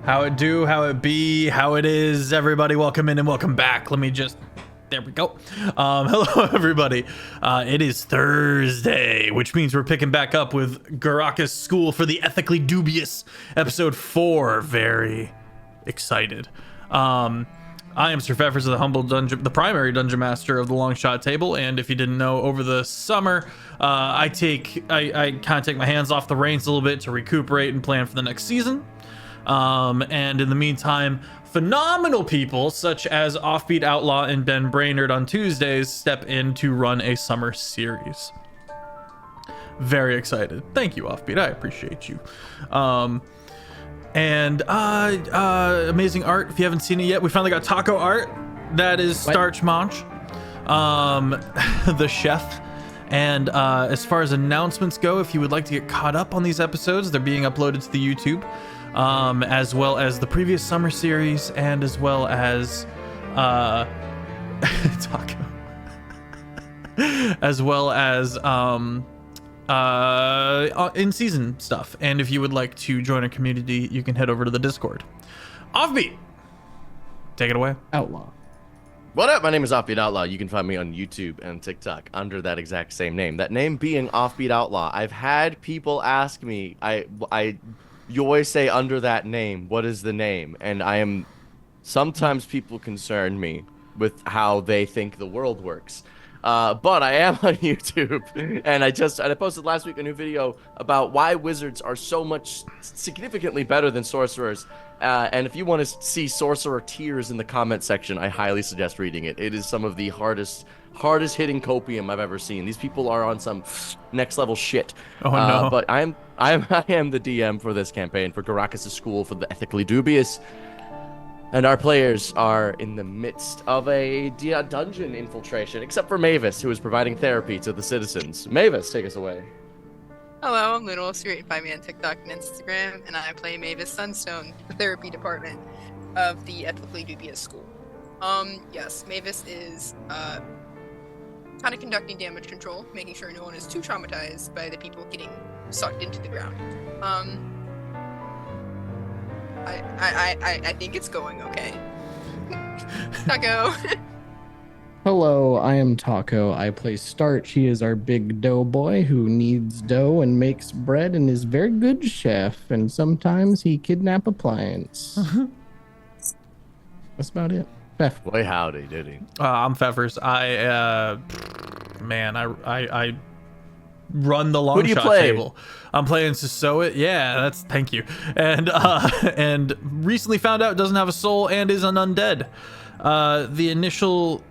How it do, how it be, how it is, everybody. Welcome in and welcome back. There we go. Hello, everybody. It is Thursday, which means we're picking back up with Garrakus School for the Ethically Dubious, episode 4. Very excited. I am Sir Pfeffers of the primary dungeon master of the Long Shot Table, and if you didn't know, over the summer, I kind of take my hands off the reins a little bit to recuperate and plan for the next season. And in the meantime, phenomenal people such as Offbeat Outlaw and Ben Brainerd on Tuesdays step in to run a summer series. Very excited. Thank you, Offbeat. I appreciate you. Amazing art. If you haven't seen it yet, we finally got taco art. That is Startch Mange, the chef. And as far as announcements go, if you would like to get caught up on these episodes, they're being uploaded to the YouTube. As well as the previous summer series, and as well as taco, as well as in-season stuff. And if you would like to join a community, you can head over to the Discord. Offbeat, take it away. Outlaw. What up? My name is Offbeat Outlaw. You can find me on YouTube and TikTok under that exact same name. That name being Offbeat Outlaw. I've had people ask me, you always say under that name, what is the name? And sometimes people concern me with how they think the world works. But I am on YouTube, and I posted last week a new video about why wizards are so much significantly better than sorcerers. And if you want to see sorcerer tears in the comment section, I highly suggest reading it. It is some of the hardest hitting copium I've ever seen. These people are on some next level shit. Oh no! But I am the DM for this campaign for Garrakus School for the Ethically Dubious, and our players are in the midst of a dungeon infiltration, except for Mavis, who is providing therapy to the citizens. Mavis, take us away. Hello, I'm Lunos. You can find me on TikTok and Instagram, and I play Mavis Sunstone, the therapy department of the Ethically Dubious School. Yes, Mavis is kind of conducting damage control, making sure no one is too traumatized by the people getting sucked into the ground. I think it's going okay. Taco. Hello, I am Taco. I play Startch. He is our big dough boy who needs dough and makes bread and is very good chef, and sometimes he kidnap appliance. That's about it. Pfeff. Boy, howdy, did he? I'm Pfeffers. I run the Long Shot Table. I'm playing Tsusoet. Yeah, thank you. And recently found out it doesn't have a soul and is an undead. The initial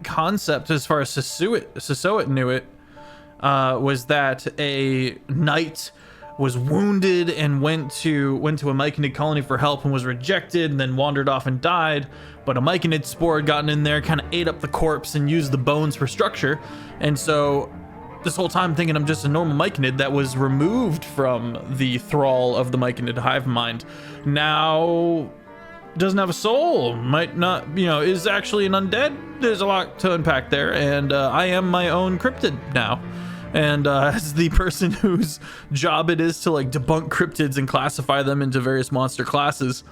concept, as far as Tsusoet knew it, was that a knight was wounded and went to a Myconid colony for help and was rejected, and then wandered off and died. But a Myconid spore had gotten in there, kind of ate up the corpse and used the bones for structure. And so this whole time thinking I'm just a normal Myconid that was removed from the thrall of the Myconid hive mind, now doesn't have a soul, might not, is actually an undead. There's a lot to unpack there, and I am my own cryptid now. And as the person whose job it is to debunk cryptids and classify them into various monster classes,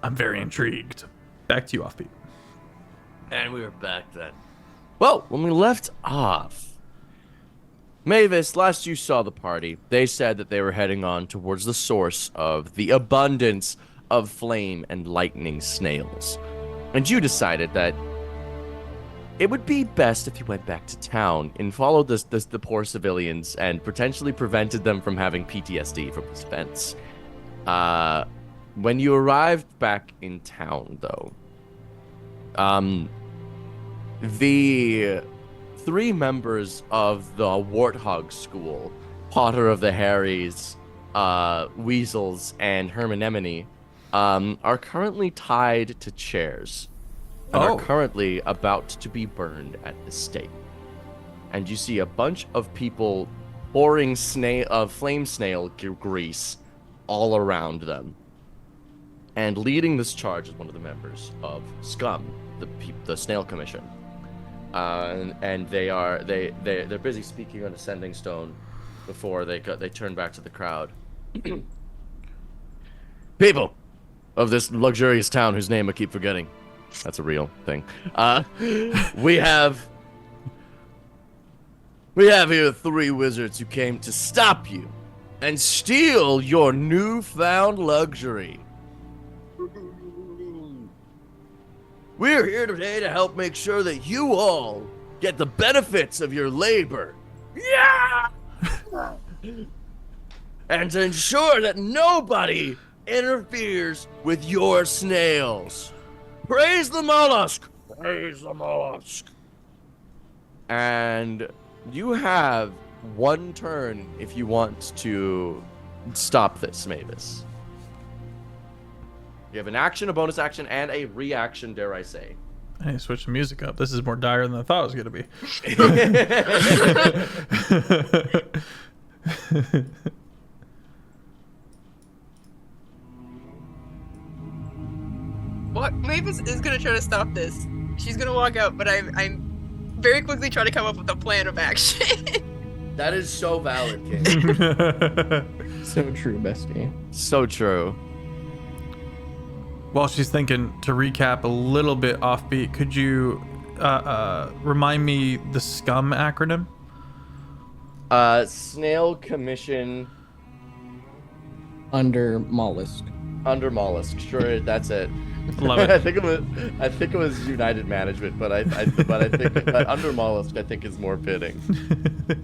I'm very intrigued. Back to you, Offbeat. And we were back then. Well, when we left off, Mavis, last you saw the party, they said that they were heading on towards the source of the abundance of flame and lightning snails. And you decided that it would be best if you went back to town and followed the poor civilians and potentially prevented them from having PTSD from this events. When you arrived back in town, though, the 3 members of the Warthog School, Potter of the Harrys, Weasels, and Hermione, are currently tied to chairs and are currently about to be burned at the stake. And you see a bunch of people pouring flame snail grease all around them. And leading this charge is one of the members of Scum, the Snail Commission. And they're busy speaking on Ascending Stone before they turn back to the crowd. People, of this luxurious town whose name I keep forgetting. That's a real thing. We have here 3 wizards who came to stop you and steal your newfound luxury. We're here today to help make sure that you all get the benefits of your labor. Yeah! And to ensure that nobody interferes with your snails. Praise the mollusk! Praise the mollusk! And you have 1 turn if you want to stop this, Mavis. You have an action, a bonus action, and a reaction, dare I say. I need to switch the music up. This is more dire than I thought it was going to be. What? Mavis is gonna try to stop this. She's gonna walk out, but I'm very quickly trying to come up with a plan of action. That is so valid, King. So true, bestie. So true. While she's thinking, to recap a little bit offbeat, could you remind me the SCUM acronym? Snail Commission Under mollusk. Under mollusk. Sure, that's it. Love it. I think it was United Management, but I think but under mollusk I think is more fitting.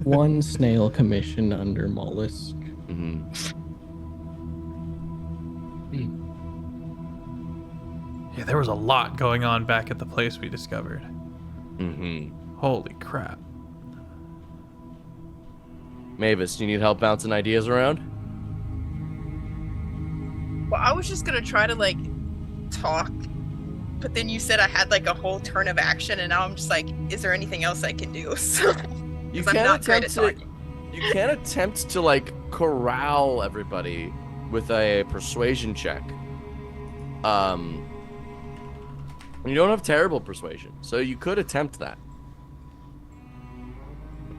1 snail commission under mollusk. Mm-hmm. Yeah, there was a lot going on back at the place we discovered. Mm-hmm. Holy crap. Mavis, do you need help bouncing ideas around? Well, I was just gonna try to like talk, but then you said I had like a whole turn of action, and now I'm just like, is there anything else I can do? So, You I'm not great at attempt talking. to. You can attempt to like corral everybody with a persuasion check. You don't have terrible persuasion, so you could attempt that.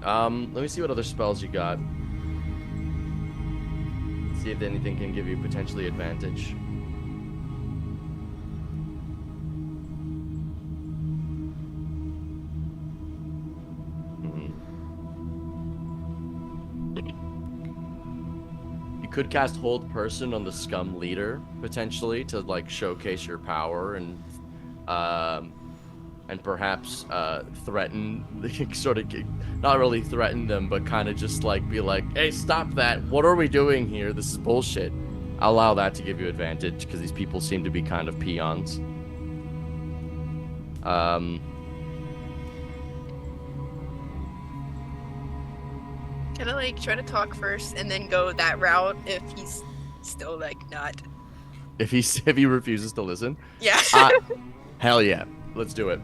Let me see what other spells you got. See if anything can give you potentially advantage. You could cast Hold Person on the Scum leader, potentially, to like showcase your power and perhaps threaten, sort of, not really threaten them, but kind of just like be like, hey, stop that. What are we doing here? This is bullshit. I'll allow that to give you advantage because these people seem to be kind of peons. Can I like try to talk first and then go that route if he's still like not? If he refuses to listen, Yeah. hell yeah, let's do it.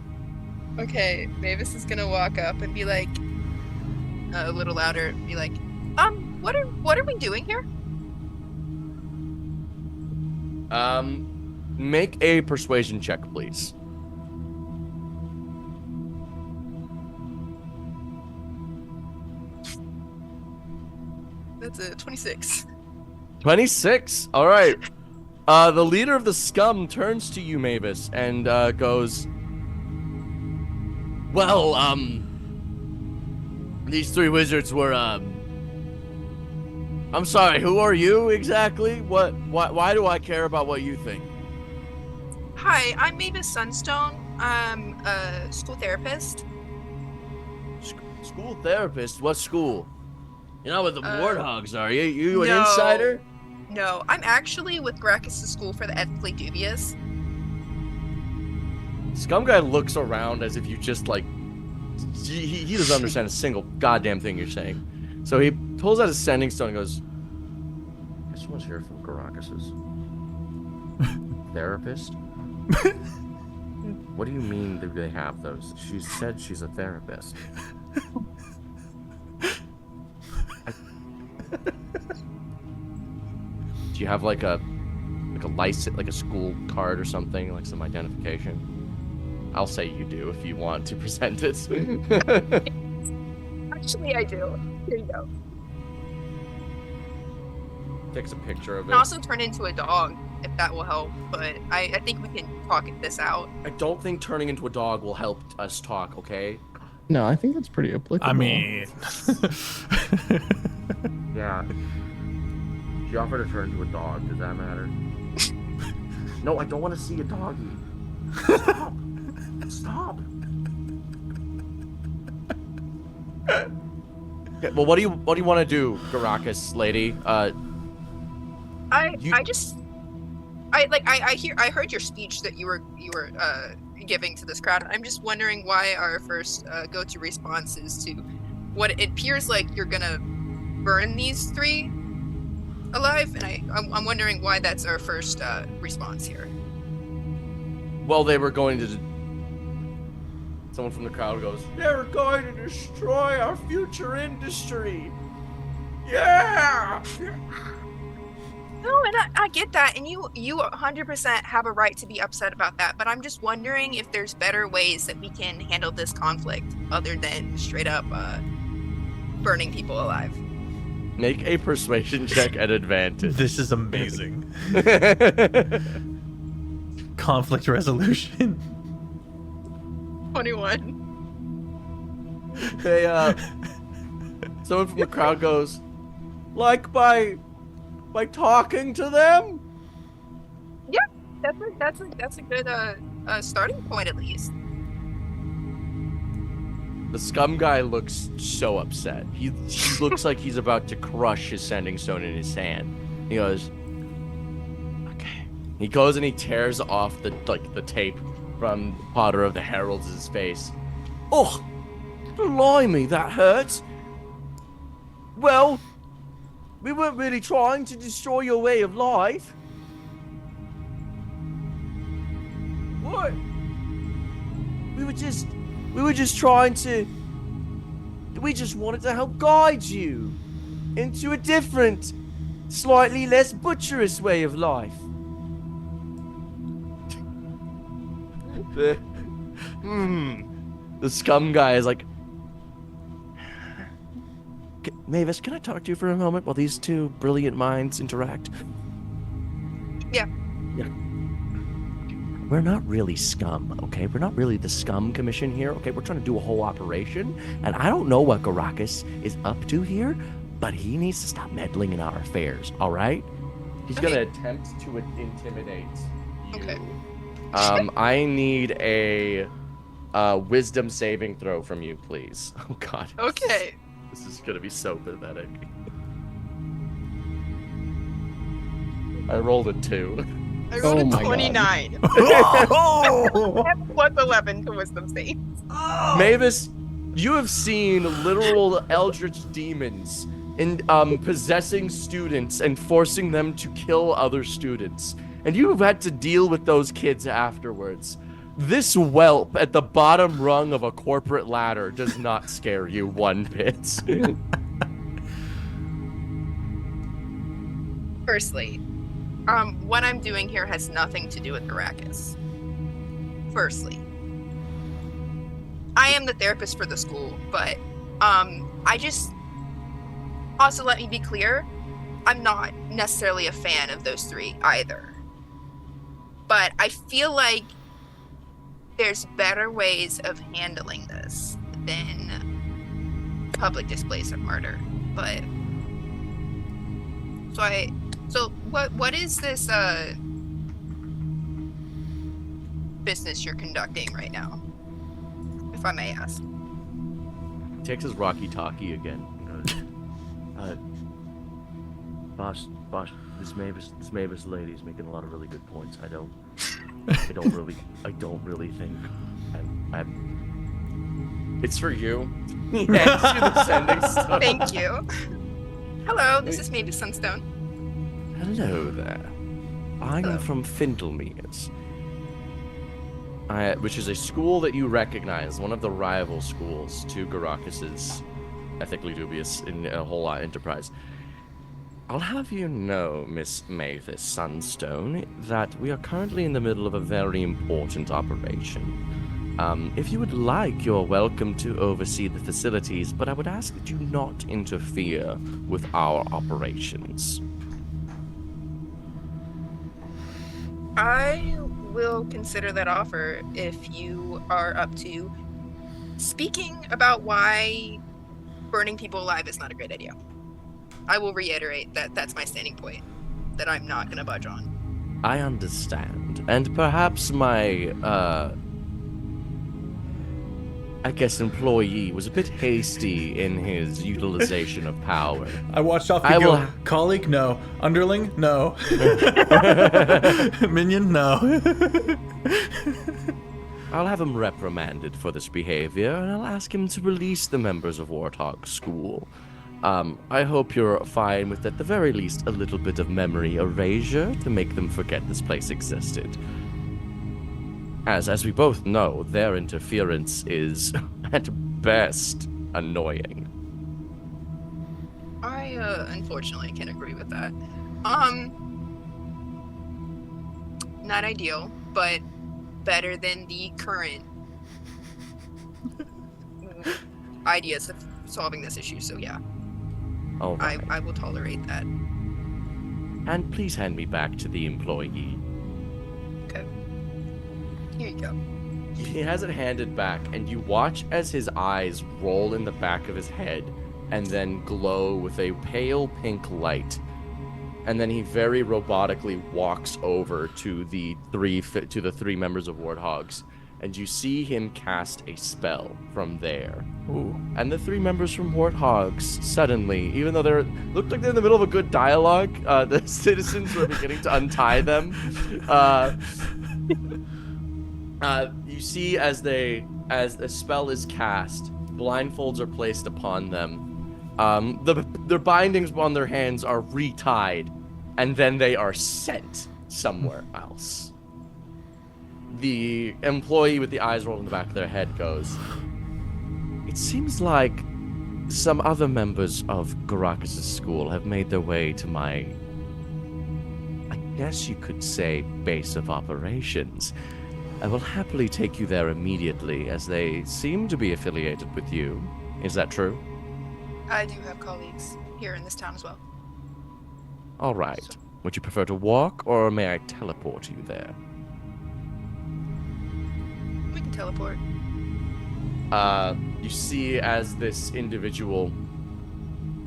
Okay, Mavis is gonna walk up and be like, a little louder, be like, what are we doing here? Make a persuasion check, please. That's a 26. 26. All right. The leader of the scum turns to you, Mavis, and goes, well, these 3 wizards were, I'm sorry, who are you exactly? Why do I care about what you think? Hi, I'm Mavis Sunstone. I'm a school therapist. School therapist? What school? You're not with the warthogs, are you? You an no. insider? No, I'm actually with Garrakus School for the Ethically Dubious. Scum guy looks around as if you just like he doesn't understand a single goddamn thing you're saying. So he pulls out his sending stone and goes, "This one's here from Garrakus's therapist." What do you mean do they have those? She said she's a therapist. Do you have like a license, like a school card or something, like some identification? I'll say you do if you want to present it. Actually, I do. Here you go. Takes a picture of I it. can also turn into a dog if if that will help, but I think we can talk this out. I don't think turning into a dog will help us talk, okay? No, I think that's pretty applicable. I mean, Yeah. She offered to turn into a dog. Does that matter? No, I don't want to see a doggy. Stop. Stop. Okay, well, what do you want to do, Garrakus lady? I heard your speech that you were giving to this crowd. I'm just wondering why our first go-to response is to what it appears like you're gonna burn these 3 alive, and I'm wondering why that's our first response here. Well, they were going to. Someone from the crowd goes, "They're going to destroy our future industry." Yeah. No, and I get that, and you 100% have a right to be upset about that, but I'm just wondering if there's better ways that we can handle this conflict other than straight up burning people alive. Make a persuasion check at advantage. this is amazing. Conflict resolution. 21. They someone from the crowd goes, like by talking to them? Yeah, that's a good starting point at least. The scum guy looks so upset. He looks like he's about to crush his sending stone in his hand. He goes, okay. He goes and he tears off the tape from Potter of the Heralds' face. Oh, blimey, that hurts. Well, we weren't really trying to destroy your way of life. What? We were just trying to... We just wanted to help guide you into a different, slightly less butcherous way of life. The scum guy is like... Mavis, can I talk to you for a moment while these two brilliant minds interact? Yeah. We're not really scum, okay? We're not really the scum commission here, okay? We're trying to do a whole operation, and I don't know what Garrakus is up to here, but he needs to stop meddling in our affairs, all right? He's gonna attempt to intimidate you. Okay. I need a wisdom saving throw from you, please. Oh, God. Okay. This is gonna be so pathetic. I rolled a 2. I rolled Oh a my 29. Oh! Plus 11 to wisdom saves. Mavis, you have seen literal eldritch demons in possessing students and forcing them to kill other students. And you've had to deal with those kids afterwards. This whelp at the bottom rung of a corporate ladder does not scare you one bit. Firstly, what I'm doing here has nothing to do with Garrakus. Firstly, I am the therapist for the school, but I just also, let me be clear, I'm not necessarily a fan of those 3 either. But I feel like there's better ways of handling this than public displays of murder. But so what is this business you're conducting right now, if I may ask? He takes his Rocky Talkie again. Boss, this Mavis lady is making a lot of really good points. I don't really think it's for you. He hands you the sending stone. Thank you. Hello, this is Mavis Sunstone. Hello there. I'm from Findlemere's, which is a school that you recognize, one of the rival schools to Garrakus's Ethically Dubious in a whole lot enterprise. I'll have you know, Miss Mavis Sunstone, that we are currently in the middle of a very important operation. If you would like, you're welcome to oversee the facilities, but I would ask that you not interfere with our operations. I will consider that offer if you are up to speaking about why burning people alive is not a great idea. I will reiterate that that's my standing point, that I'm not going to budge on. I understand. And perhaps my, I guess employee was a bit hasty in his utilization of power. I watched off you go, colleague, no. Underling, no. Minion, no. I'll have him reprimanded for this behavior, and I'll ask him to release the members of Warthog School. I hope you're fine with, at the very least, a little bit of memory erasure to make them forget this place existed. As we both know, their interference is, at best, annoying. I, unfortunately can agree with that. Not ideal, but better than the current ideas of solving this issue, so yeah. All right. I will tolerate that. And please hand me back to the employee. Okay. Here you go. He has it handed back, and you watch as his eyes roll in the back of his head and then glow with a pale pink light. And then he very robotically walks over to the three members of Warthogs, and you see him cast a spell from there. Ooh. And the three members from Warthogs suddenly, even though they looked like they're in the middle of a good dialogue, the citizens were beginning to untie them. You see as the spell is cast, blindfolds are placed upon them. Their bindings on their hands are retied, and then they are sent somewhere else. The employee with the eyes rolled in the back of their head goes, "It seems like some other members of Garrakus School have made their way to my, I guess you could say, base of operations. I will happily take you there immediately, as they seem to be affiliated with you. Is that true?" I do have colleagues here in this town as well. All right. Would you prefer to walk, or may I teleport you there? We can teleport. You see as this individual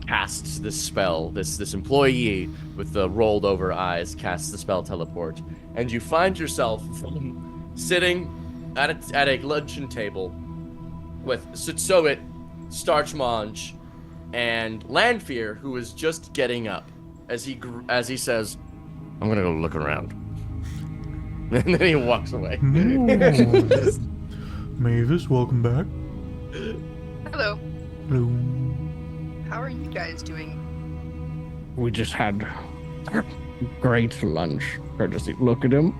casts this spell, this employee with the rolled over eyes casts the spell teleport, and you find yourself sitting at a luncheon table with Tsusoet, Startch Mange, and Lanfere, who is just getting up as he says, "I'm gonna go look around." And then he walks away. Mavis, welcome back. Hello. Hello. How are you guys doing? We just had great lunch. Courtesy. Look at him.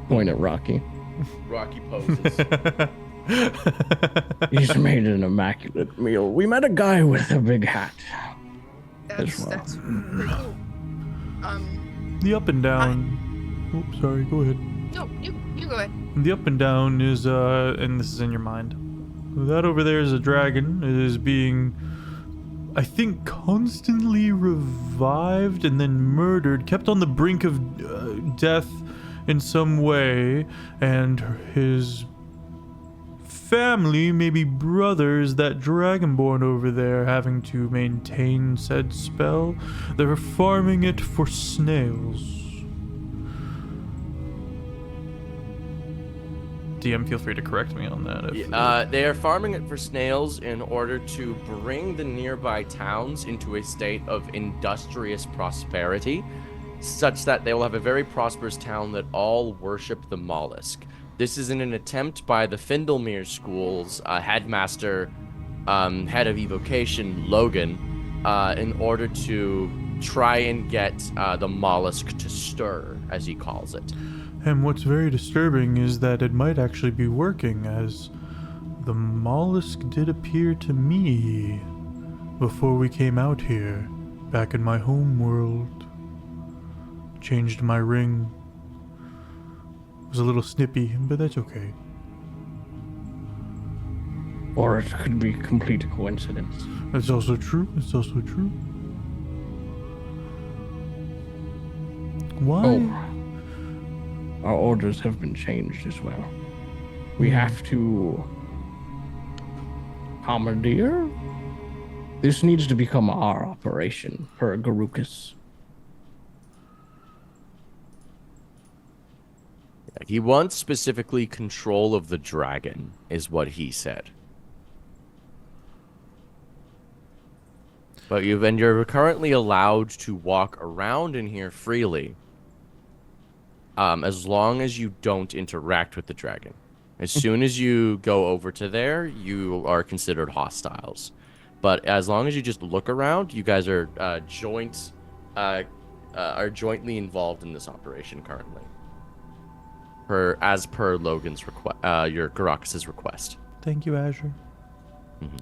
Point at Rocky. Rocky poses. He's made an immaculate meal. We met a guy with a big hat. That's pretty cool. The up and down. Oops, sorry, go ahead. No, you go ahead. The up and down is, and this is in your mind. That over there is a dragon. It is being, I think, constantly revived and then murdered, kept on the brink of death in some way, and his family, maybe brothers, that dragonborn over there, having to maintain said spell. They're farming it for snails. DM, feel free to correct me on that. They are farming it for snails in order to bring the nearby towns into a state of industrious prosperity, such that they will have a very prosperous town that all worship the mollusk. This is in an attempt by the Findlemere School's headmaster, head of evocation, Logan, in order to try and get the mollusk to stir, as he calls it. And what's very disturbing is that it might actually be working, as the mollusk did appear to me before we came out here, back in my home world. Changed my ring. It was a little snippy, but that's okay. Or it could be complete coincidence. It's also true. It's also true. Why? Oh. our orders have been changed as well. We have to commandeer. This needs to become our operation per Garrakus. He wants specifically control of the dragon, is what he said. But you're currently allowed to walk around in here freely, as long as you don't interact with the dragon. As soon as you go over to there, you are considered hostiles. But as long as you just look around, you guys are jointly involved in this operation currently. As per Logan's request, your Garrakus' request. Thank you, Azure. Mm-hmm.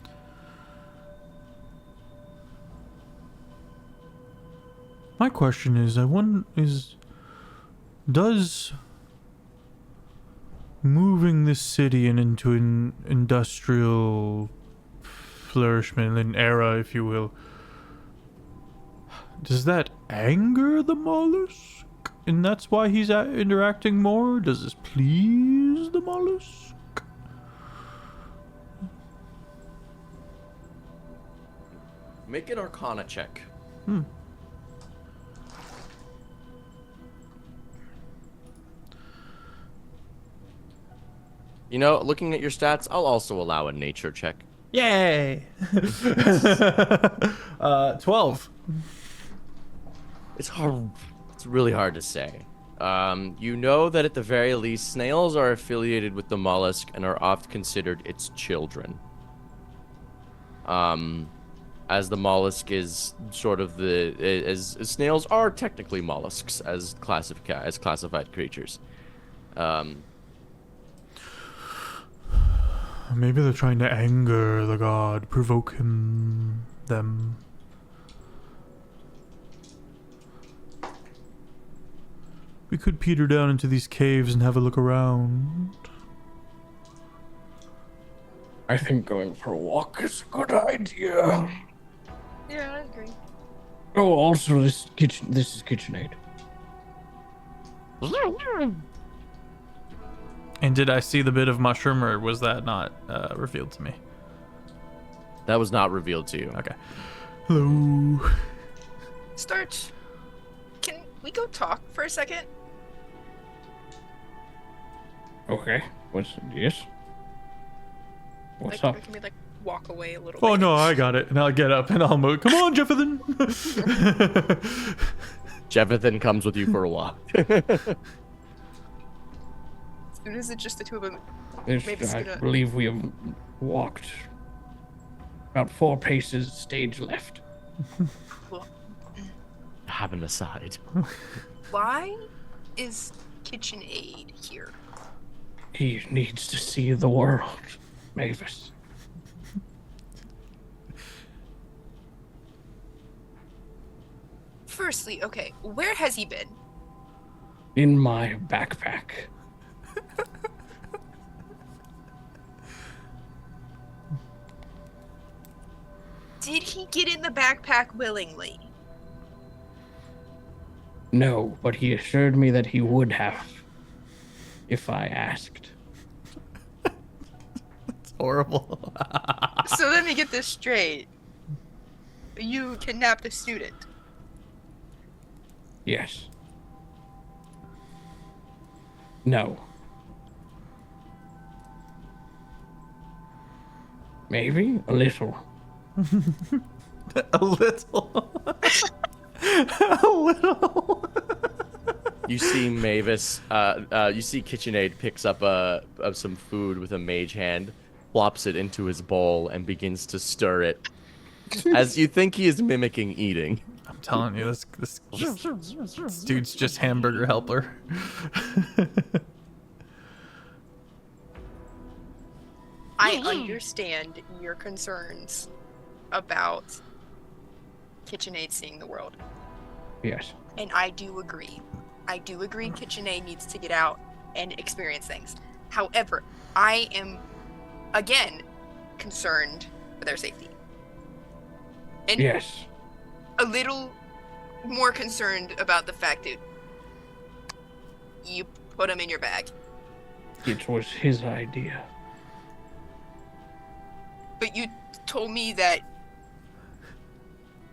My question is, does moving this city into an industrial flourishment, an era, if you will, does that anger the mollusk? And that's why he's interacting more? Does this please the mollusk? Make an Arcana check. You know, looking at your stats, I'll also allow a nature check. Yay! 12. It's hard. It's really hard to say. You know that at the very least, snails are affiliated with the mollusk and are often considered its children. As the mollusk is sort of as snails are technically mollusks as classified creatures. Maybe they're trying to anger the god, provoke them. We could peter down into these caves and have a look around. I think going for a walk is a good idea. Yeah, I agree. Oh, also this is KitchenAid. And did I see the bit of mushroom, or was that not revealed to me? That was not revealed to you. Okay. Hello. Startch, can we go talk for a second? Okay. Yes? What's up? Can we walk away a little Oh bit? no, I got it. And I'll get up and I'll move. Come on, Jefferson. Jefferson comes with you for a walk. As soon as it's just the two of them, I believe we have walked about 4 paces, stage left. well, Have an aside. why is KitchenAid here? He needs to see the world, Mavis. Firstly, okay, where has he been? In my backpack. Did he get in the backpack willingly? No, but he assured me that he would have if I asked. It's horrible. So let me get this straight. You kidnapped a student. Yes. No. Maybe a little. A little. A little. You see Mavis, you see KitchenAid picks up some food with a mage hand, plops it into his bowl, and begins to stir it, as you think he is mimicking eating. I'm telling you, this dude's just hamburger helper. I understand your concerns about KitchenAid seeing the world. Yes. And I do agree. I do agree KitchenAid needs to get out and experience things. However, I am, again, concerned for their safety. And Yes. a little more concerned about the fact that you put him in your bag. It was his idea. But you told me that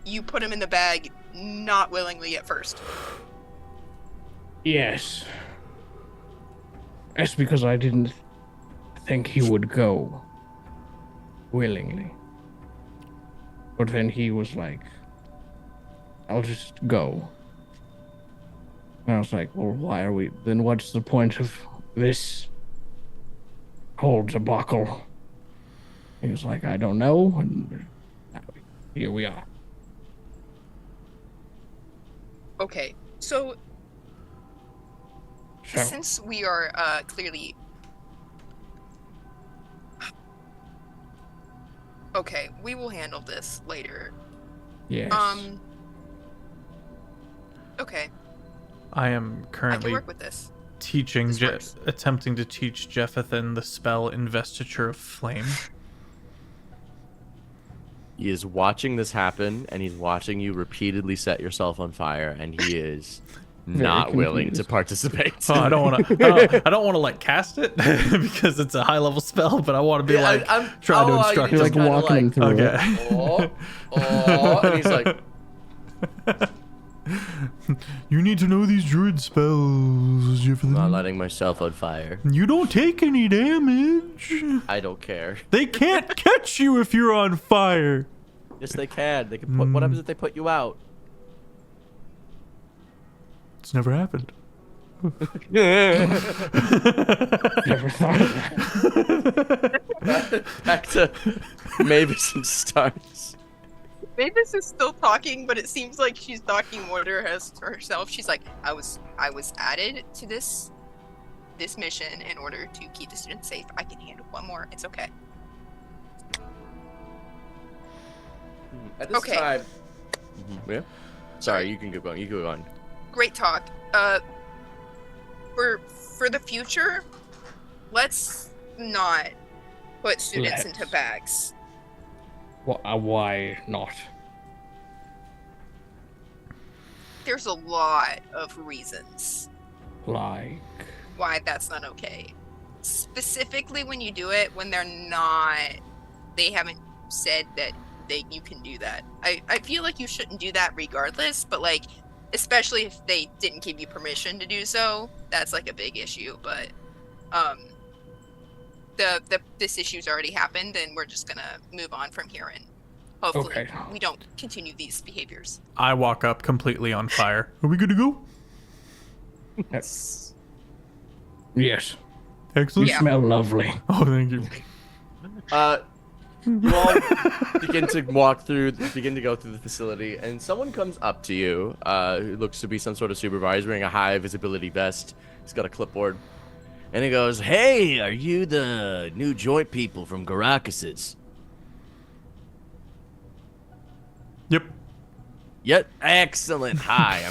you put him in the bag not willingly at first. Yes. That's because I didn't think he would go willingly. But then he was like, I'll just go. And I was like, well, why are we... Then what's the point of this whole debacle? He was like, I don't know. And here we are. Okay, so since we are clearly... Okay, we will handle this later. Yes. Okay. I am I can currently work with this. teaching, This works. attempting to teach Jeffathan the spell Investiture of Flame. He is watching this happen, and he's watching you repeatedly set yourself on fire, and he is not willing to participate. Oh, I don't want to. I don't want to like cast it because it's a high level spell, but I want to be like trying to instruct You're him. like walking him through it. Oh, and he's like, You need to know these druid spells, I'm Jeffathan. not letting myself on fire. You don't take any damage. I don't care. They can't catch you if you're on fire. Yes, they can. They can put. What happens if they put you out? It's never happened. Never thought of that. Back to Mavis and Startch. Mavis is still talking, but it seems like she's talking more to herself. She's like, I was added to this mission in order to keep the students safe. I can handle one more. It's okay. At this Okay. time. Yeah. Sorry, you can keep going. You can go on. Great talk. For the future, let's not put students Let's. into bags. Why not? There's a lot of reasons Like, why that's not okay. Specifically when you do it when they haven't said that you can do that. I feel like you shouldn't do that regardless, but like, especially if they didn't give you permission to do so, that's like a big issue. But this issue's already happened, and we're just gonna move on from here, and hopefully we don't continue these behaviors. I walk up completely on fire. Are we good to go? yes. Excellent. You Yeah. smell lovely. Oh, thank you. You all begin to go through the facility, and someone comes up to you, who looks to be some sort of supervisor wearing a high visibility vest. He's got a clipboard, and he goes, "Hey, are you the new joint people from Garrakus's?" Yep. Yep, excellent. Hi,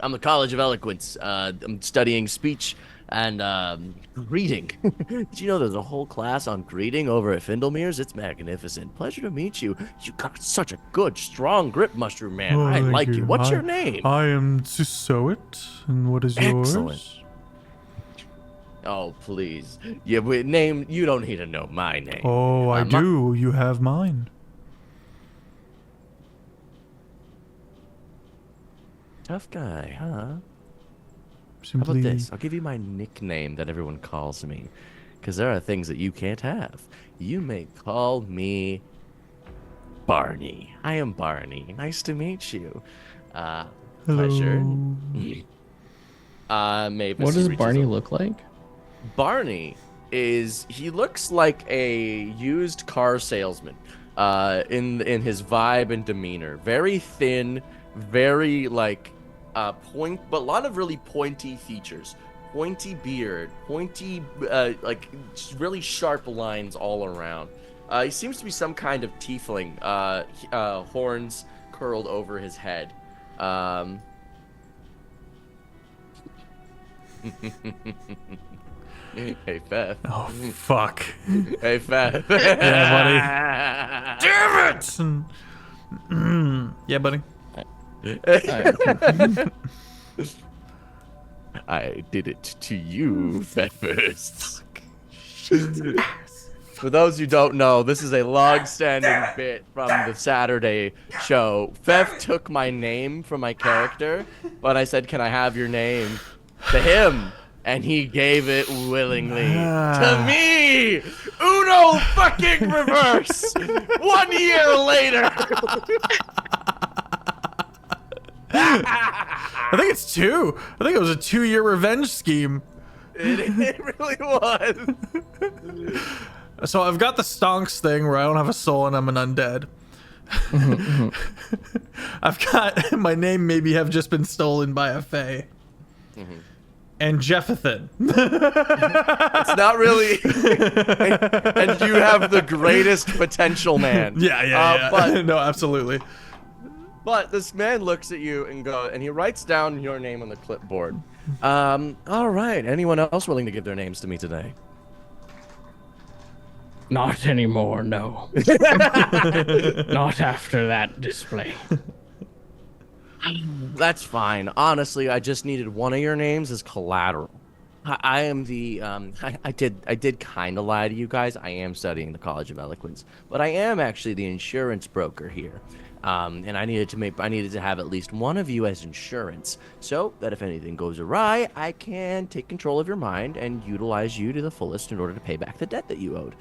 I'm the College of Eloquence. I'm studying speech and greeting. Did you know there's a whole class on greeting over at Findlemere's? It's magnificent. Pleasure to meet you. You got such a good, strong grip, Mushroom Man. Oh, I thank like you. What's your name? I am Tsusoet, and what is Excellent. yours? Oh, please. Yeah, name. You don't need to know my name. Oh, I do. You have mine. Tough guy, huh? How Simply. about this? I'll give you my nickname that everyone calls me, because there are things that you can't have. You may call me Barney. I am Barney. Nice to meet you. Pleasure. Mavis. What does reaches Barney over. look like? Barney he looks like a used car salesman in his vibe and demeanor. Very thin, very like point, but a lot of really pointy features. Pointy beard, pointy like really sharp lines all around. He seems to be some kind of tiefling, horns curled over his head. Hey, Feth. Oh, fuck. Hey, Feth. Yeah, buddy. Damn it! Yeah, buddy. I did it to you, Feathers. For those who don't know, this is a long-standing bit from the Saturday show. Fev took my name from my character, but I said, "Can I have your name?" to him, and he gave it willingly to me. Uno fucking reverse. 1 year later. I think it's 2. I think it was a 2-year revenge scheme. It really was. So I've got the stonks thing where I don't have a soul and I'm an undead. I've got my name maybe have just been stolen by a fae. And Jeffathan. It's not really. And you have the greatest potential, man. Yeah. But no, absolutely. But this man looks at you and he writes down your name on the clipboard. All right. Anyone else willing to give their names to me today? Not anymore, no. Not after that display. That's fine. Honestly, I just needed one of your names as collateral. I am the I did kind of lie to you guys. I am studying the College of Eloquence, but I am actually the insurance broker here. And I needed to have at least one of you as insurance, so that if anything goes awry, I can take control of your mind and utilize you to the fullest in order to pay back the debt that you owed.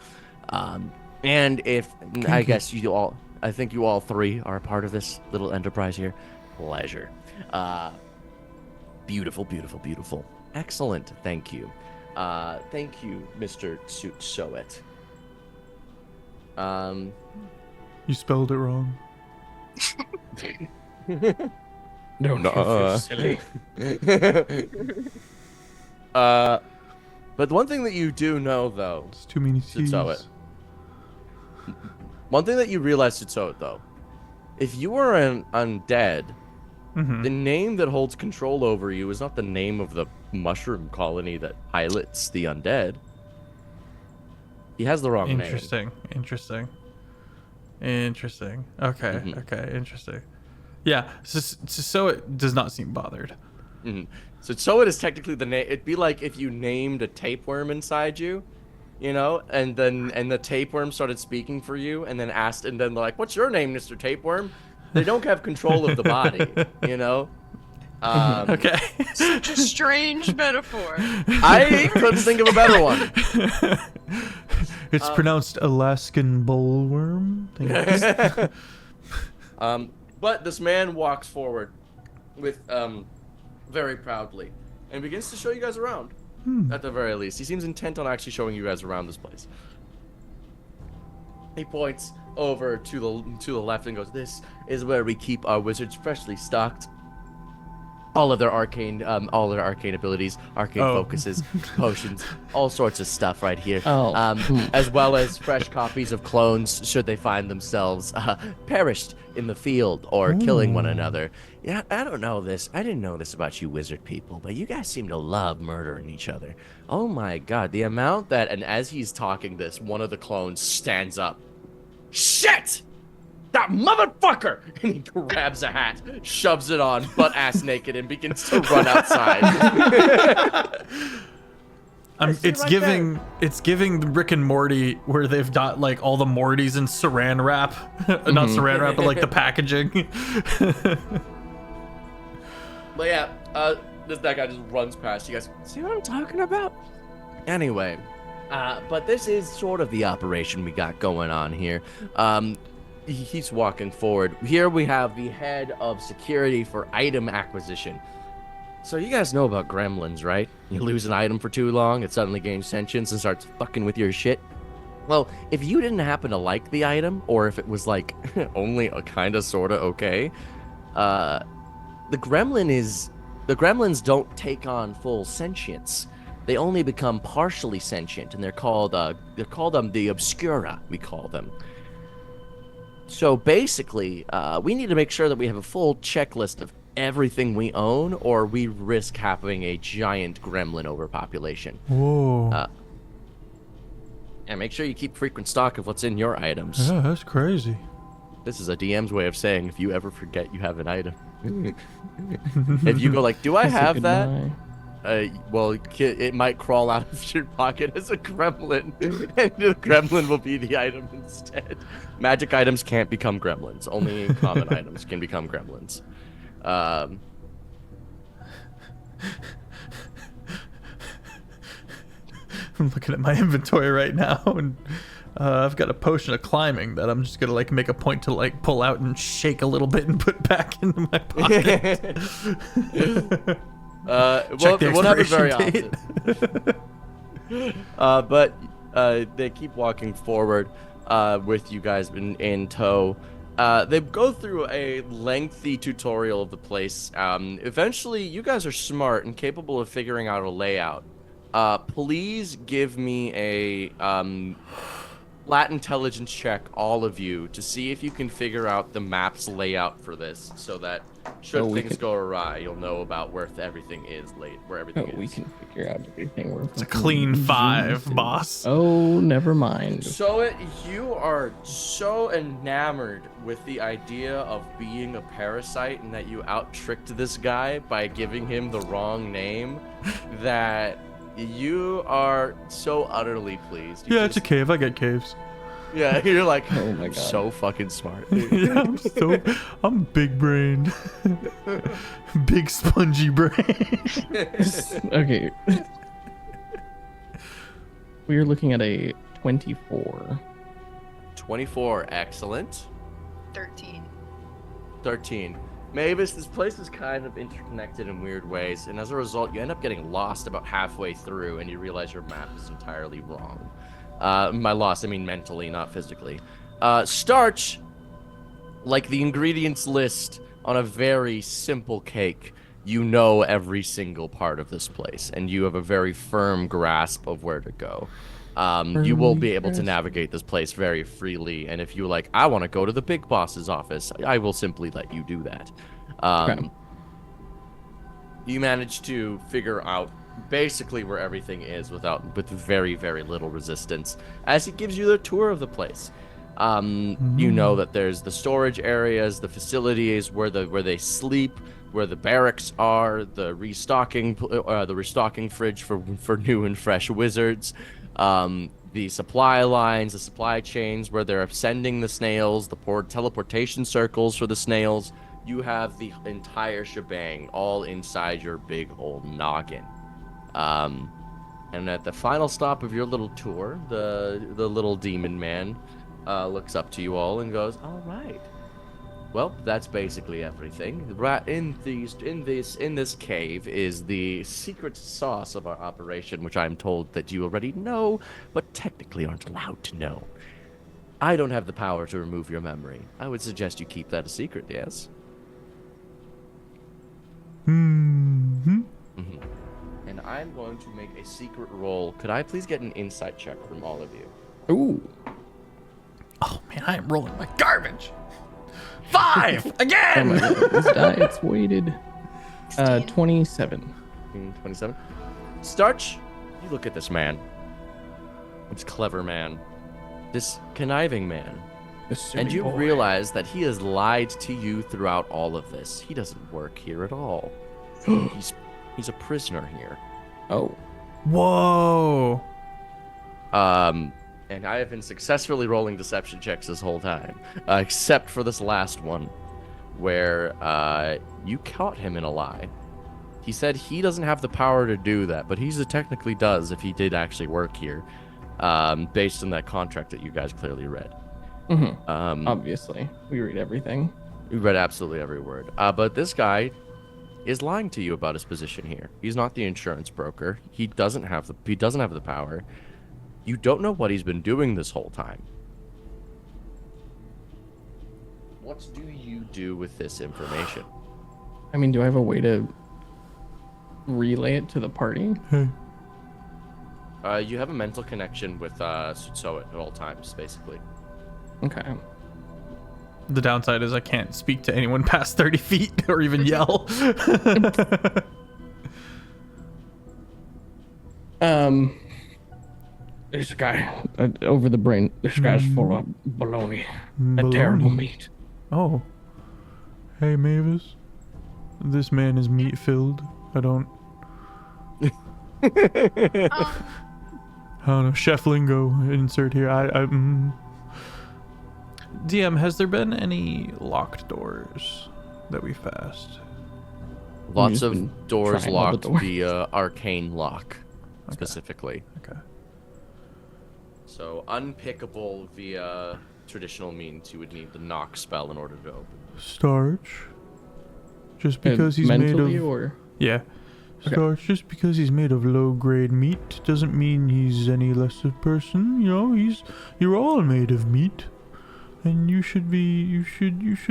And if I guess I think you all three are a part of this little enterprise here. Pleasure. Beautiful. Excellent. Thank you. Thank you, Mr. Tsusoet. You spelled it wrong. Don't you silly. But one thing that you do know, though, It's too many T's. Tsusoet. One thing that you realize, Tsusoet, though, if you are an undead, the name that holds control over you is not the name of the mushroom colony that pilots the undead. He has the wrong name. Interesting. Okay, interesting. Yeah, so it does not seem bothered. So Tsusoet is technically the name. It'd be like if you named a tapeworm inside you, you know, and the tapeworm started speaking for you, and then they're like, "What's your name, Mr. Tapeworm?" They don't have control of the body, you know. Okay. Such a strange metaphor. I couldn't think of a better one. It's pronounced Alaskan bullworm. But this man walks forward with very proudly and begins to show you guys around. At the very least, he seems intent on actually showing you guys around this place. He points over to the left and goes, "This is where we keep our wizards freshly stocked. All of their arcane abilities, arcane focuses, potions, all sorts of stuff right here. As well as fresh copies of clones should they find themselves perished in the field or killing one another. Yeah, I don't know this. I didn't know this about you wizard people, but you guys seem to love murdering each other. Oh my god, the amount that..." And as he's talking this, one of the clones stands up. "Shit! That motherfucker!" And he grabs a hat, shoves it on, butt-ass naked, and begins to run outside. It's giving Rick and Morty, where they've got like all the Mortys in saran wrap. Not saran wrap, but like the packaging. But yeah, that guy just runs past you guys. See what I'm talking about? Anyway, but this is sort of the operation we got going on here. He's walking forward. Here we have the head of security for item acquisition. So you guys know about gremlins, right? You lose an item for too long, it suddenly gains sentience and starts fucking with your shit. Well, if you didn't happen to like the item, or if it was like only a kind of sorta okay, the gremlins don't take on full sentience. They only become partially sentient, and they're called the Obscura, we call them. So basically, we need to make sure that we have a full checklist of everything we own, or we risk having a giant gremlin overpopulation. Whoa. And make sure you keep frequent stock of what's in your items. Yeah, that's crazy. This is a DM's way of saying if you ever forget you have an item. If you go like, "Do I have that?" well, it might crawl out of your pocket as a gremlin, and the gremlin will be the item instead. Magic items can't become gremlins. Only common items can become gremlins. I'm looking at my inventory right now, and I've got a potion of climbing that I'm just gonna like make a point to like pull out and shake a little bit and put back into my pocket. Well, it won't happen very often. But they keep walking forward with you guys in tow. They go through a lengthy tutorial of the place. Eventually, you guys are smart and capable of figuring out a layout. Please give me a flat intelligence check, all of you, to see if you can figure out the map's layout for this, so that should things go awry, you'll know about where everything is where everything is. We can figure out everything. It's a clean 5, boss. Oh, never mind. So you are so enamored with the idea of being a parasite and that you out-tricked this guy by giving him the wrong name that you are so utterly pleased. It's a cave. I get caves. Yeah, you're like, oh my God, so fucking smart. Yeah, I'm big brained. Big spongy brain. Okay. We are looking at a 24. 24, excellent. 13. Mavis, this place is kind of interconnected in weird ways, and as a result, you end up getting lost about halfway through, and you realize your map is entirely wrong. By lost, I mean mentally, not physically. Starch, like the ingredients list on a very simple cake, you know every single part of this place, and you have a very firm grasp of where to go. You will be able to navigate this place very freely, and if you like, I want to go to the big boss's office, I will simply let you do that. Okay. You manage to figure out basically where everything is with very, very little resistance, as he gives you the tour of the place. You know that there's the storage areas, the facilities where they sleep, where the barracks are, the restocking fridge for new and fresh wizards, the supply lines, the supply chains where they're sending the snails, the teleportation circles for the snails. You have the entire shebang all inside your big old noggin. And at the final stop of your little tour, the little demon man looks up to you all and goes, "All right. Well, that's basically everything. In this cave is the secret sauce of our operation, which I'm told that you already know, but technically aren't allowed to know. I don't have the power to remove your memory. I would suggest you keep that a secret, yes?" Mm-hmm. And I'm going to make a secret roll. Could I please get an insight check from all of you? Ooh. Oh man, I am rolling like garbage. 5 Oh again. my God, this diet's weighted. 27. 27. Startch, you look at this man. This clever man. This conniving man. And you realize that he has lied to you throughout all of this. He doesn't work here at all. He's a prisoner here. Oh. Whoa. And I have been successfully rolling deception checks this whole time, except for this last one, where you caught him in a lie. He said he doesn't have the power to do that, but he technically does if he did actually work here, based on that contract that you guys clearly read. Mm-hmm. Obviously, we read everything. We read absolutely every word. But this guy is lying to you about his position here. He's not the insurance broker. He doesn't have the power. You don't know what he's been doing this whole time. What do you do with this information? I mean, do I have a way to relay it to the party? You have a mental connection with Tsusoet at all times, basically. Okay. The downside is I can't speak to anyone past 30 feet or even yell. There's a guy over the brain. This guy's full of baloney. A terrible meat. Oh. Hey, Mavis. This man is meat-filled. I don't I don't know. Chef lingo insert here. DM, has there been any locked doors that we've passed? Lots of doors locked via arcane lock, specifically. Okay. So unpickable via traditional means, you would need the knock spell in order to open. Startch. Just because he's made of... Or? Yeah. Okay. Startch, just because he's made of low-grade meat doesn't mean he's any less a person. You know, you're all made of meat. And you should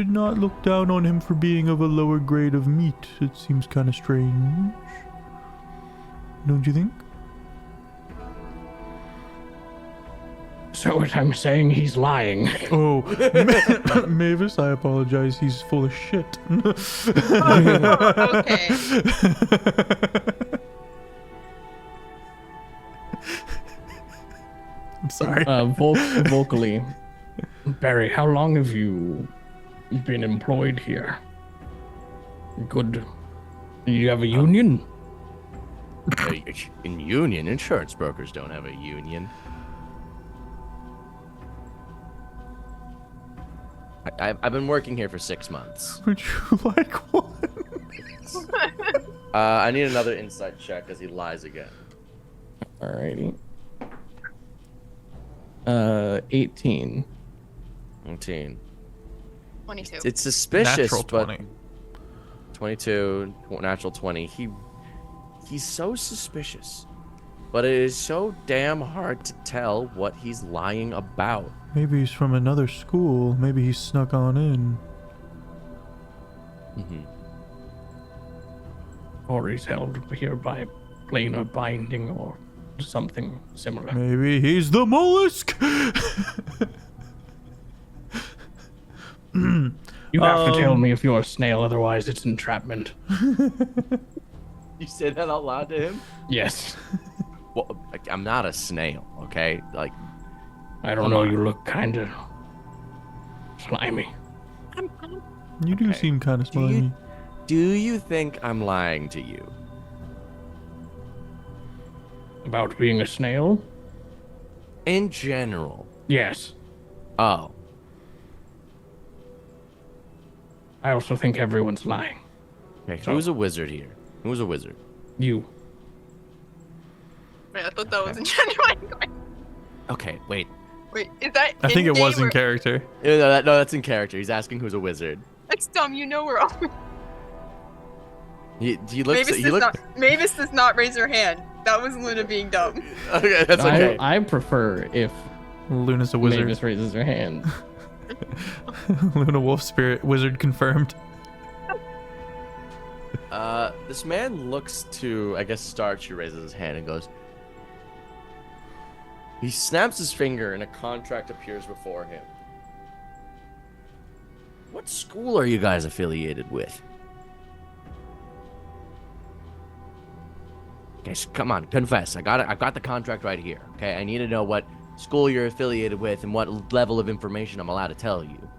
not look down on him for being of a lower grade of meat. It seems kind of strange. Don't you think? So what I'm saying, he's lying. Oh, Mavis, I apologize. He's full of shit. Okay. I'm sorry. Vocally. Barry, how long have you been employed here? Good. Do you have a union? In union, insurance brokers don't have a union. I've been working here for 6 months. Would you like one? I need another insight check as he lies again. Alrighty. 18. 19. 22. It's suspicious, Natural 20. but 22, natural 20. He's so suspicious, but it is so damn hard to tell what he's lying about. Maybe he's from another school. Maybe he snuck on in. Or he's held here by planar binding or something similar. Maybe he's the mollusk. You have to tell me if you're a snail, otherwise it's entrapment. You said that out loud to him? Yes. Well, I'm not a snail, okay? Like, I don't know, you look kind of slimy. You do seem kind of slimy. Do you think I'm lying to you? About being a snail? In general. Yes. Oh. I also think everyone's lying. Okay, who's a wizard here? Who's a wizard? You. Wait, I thought that was in genuine. Okay, wait. Wait, is that? I think it was in-game in or- character. No, that's in character. He's asking who's a wizard. That's dumb. You know we're all. He looks. Mavis does not raise her hand. That was Luna being dumb. Okay, that's okay. I prefer if Luna's a wizard. Mavis raises her hand. Luna Wolf Spirit wizard confirmed. This man looks to, I guess, Startch. He raises his hand and goes. He snaps his finger and a contract appears before him. What school are you guys affiliated with? Okay, so come on, confess. I've got the contract right here. Okay, I need to know what school you're affiliated with and what level of information I'm allowed to tell you.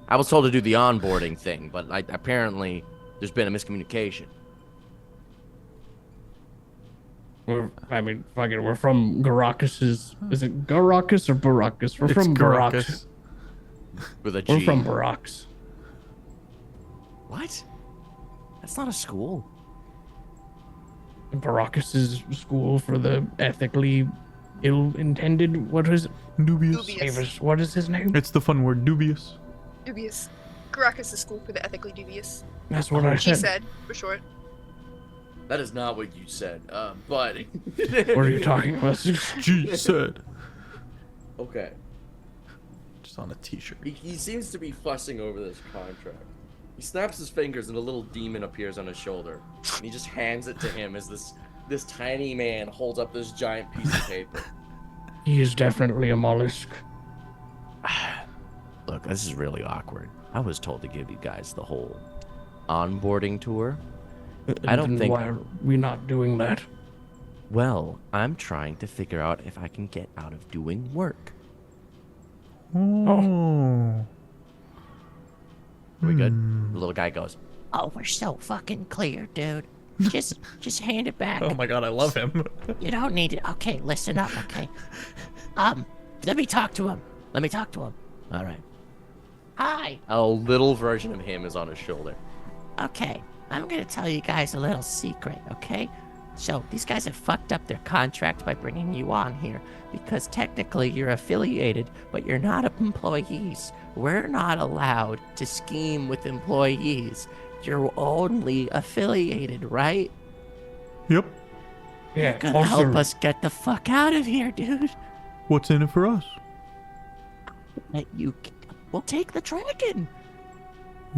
I was told to do the onboarding thing, but apparently there's been a miscommunication. We're from Garrakus's. Is it Garrakus or Baracus? We're from Baracus. With a G. We're from Baracus. What? That's not a school. Baracus' school for the ethically ill-intended. What is it? Dubious. Mavis, what is his name? It's the fun word, dubious. Dubious. Garrakus School for the Ethically Dubious. That's what I He said. said, for short. That is not what you said, but... What are you talking about? G said. Okay. Just on a t-shirt. He seems to be fussing over this contract. He snaps his fingers and a little demon appears on his shoulder. And he just hands it to him as this tiny man holds up this giant piece of paper. He is definitely a mollusk. Look, this is really awkward. I was told to give you guys the whole onboarding tour. I don't think... Why are we not doing that? Well, I'm trying to figure out if I can get out of doing work. Oh. Are we good? The little guy goes, Oh, we're so fucking clear, dude. Just hand it back. Oh my god, I love him. You don't need it. Okay, listen up, okay? Let me talk to him. All right. Hi. A little version of him is on his shoulder. Okay, I'm gonna tell you guys a little secret, okay? So, these guys have fucked up their contract by bringing you on here, because technically you're affiliated, but you're not employees. We're not allowed to scheme with employees. You're only affiliated, right? Yep. Yeah, You're gonna help us get the fuck out of here, dude. What's in it for us? We'll take the dragon.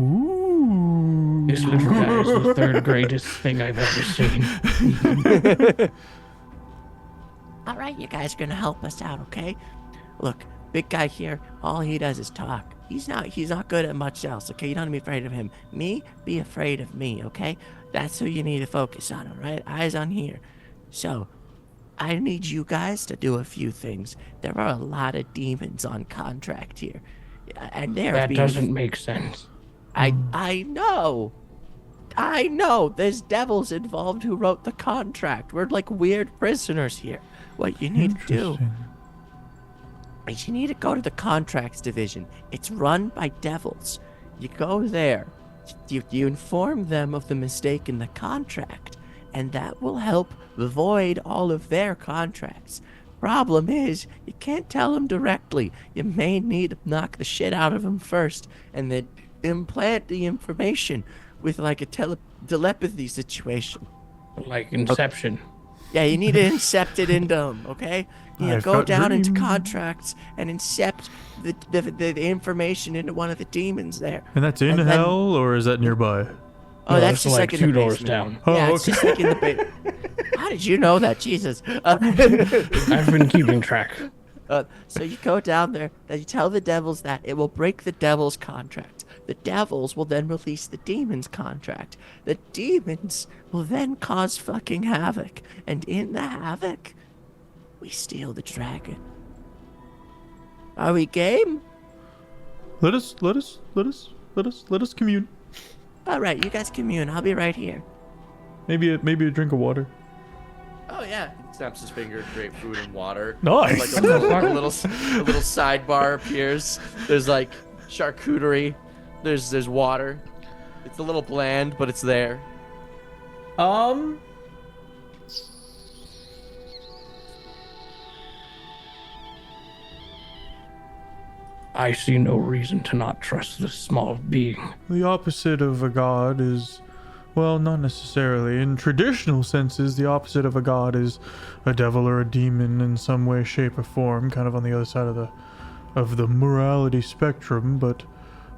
Ooh. This little guy is the third greatest thing I've ever seen. All right, you guys are gonna help us out, okay? Look, big guy here, all he does is talk. He's not good at much else, okay? You don't need to be afraid of him. Me, be afraid of me, okay? That's who you need to focus on, all right? Eyes on here. So, I need you guys to do a few things. There are a lot of demons on contract here. And That doesn't make sense. I know. There's devils involved who wrote the contract. We're like weird prisoners here. What you need to do is you need to go to the contracts division. It's run by devils. You go there. You inform them of the mistake in the contract, and that will help void all of their contracts. Problem is, you can't tell them directly. You may need to knock the shit out of them first, and then implant the information with like a telepathy situation. Like Inception. Yeah, you need to incept it into them, okay? You I've go got down into dreams. contracts and incept the information into one of the demons there. And that's in And then- hell, or is that nearby? Oh, No, that's it's just like in the two doors basement. down. Oh, Yeah, it's okay. just like in the basement. How did you know that? Jesus. I've been keeping track. So you go down there, and you tell the devils that it will break the devil's contract. The devils will then release the demon's contract. The demons will then cause fucking havoc. And in the havoc, we steal the dragon. Are we game? Let us commune. All right, you guys commune. I'll be right here. Maybe a drink of water. Oh yeah. He snaps his finger, create food and water. Nice. Like a little sidebar appears. There's like charcuterie. There's water. It's a little bland, but it's there. I see no reason to not trust this small being. The opposite of a god is, well, not necessarily. In traditional senses, the opposite of a god is a devil or a demon in some way, shape, or form, kind of on the other side of the morality spectrum, but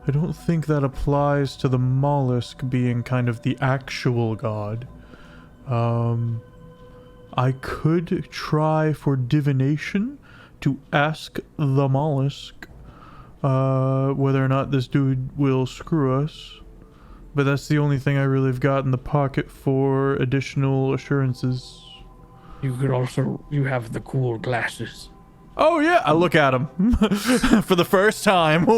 I don't think that applies to the mollusk being kind of the actual god. I could try for divination to ask the mollusk whether or not this dude will screw us. But that's the only thing I really have got in the pocket for additional assurances. You have the cool glasses. Oh yeah, I look at him for the first time. With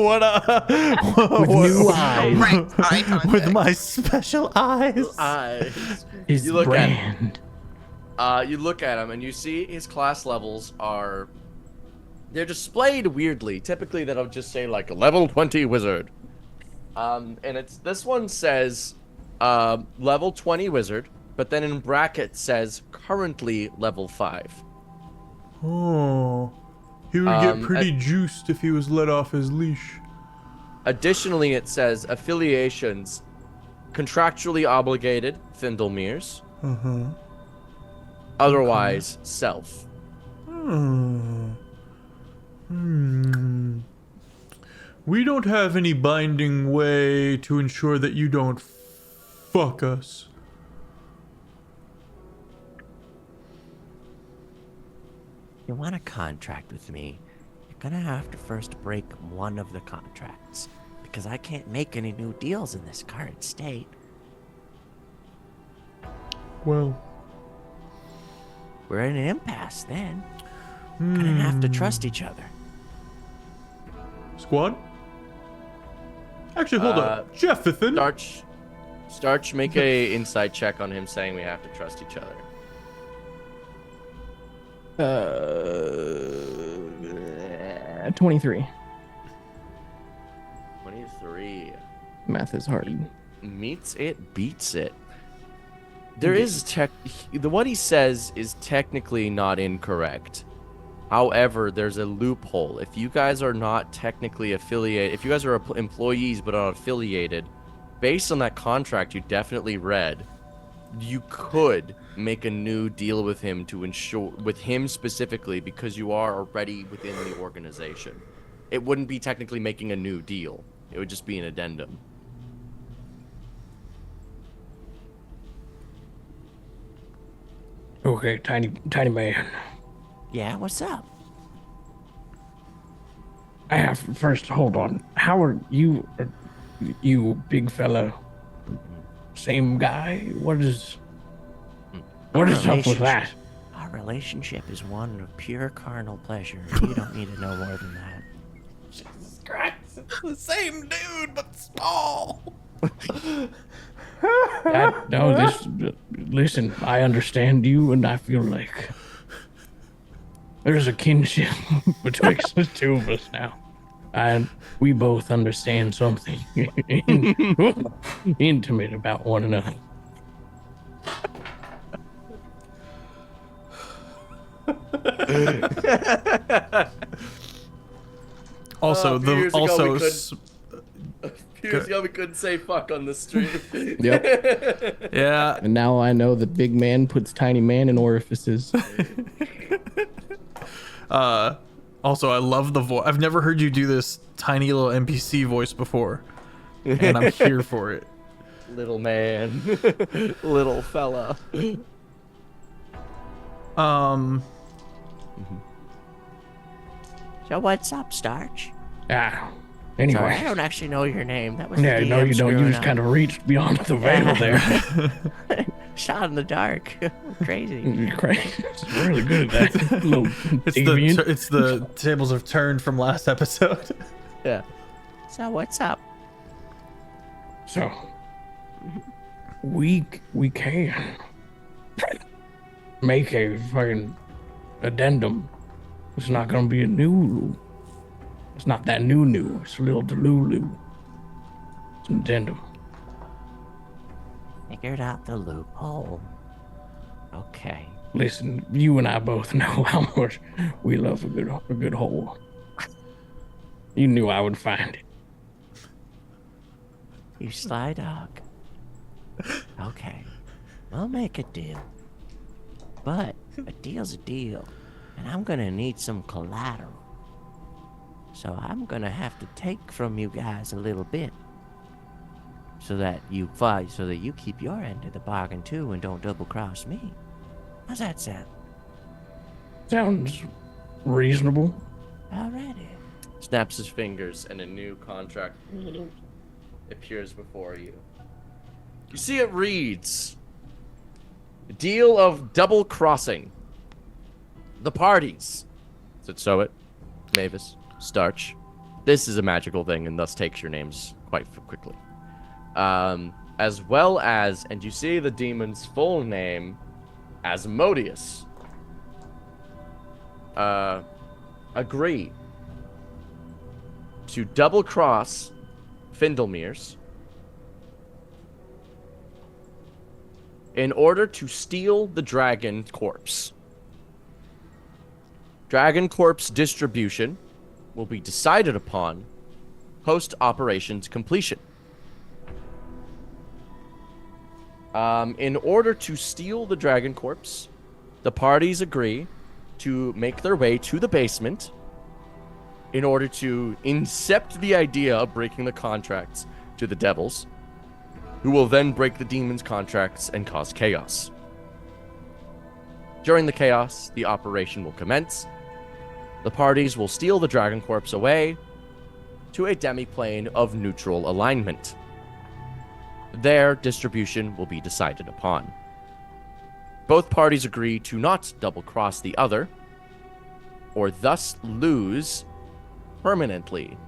new eyes. Right, eye contact. With my special eyes. His You look at brand. You look at him and you see his class levels are... They're displayed weirdly. Typically that'll just say like level 20 wizard. And this one says level 20 wizard, but then in brackets says currently level 5. Oh, he would get pretty juiced if he was let off his leash. Additionally, it says affiliations contractually obligated, Findlemeers. Otherwise, self. We don't have any binding way to ensure that you don't fuck us. If you want a contract with me, you're gonna have to first break one of the contracts, because I can't make any new deals in this current state. Well, We're in an impasse then. Gonna have to trust each other. squad? Actually, hold up. Jeffathan. Startch, make a insight check on him saying we have to trust each other. 23. 23. Math is hard. Meets it, beats it. There is what he says is technically not incorrect. However, there's a loophole. If you guys are not technically affiliated, if you guys are employees but are affiliated, based on that contract you definitely read, you could make a new deal with him to ensure, with him specifically, because you are already within the organization. It wouldn't be technically making a new deal. It would just be an addendum. Okay, tiny man. Yeah, what's up? I have first. Hold on. How are you? You big fella. Same guy. What is up with that? Our relationship is one of pure carnal pleasure. You don't need to know more than that. Jesus Christ, it's the same dude, but small. Listen, I understand you, and I feel like there's a kinship betwixt the two of us now. And we both understand something intimate about one another. Also, Years ago we couldn't say fuck on the street. Yep. yeah. And now I know that big man puts tiny man in orifices. Also, I love the voice. I've never heard you do this tiny little NPC voice before, and I'm here for it. Little man, little fella. So what's up, Startch? Anyway. Sorry, I don't actually know your name. That was Yeah, the no, DM you don't. You screwing just up. kind of reached beyond the veil there. Shot in the dark. Crazy. You're crazy. It's really good at that. Little It's the tables have turned from last episode. Yeah. So what's up? So, we can make a fucking addendum. It's not gonna be a new. It's not that new. It's a little delulu. It's an addendum. Figured out the loophole. Okay. Listen, you and I both know how much we love a good hole. You knew I would find it. You sly dog. Okay. We'll make a deal. But a deal's a deal. And I'm gonna need some collateral. So I'm gonna have to take from you guys a little bit. So that you keep your end of the bargain too and don't double cross me. How's that sound? Sounds reasonable. Alrighty. Snaps his fingers and a new contract appears before you. You see it reads, deal of double crossing. The parties. Tsusoet, Mavis, Startch. This is a magical thing and thus takes your names quite quickly. As well as, and you see the demon's full name, Asmodeus. Agree to double cross Findlemeers in order to steal the dragon corpse. Dragon corpse distribution will be decided upon post operations completion. In order to steal the dragon corpse, the parties agree to make their way to the basement in order to incept the idea of breaking the contracts to the devils, who will then break the demons' contracts and cause chaos. During the chaos, the operation will commence. The parties will steal the dragon corpse away to a demiplane of neutral alignment. Their distribution will be decided upon. Both parties agree to not double-cross the other, or thus lose permanently.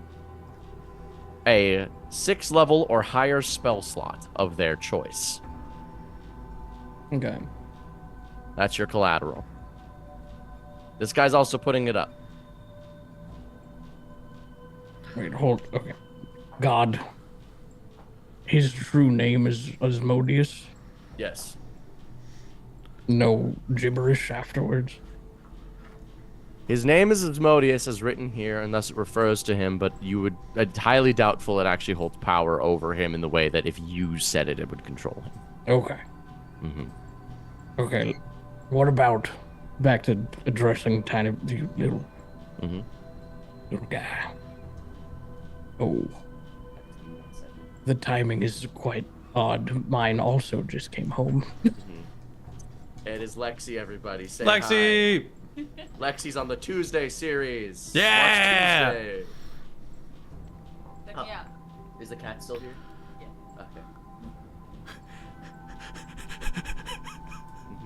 a 6th level or higher spell slot of their choice. Okay. That's your collateral. This guy's also putting it up. Wait, hold. Okay. God. His true name is Asmodeus. Yes. No gibberish afterwards. His name is Asmodeus, as written here, and thus it refers to him, but you would highly doubtful it actually holds power over him in the way that if you said it, it would control him. Okay. Okay. What about back to addressing tiny little guy? Oh. The timing is quite odd. Mine also just came home. It is Lexi, everybody. Say Lexi! hi. Lexi's on the Tuesday series. Yeah! Watch Tuesday. Yeah. Is the cat still here? Yeah. Okay.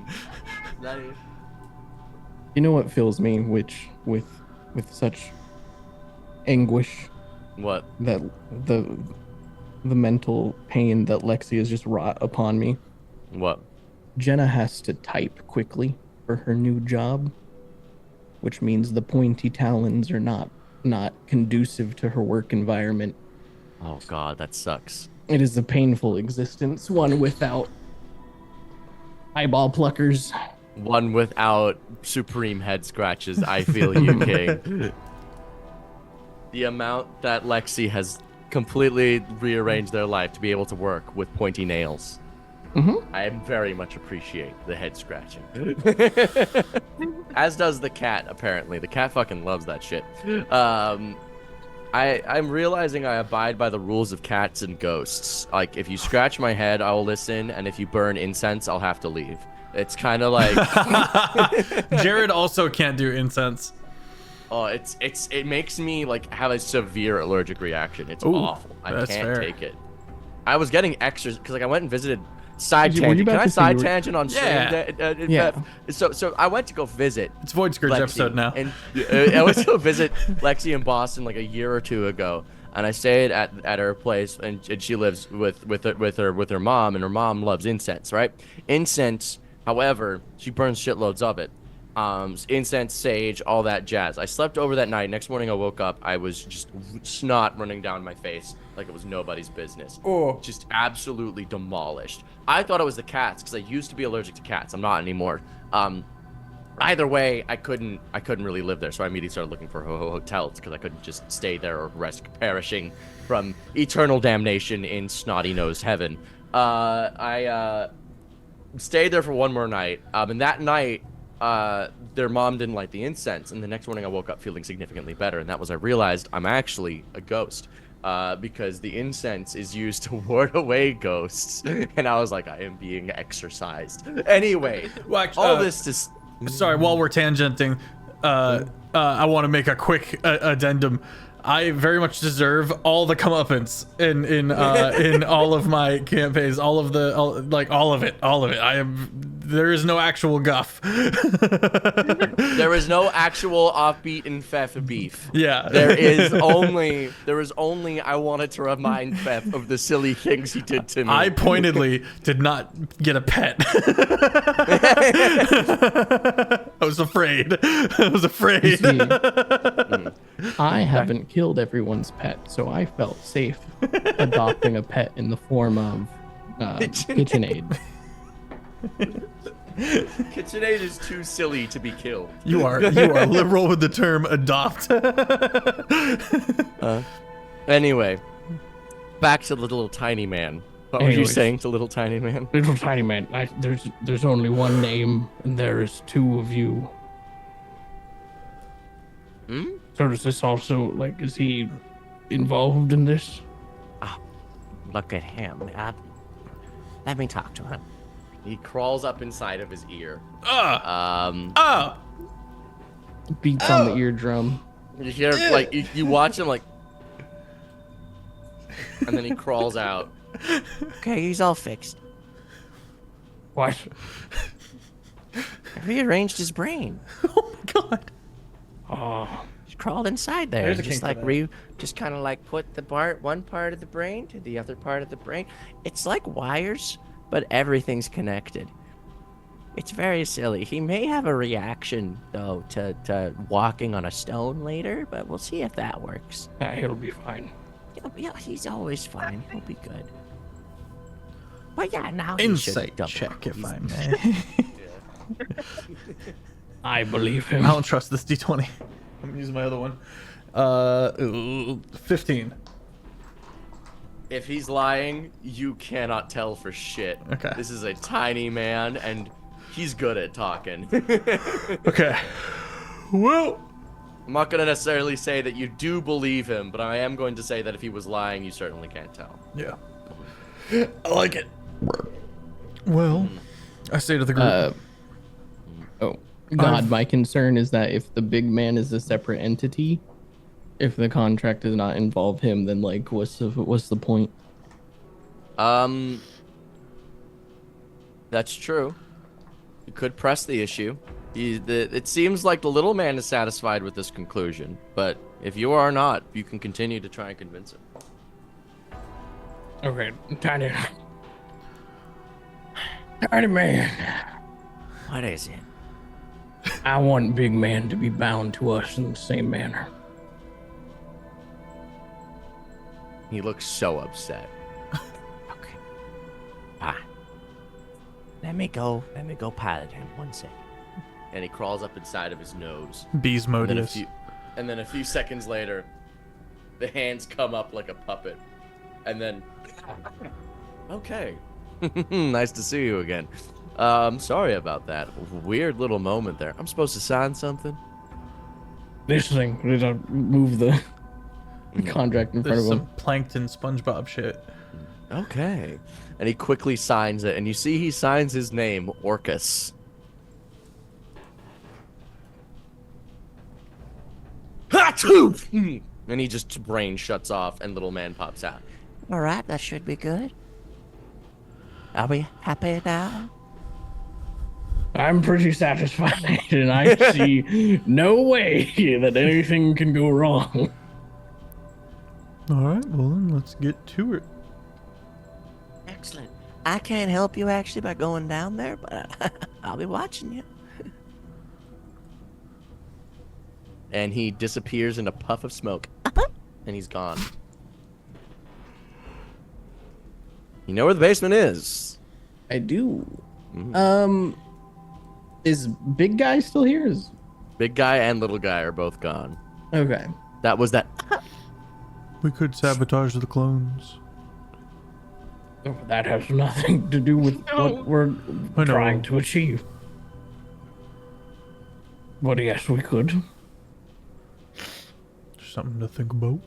Is that you? You know what fills me with such anguish? What? That the mental pain that Lexi has just wrought upon me. What? Jenna has to type quickly for her new job, which means the pointy talons are not conducive to her work environment. Oh God, that sucks. It is a painful existence, one without eyeball pluckers. One without supreme head scratches. I feel you, King. The amount that Lexi has completely rearranged their life to be able to work with pointy nails. I very much appreciate the head scratching. As does the cat, apparently. The cat fucking loves that shit. I'm realizing I abide by the rules of cats and ghosts. Like, if you scratch my head, I'll listen, and if you burn incense, I'll have to leave. It's kind of like... Jared also can't do incense. Oh, it makes me, like, have a severe allergic reaction. It's Ooh, awful. I that's can't fair. take it. I was getting extras, because, like, I went and visited... Side Were you tangent. about Can I to say side you were- tangent on stream? Yeah. Yeah. So I went to go visit. It's Void Scourge Lexi, episode now. And I went to go visit Lexi in Boston like a year or two ago, and I stayed at her place, and she lives with her mom, and her mom loves incense, right? Incense, however, she burns shitloads of it. Incense, sage, all that jazz. I slept over that night. Next morning I woke up, I was just snot running down my face like it was nobody's business. Oh. Just absolutely demolished. I thought it was the cats because I used to be allergic to cats. I'm not anymore. Either way, I couldn't really live there, so I immediately started looking for hotels because I couldn't just stay there or risk perishing from eternal damnation in snotty-nosed heaven. I stayed there for one more night, and that night their mom didn't light the incense, and the next morning I woke up feeling significantly better, and that was I realized I'm actually a ghost. Because the incense is used to ward away ghosts, and I was like, I am being exorcised. Anyway, Well, all this is... Sorry, while we're tangenting, I want to make a quick addendum. I very much deserve all the comeuppance in all of my campaigns, all of it. There is no actual guff. There is no actual offbeat and Fef beef. Yeah. There is only I wanted to remind Fef of the silly things he did to me. I pointedly did not get a pet. I was afraid. You see, I haven't killed everyone's pet, so I felt safe adopting a pet in the form of KitchenAid. KitchenAid is too silly to be killed. You are liberal with the term adopt. Anyway, back to the little tiny man. What were you Anyways. saying to little tiny man? Little tiny man, there's only one name, and there is two of you. So does this also, like, is he involved in this? Look at him. Let me talk to him. He crawls up inside of his ear. Beats on the eardrum. You hear, like, you watch him, like, and then he crawls out. Okay, he's all fixed. What? I rearranged his brain. Oh my god. Oh, crawl inside there. There's a And just kink like for that. just kind of like put the one part of the brain to the other part of the brain. It's like wires, but everything's connected. It's very silly. He may have a reaction though to walking on a stone later, but we'll see if that works. He'll be fine. Yeah, he's always fine. He'll be good. But yeah, now he should Insight double. check, if I may. I believe him. I don't trust this D20. I'm gonna use my other one. 15. If he's lying, you cannot tell for shit. Okay. This is a tiny man, and he's good at talking. Okay. Well, I'm not gonna necessarily say that you do believe him, but I am going to say that if he was lying, you certainly can't tell. yeah. I like it. Well, I say to the group. God, my concern is that if the big man is a separate entity, if the contract does not involve him, then like, what's the point? That's true. You could press the issue. It seems like the little man is satisfied with this conclusion, but if you are not, you can continue to try and convince him. Okay, tiny man. What is it? I want big man to be bound to us in the same manner. He looks so upset. Okay. Let me go pilot him 1 second. And he crawls up inside of his nose. Bees And then, Modius. and then a few seconds later, the hands come up like a puppet. And then... Okay. Nice to see you again. Sorry about that. Weird little moment there. I'm supposed to sign something? This thing, did I move the contract in front There's of him? some plankton SpongeBob shit. Okay. And he quickly signs it, and you see he signs his name, Orcus. Ha-choo! And he just brain shuts off, and little man pops out. All right, that should be good. Are we happy now? I'm pretty satisfied, and I see no way that anything can go wrong. All right, well then let's get to it. Excellent. I can't help you actually by going down there, but I'll be watching you. And he disappears in a puff of smoke. And he's gone. You know where the basement is? I do. Is big guy still here? Big guy and little guy are both gone. Okay. That was that. We could sabotage the clones. Oh, that has nothing to do with what we're I know. trying to achieve. But yes, we could. Something to think about.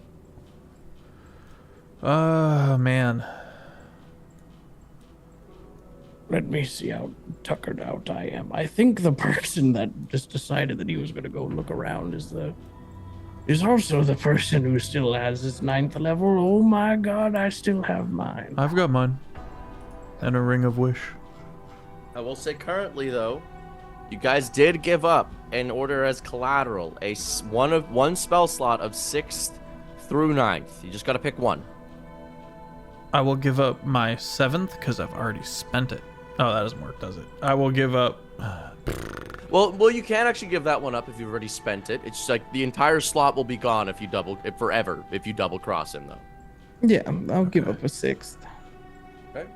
Man. Let me see how tuckered out I am. I think the person that just decided that he was going to go look around is also the person who still has his 9th level. Oh my god, I still have mine. I've got mine. And a ring of wish. I will say currently, though, you guys did give up in order as collateral one spell slot of 6th through 9th. You just got to pick one. I will give up my 7th because I've already spent it. Oh, that doesn't work, does it? I will give up... Well, you can actually give that one up if you've already spent it. It's just like the entire slot will be gone if you double cross him, though. Yeah, I'll give up a 6th. Okay.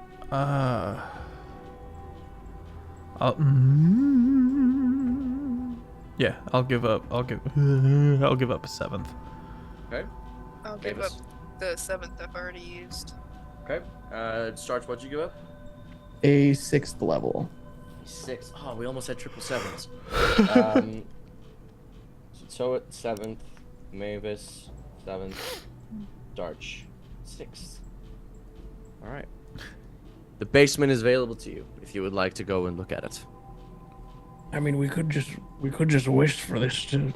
Yeah, I'll give up a 7th. Okay. I'll give Mavis. up the 7th I've already used. Okay. Startch, what'd you give up? A 6th level. 6. Oh, we almost had 777s. Tsusoet 7th, Mavis 7th, Startch 6th. All right. The basement is available to you if you would like to go and look at it. I mean, we could just wish for this to,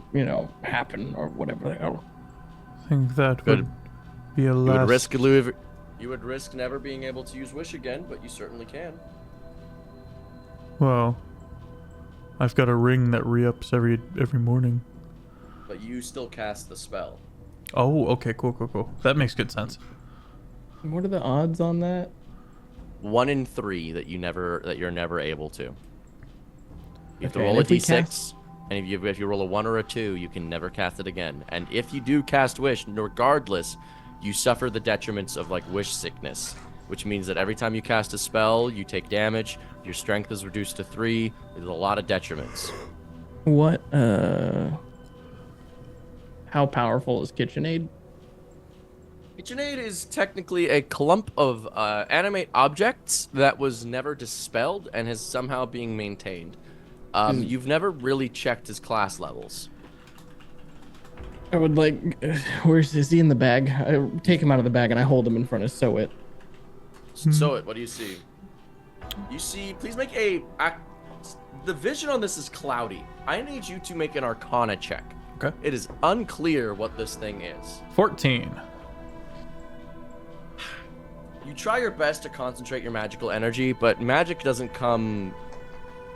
happen or whatever the hell. I think that Good. would be a last... You would risk never being able to use wish again, but you certainly can. Well, I've got a ring that re-ups every morning. but you still cast the spell. Oh, okay, cool. That makes good sense. What are the odds on that? 1 in 3 that you're never able to. You have to Okay, roll and a if we d6, and if you roll a 1 or a 2, you can never cast it again. And if you do cast Wish, regardless, you suffer the detriments of like Wish sickness, which means that every time you cast a spell, you take damage. Your strength is reduced to 3. There's a lot of detriments. What? How powerful is KitchenAid? KitchenAid is technically a clump of animate objects that was never dispelled and is somehow being maintained. You've never really checked his class levels. I would like. Is he in the bag? I take him out of the bag and I hold him in front of Tsusoet. Tsusoet, what do you see? You see, please make the vision on this is cloudy. I need you to make an Arcana check. Okay. It is unclear what this thing is. 14. You try your best to concentrate your magical energy, but magic doesn't come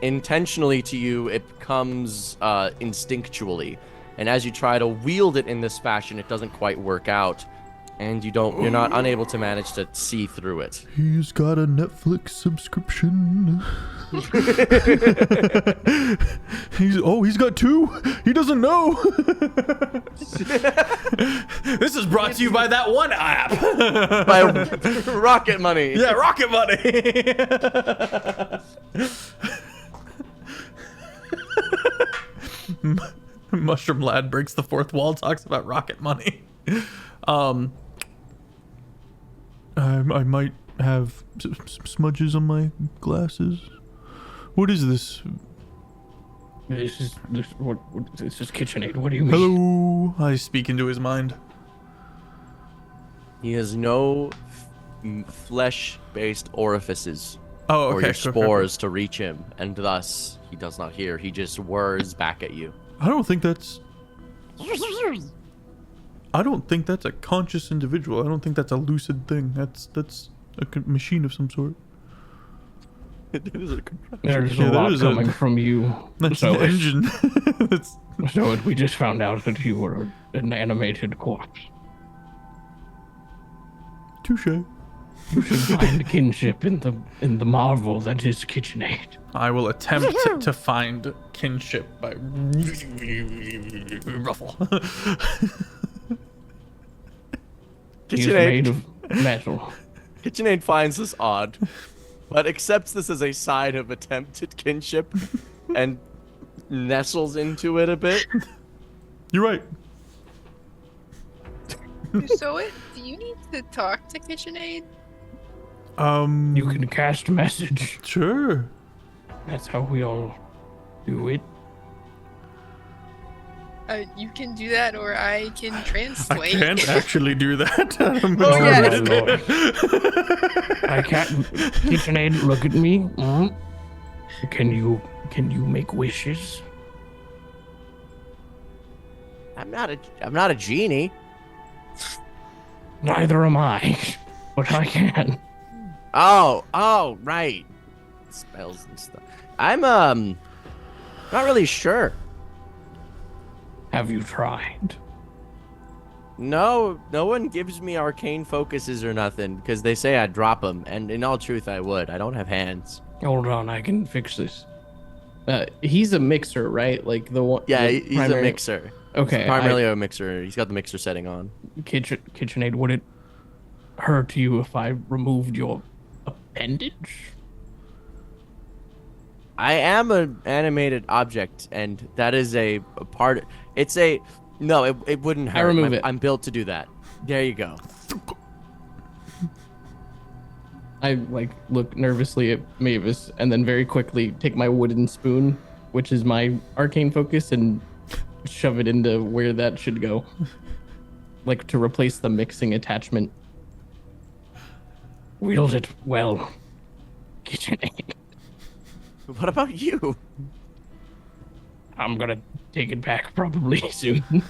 intentionally to you. It comes instinctually. And as you try to wield it in this fashion, it doesn't quite work out. And you're not unable to manage to see through it. He's got a Netflix subscription. He's got 2. He doesn't know. This is brought to you by that one app. By Rocket Money. Yeah, Rocket Money. Mushroom Lad breaks the fourth wall, talks about Rocket Money. I might have smudges on my glasses. What is this? This is KitchenAid. What do you mean? Hello. I speak into his mind. He has no flesh-based orifices Oh, or okay. your spores to reach him, and thus he does not hear. He just whirs back at you. I don't think that's a conscious individual. I don't think that's a lucid thing. That's a machine of some sort. There's a lot coming from you. That's an engine. So we just found out that you were an animated corpse. Touche. You should find kinship in the marvel that is KitchenAid. I will attempt to find kinship by ruffle. He's made of metal. KitchenAid finds this odd, but accepts this as a sign of attempted kinship and nestles into it a bit. You're right. Tsusoet, do you need to talk to KitchenAid? You can cast message. Sure. That's how we all do it. You can do that, or I can I translate. can't actually do that. Oh, yeah. my lord. I can't. KitchenAid, look at me. Can you make wishes? I'm not a genie. Neither am I, but I can. Oh, right. Spells and stuff. I'm not really sure. Have you tried? No one gives me arcane focuses or nothing because they say I drop them, and in all truth, I would. I don't have hands. Hold on, I can fix this. He's a mixer, right? Like the one. Yeah, the he's primary... a mixer. Okay, He's primarily a mixer. He's got the mixer setting on. KitchenAid, would it hurt you if I removed your appendage? I am an animated object, and that is a part. It's a no. It wouldn't hurt. I remove it. I'm built to do that. There you go. I look nervously at Mavis and then very quickly take my wooden spoon, which is my arcane focus, and shove it into where that should go. Like to replace the mixing attachment. Wield it well, KitchenAid. What about you? I'm gonna take it back probably soon.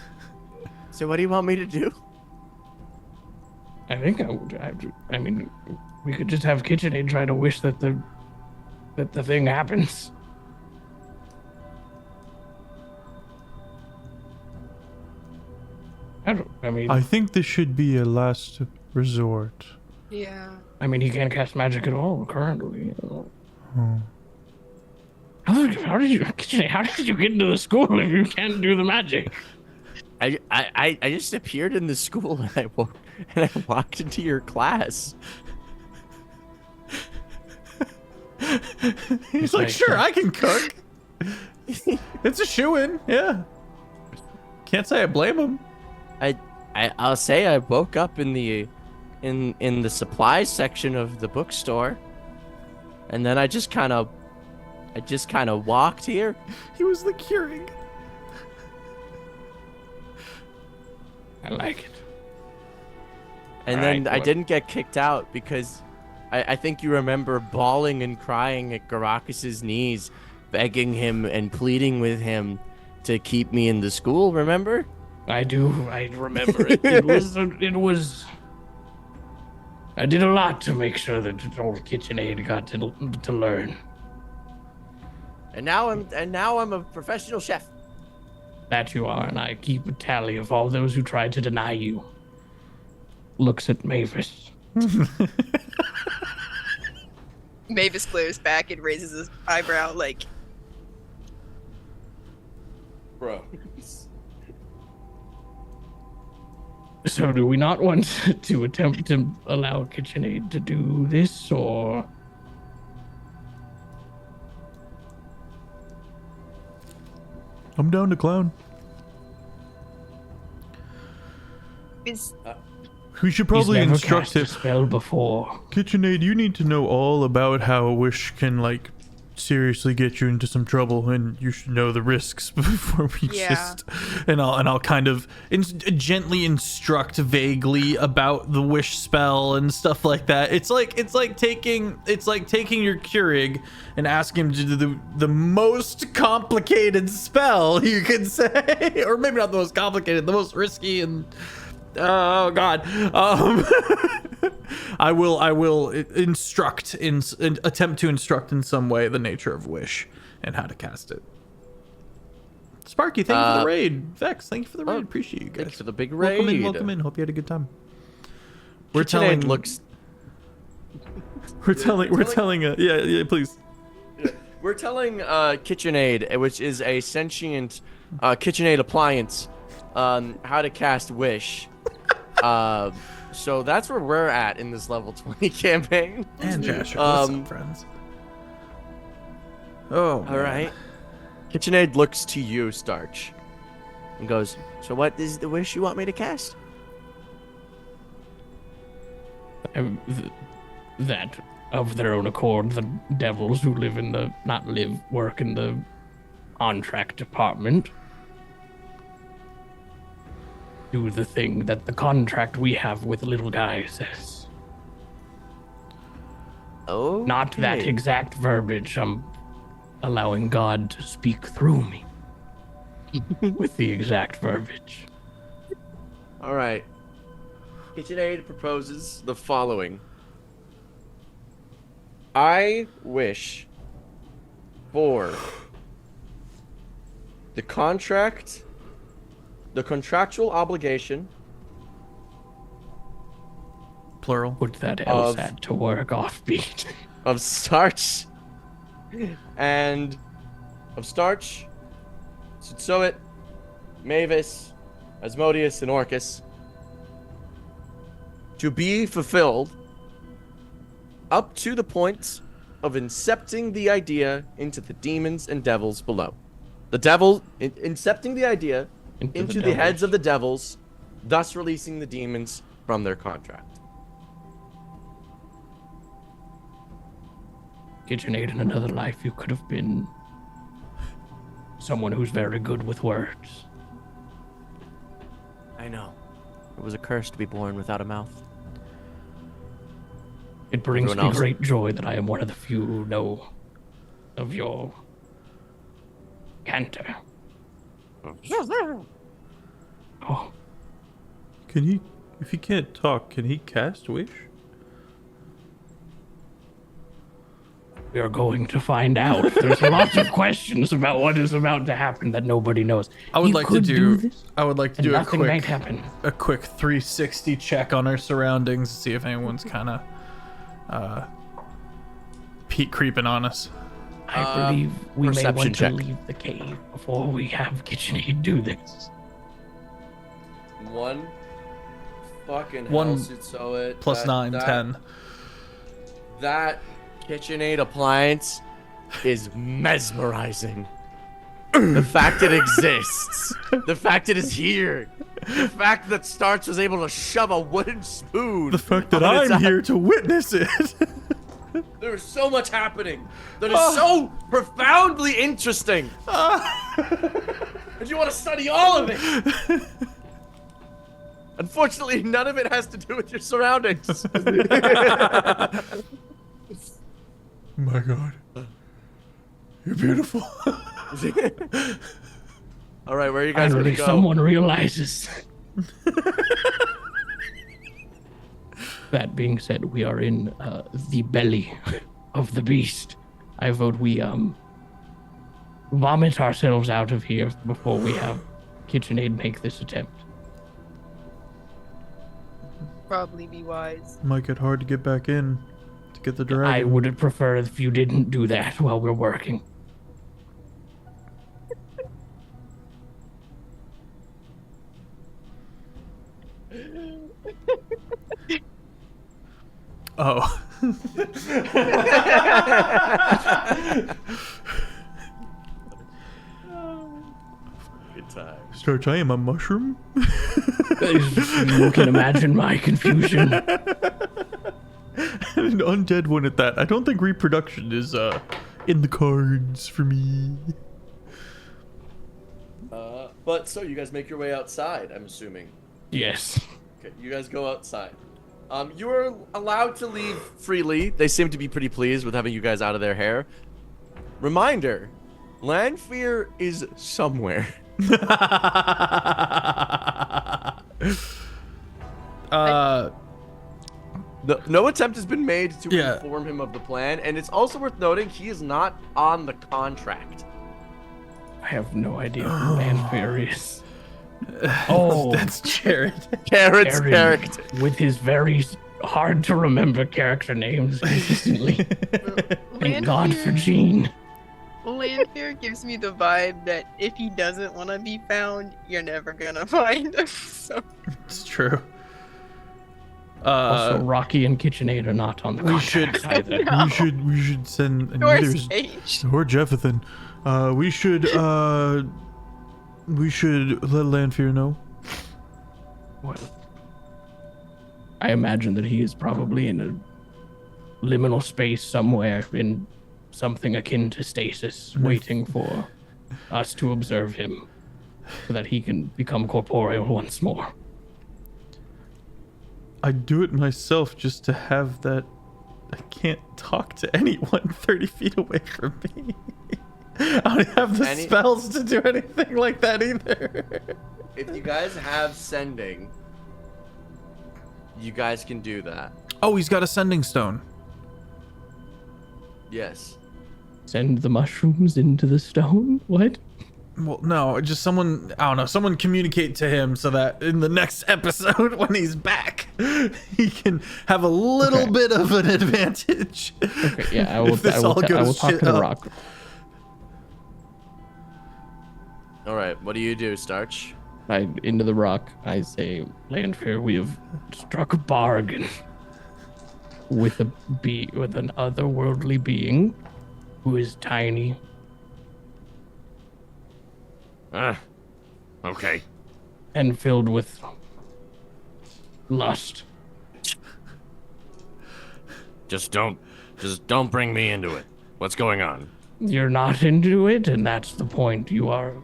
So what do you want me to do? I think I mean, we could just have KitchenAid try to wish that the thing happens. I mean, I think this should be a last resort. Yeah. he can't cast magic at all currently. How did you get into the school if you can't do the magic? I just appeared in the school and I walked into your class. He's like, sure, I can cook. It's a shoo-in, yeah. Can't say I blame him. I'll say I woke up in the supplies section of the bookstore, and then I just kind of walked here. He was the Keurig. I like it. And then I didn't get kicked out because I think you remember bawling and crying at Garrakus' knees, begging him and pleading with him to keep me in the school, remember? I do. I remember it. It was. I did a lot to make sure that old KitchenAid got to learn. And now I'm a professional chef. That you are, and I keep a tally of all those who tried to deny you. Looks at Mavis. Mavis glares back and raises his eyebrow like, Bro. So do we not want to attempt to allow KitchenAid to do this, or... I'm down to clown. is We should probably He's never instruct cast a him. spell before. KitchenAid, you need to know all about how a wish can, like, seriously get you into some trouble, and you should know the risks before we Yeah. just. And I'll kind of gently instruct vaguely about the wish spell and stuff like that. It's like taking your Keurig and asking him to do the most complicated spell you can say, or maybe not the most complicated, the most risky and. Oh God! I will instruct attempt to instruct in some way the nature of wish and how to cast it. Sparky, thank you for the raid. Vex, thank you for the raid. Appreciate you guys. Thanks for the big raid. Welcome in. Hope you had a good time. We're telling. Please. We're telling KitchenAid, which is a sentient KitchenAid appliance, how to cast wish. So that's where we're at in this level 20 campaign. And Jasher, what's up, friends? Oh, all right. KitchenAid looks to you, Startch, and goes, "So what is the wish you want me to cast?" That of their own accord, the devils who work in the on-track department do the thing that the contract we have with little guy says. Oh, Not that exact verbiage. I'm allowing God to speak through me with the exact verbiage. All right. KitchenAid proposes the following. I wish for the contractual obligation. Plural. Put that LSAT to work offbeat. Of Startch and of Startch, Tsusoet, Mavis, Asmodeus, and Orcus to be fulfilled up to the point of incepting the idea into the demons and devils below. The devil incepting the idea into the heads of the devils, thus releasing the demons from their contract. KitchenAid, in another life, you could have been someone who's very good with words. I know. It was a curse to be born without a mouth. It brings Everyone me else. great joy that I am one of the few who know of your canter. Oh, Can he? If he can't talk, can he cast wish? We are going to find out. There's lots of questions about what is about to happen that nobody knows. I would He like to could do this, I would like to and do nothing might happen. a quick 360 check on our surroundings to see if anyone's kind of peek creeping on us. I believe we may perception want check. to leave the cave before we have KitchenAid do this. One fucking One hell, Tsusoet. Plus 9, 10. That KitchenAid appliance is mesmerizing. The fact it exists, the fact it is here, the fact that Startch was able to shove a wooden spoon. The fact that on its I'm eye- here to witness it. There is so much happening that is so profoundly interesting. And you want to study all of it. Unfortunately, none of it has to do with your surroundings. My God. You're beautiful. All right, where are you guys going to Finally, go? someone realizes. That being said, we are in the belly of the beast. I vote we vomit ourselves out of here before we have KitchenAid make this attempt. Probably be wise. Might get hard to get back in to get the dragon. I would prefer if you didn't do that while we're working. Oh. Good time. Startch, I am a mushroom. You can imagine my confusion. An undead one at that. I don't think reproduction is in the cards for me. But so you guys make your way outside, I'm assuming. Yes. Okay, you guys go outside. You are allowed to leave freely. They seem to be pretty pleased with having you guys out of their hair. Reminder, Lanfere is somewhere. No attempt has been made to Yeah. inform him of the plan, and it's also worth noting he is not on the contract. I have no idea who Lanfere is. Oh, That's Jared. Jared's Aaron, character. with his very hard to remember character names consistently. Thank God for Gene. Lanfere gives me the vibe that if he doesn't want to be found, you're never gonna find him. So It's true. Also, Rocky and KitchenAid are not on the we contract should- either. No. we should send or neither Sage. or Jeffathan. We should let Lanfere know. Well, I imagine that he is probably in a liminal space somewhere in something akin to stasis, waiting for us to observe him so that he can become corporeal once more. I'd do it myself just to have that. I can't talk to anyone 30 feet away from me. I don't have the spells to do anything like that either. If you guys have sending, you guys can do that. Oh, he's got a sending stone. Yes. Send the mushrooms into the stone? What? Well, no, just someone, I don't know, someone communicate to him so that in the next episode when he's back, he can have a little bit of an advantage. Okay, yeah, I will, If this I will, all I will goes talk shit to the up. rock. All right. What do you do, Startch? Into the rock, I say, Lanfere, we have struck a bargain with with an otherworldly being who is tiny. Okay. And filled with lust. Just don't bring me into it. What's going on? You're not into it, and that's the point. You are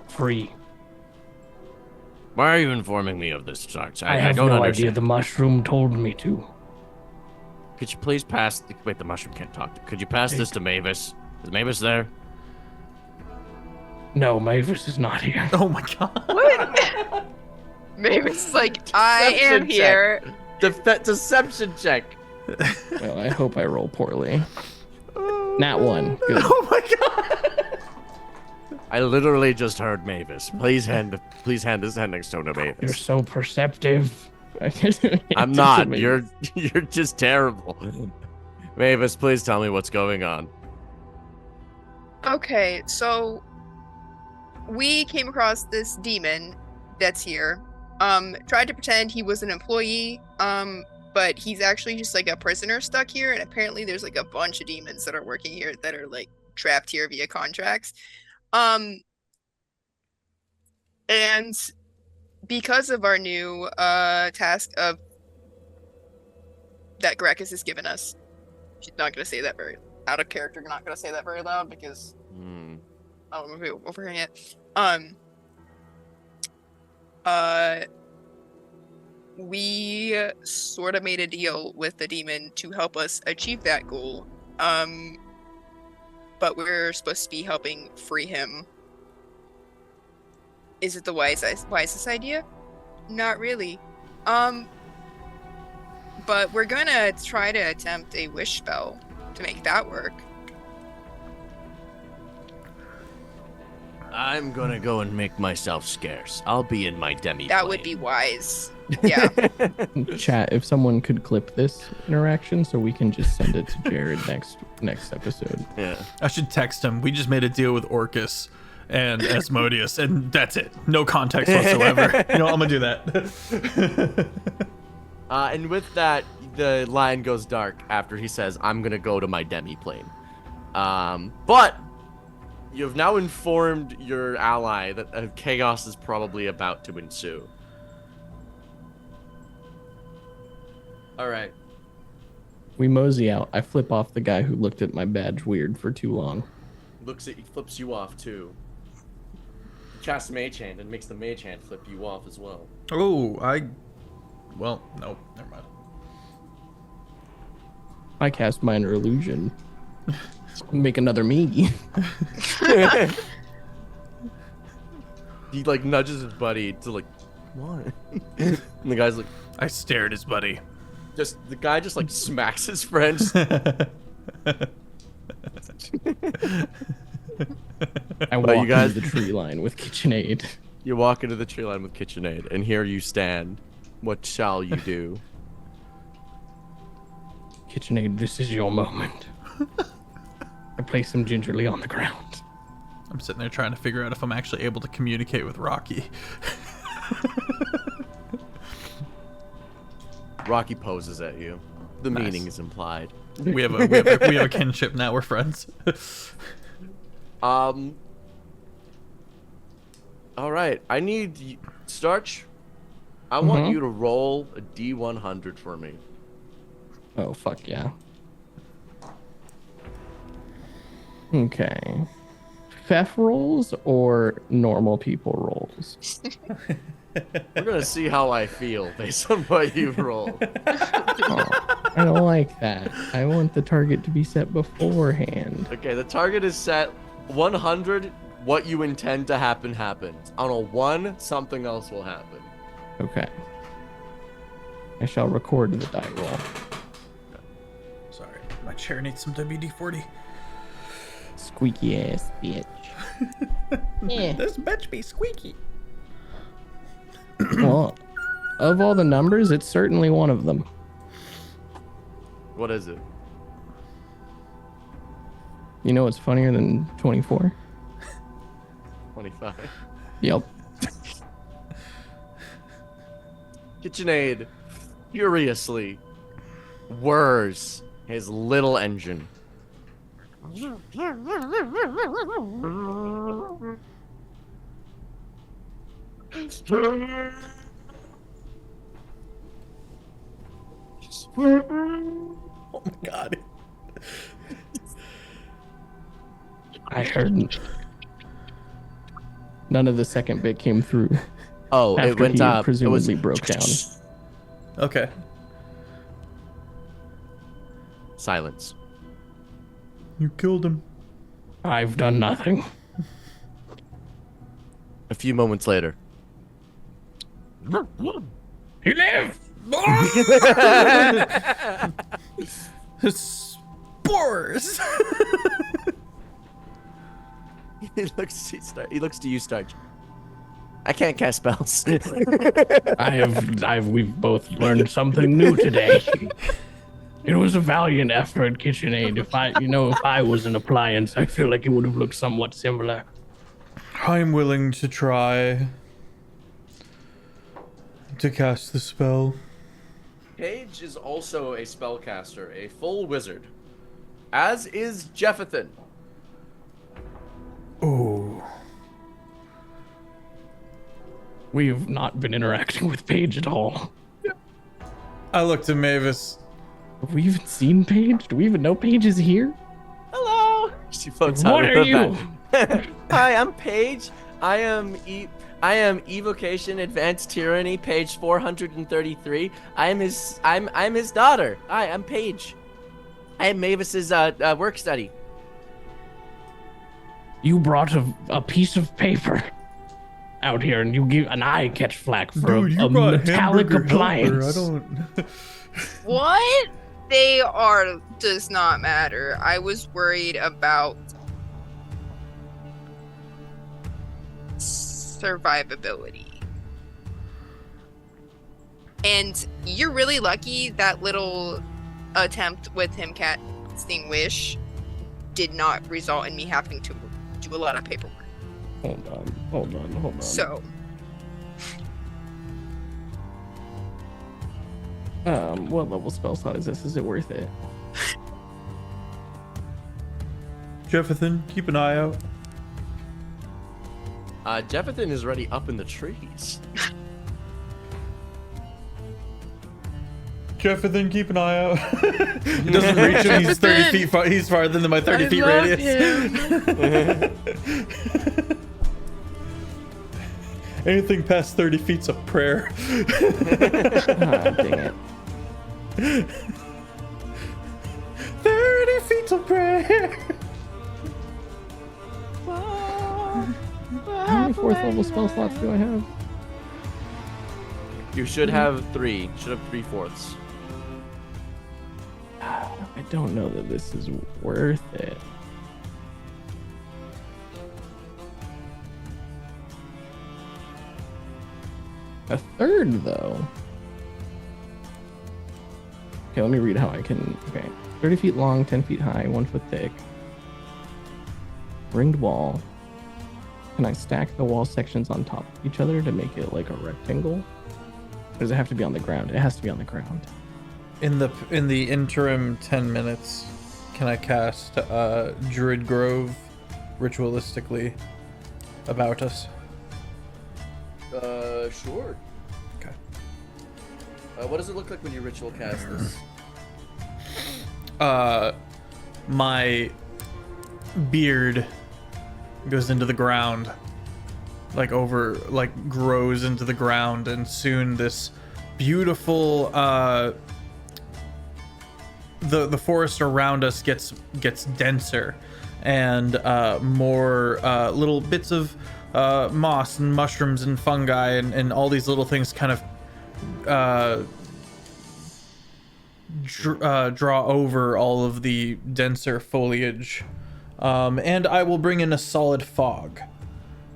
free. Why are you informing me of this, Startch? I have don't no understand. idea. The mushroom told me to. Could you please pass... Wait, the mushroom can't talk. Could you pass this to Mavis? Is Mavis there? No, Mavis is not here. Oh my god. What? Maybe it's like, I am Deception here. Deception check. Well, I hope I roll poorly. Nat 1. Good. Oh my god! I literally just heard Mavis. Please hand this sending stone to You're Mavis. so perceptive. I'm not. You're just terrible. Mavis, please tell me what's going on. Okay, so we came across this demon that's here. Tried to pretend he was an employee, but he's actually just like a prisoner stuck here, and apparently there's like a bunch of demons that are working here that are like trapped here via contracts. And because of our new task of that Garrakus has given us, she's not gonna say that very out of character, not gonna say that very loud because I don't know if we overhearing it. We sort of made a deal with the demon to help us achieve that goal. But we're supposed to be helping free him. Is it the wisest idea? Not really. But we're gonna try to attempt a wish spell to make that work. I'm gonna go and make myself scarce. I'll be in my demi. That would be wise. Yeah. Chat, if someone could clip this interaction so we can just send it to Jared next episode. Yeah. I should text him. We just made a deal with Orcus and Asmodeus, and that's it. No context whatsoever. You know, I'm gonna do that. And with that, the line goes dark after he says, "I'm gonna go to my demi-plane." But you've now informed your ally that chaos is probably about to ensue. All right. We mosey out. I flip off the guy who looked at my badge weird for too long. Flips you off too. Casts Mage Hand and makes the Mage Hand flip you off as well. Oh, well, no, never mind. I cast Minor Illusion. Make another me. He like nudges his buddy to like, what? And the guy's like, I stared his buddy. the guy just like smacks his friend. I walk into the tree line with KitchenAid. You walk into the tree line with KitchenAid, and here you stand. What shall you do? KitchenAid, this is your moment. I place him gingerly on the ground. I'm sitting there trying to figure out if I'm actually able to communicate with Rocky. Rocky poses at you. The Nice. meaning is implied. We have a kinship now. We're friends. All right. I need Startch. I want you to roll a D100 for me. Oh, fuck yeah. Okay. Pfeff rolls or normal people rolls? We're gonna see how I feel based on what you roll. Oh, I don't like that. I want the target to be set beforehand. Okay, the target is set 100. What you intend to happen happens. On a 1, something else will happen. Okay. I shall record the die roll. Sorry, my chair needs some WD-40. Squeaky ass bitch. Yeah. This bitch be squeaky. Well, of all the numbers, it's certainly one of them. What is it? You know what's funnier than 24? 25. Yep. KitchenAid furiously whirs his little engine. Oh my god. I heard none of the second bit came through. Oh, After it went he up. presumably broke down. Okay. Silence. You killed him. I've done nothing. A few moments later. You live! spores. He looks to you, Startch. I can't cast spells. We've both learned something new today. It was a valiant effort, KitchenAid. If I was an appliance, I feel like it would have looked somewhat similar. I'm willing to try to cast the spell. Paige is also a spellcaster, a full wizard, as is Jeffathan. Oh. We've not been interacting with Paige at all. I looked at Mavis. Have we even seen Paige? Do we even know Paige is here? Hello. She floats out. What are you? Hi, I'm Paige. I am Evocation Advanced Tyranny, page 433. I'm his daughter. Hi, I'm Paige. I am Mavis's work study. You brought a piece of paper out here, and I catch flack for a metallic appliance. I don't. What they are does not matter. I was worried about survivability. And you're really lucky that little attempt with him casting Wish did not result in me having to do a lot of paperwork. Hold on. So, what level spell slot is this? Is it worth it? Jeffathan, keep an eye out. Jeffathan is already up in the trees. Jeffathan, keep an eye out. It doesn't reach him. He's 30 feet far. He's farther than my 30 feet radius. Anything past 30 feet's a prayer. Dang it. 30 feet's a prayer. How many 4th level spell slots do I have? You should have 3. Should have 3/4. I don't know that this is worth it. A 3rd, though. Okay, let me read how I can. Okay. 30 feet long, 10 feet high, 1 foot thick. Ringed wall. Can I stack the wall sections on top of each other to make it like a rectangle? Or does it have to be on the ground? It has to be on the ground. In the interim 10 minutes, can I cast Druid Grove ritualistically about us? Sure. Okay. What does it look like when you ritual cast this? My beard goes into the ground, grows into the ground, and soon this beautiful the forest around us gets denser, and more little bits of moss and mushrooms and fungi and all these little things kind of draw over all of the denser foliage, and I will bring in a solid fog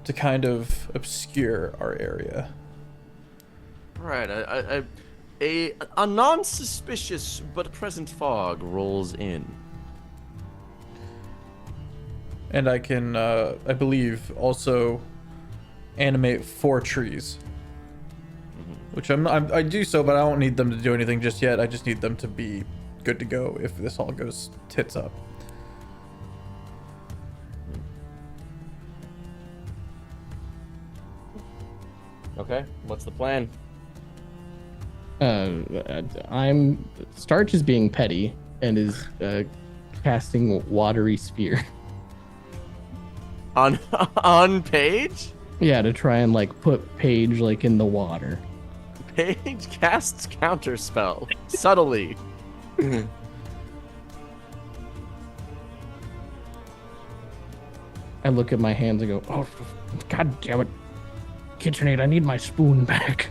to kind of obscure our area. Right, a non-suspicious but present fog rolls in. And I can, I believe, also animate 4 trees. Which I do so, but I don't need them to do anything just yet. I just need them to be good to go if this all goes tits up. Okay, what's the plan? Startch is being petty and is casting watery sphere. On Paige? Yeah, to try and put Paige in the water. Paige casts counterspell subtly. I look at my hands and go, "Oh, God damn it, KitchenAid! I need my spoon back."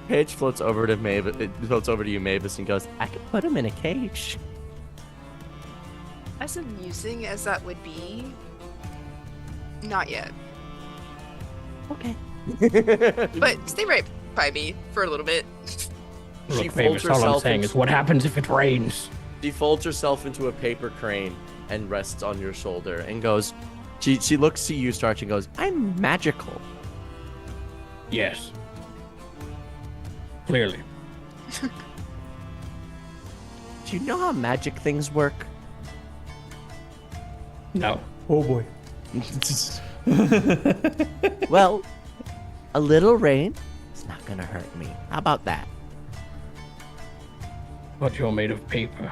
Paige floats over to Mavis. It floats over to you, Mavis, and goes, "I could put him in a cage." As amusing as that would be, not yet. Okay. But stay right by me for a little bit. She Look, folds Mavis, all I'm herself saying into- is what happens if it rains? She folds herself into a paper crane and rests on your shoulder and goes, she looks to you, Startch, and goes, "I'm magical." Yes. Clearly. Do you know how magic things work? No. Oh boy. Well, a little rain is not gonna hurt me. How about that? But you're made of paper.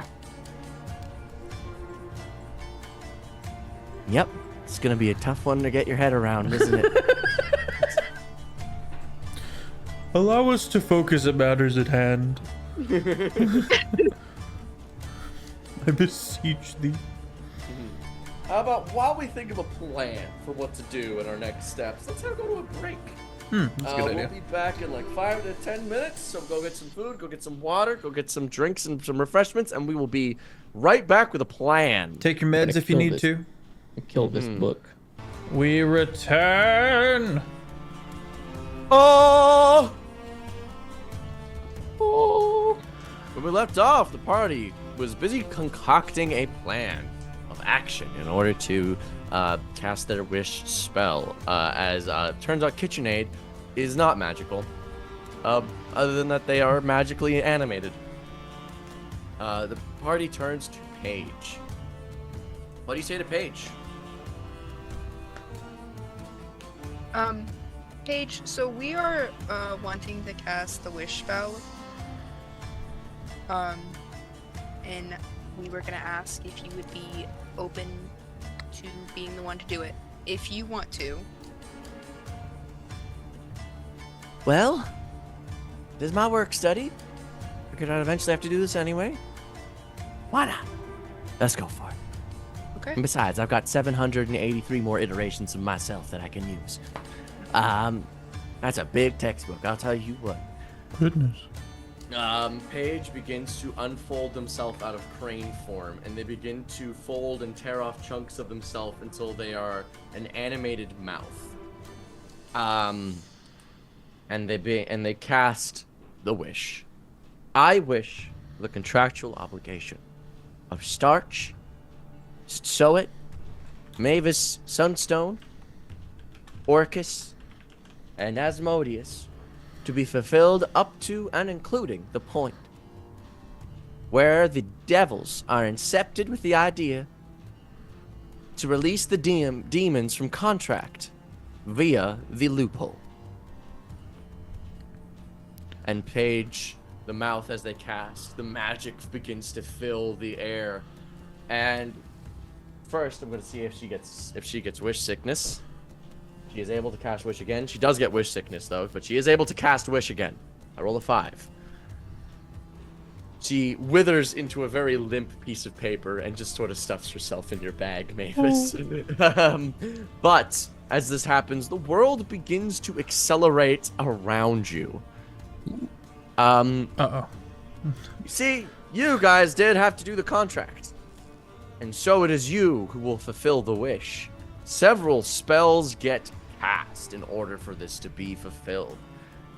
Yep. It's gonna be a tough one to get your head around, isn't it? Allow us to focus at matters at hand. I beseech thee. How about while we think of a plan for what to do in our next steps, let's go to a break. That's a good We'll idea. be back in like 5 to 10 minutes. So go get some food, go get some water, go get some drinks and some refreshments, and we will be right back with a plan. Take your meds Gotta if you kill need this. to. Kill this book. We return. Oh! When we left off, the party was busy concocting a plan of action in order to cast their wish spell. As turns out, KitchenAid is not magical, other than that they are magically animated. The party turns to Paige. What do you say to Paige? Paige, so we are wanting to cast the wish spell. And we were gonna ask if you would be open to being the one to do it. If you want to. Well, this is my work study. Figured I'd eventually have to do this anyway. Why not? Let's go for it. Okay. And besides, I've got 783 more iterations of myself that I can use. That's a big textbook, I'll tell you what. Goodness. Paige begins to unfold themselves out of crane form, and they begin to fold and tear off chunks of themselves until they are an animated mouth. And they cast the wish. I wish the contractual obligation of Startch, Tsusoet, Mavis Sunstone, Orcus, and Asmodeus to be fulfilled up to and including the point where the devils are incepted with the idea to release the demons from contract via the loophole. And Paige, the mouth as they cast, the magic begins to fill the air. And first, I'm going to see if she gets wish sickness. She is able to cast wish again. She does get wish sickness though, but she is able to cast wish again. I roll a 5. She withers into a very limp piece of paper and just sort of stuffs herself in your bag, Mavis. But as this happens, the world begins to accelerate around you. Uh-oh. You see, you guys did have to do the contract. And so it is you who will fulfill the wish. Several spells get cast in order for this to be fulfilled.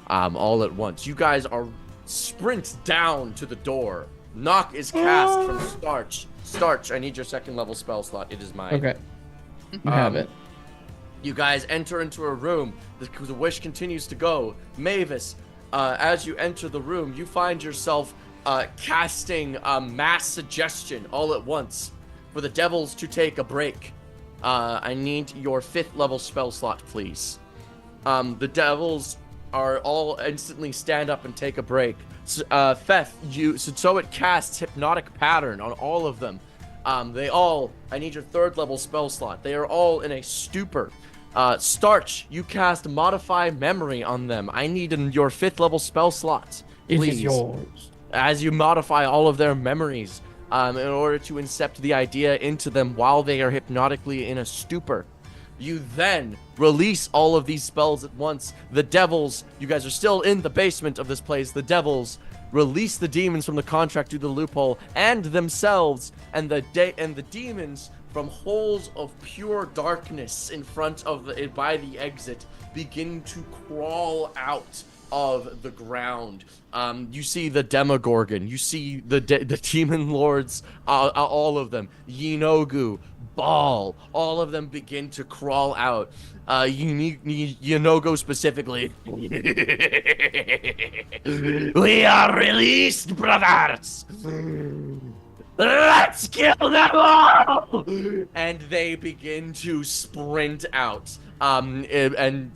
All at once. You guys are sprint down to the door. Knock is cast from Startch. Startch, I need your 2nd level spell slot. It is mine. Okay. You have it. You guys enter into a room. The wish continues to go. Mavis, as you enter the room, you find yourself casting mass suggestion all at once for the devils to take a break. I need your 5th level spell slot, please. The devils are all instantly stand up and take a break. Feth, so it casts hypnotic pattern on all of them. I need your 3rd level spell slot. They are all in a stupor. Startch, you cast modify memory on them. I need your 5th level spell slot, please. It is yours. As you modify all of their memories, in order to incept the idea into them while they are hypnotically in a stupor. You then release all of these spells at once. The devils, you guys are still in the basement of this place. The devils release the demons from the contract through the loophole and themselves, and the demons from holes of pure darkness in front of by the exit begin to crawl out of the ground. You see the Demogorgon, you see the demon lords, all of them, Yinogu, Ball, all of them begin to crawl out. Yinogu specifically. We are released, brothers! Let's kill them all! And they begin to sprint out. And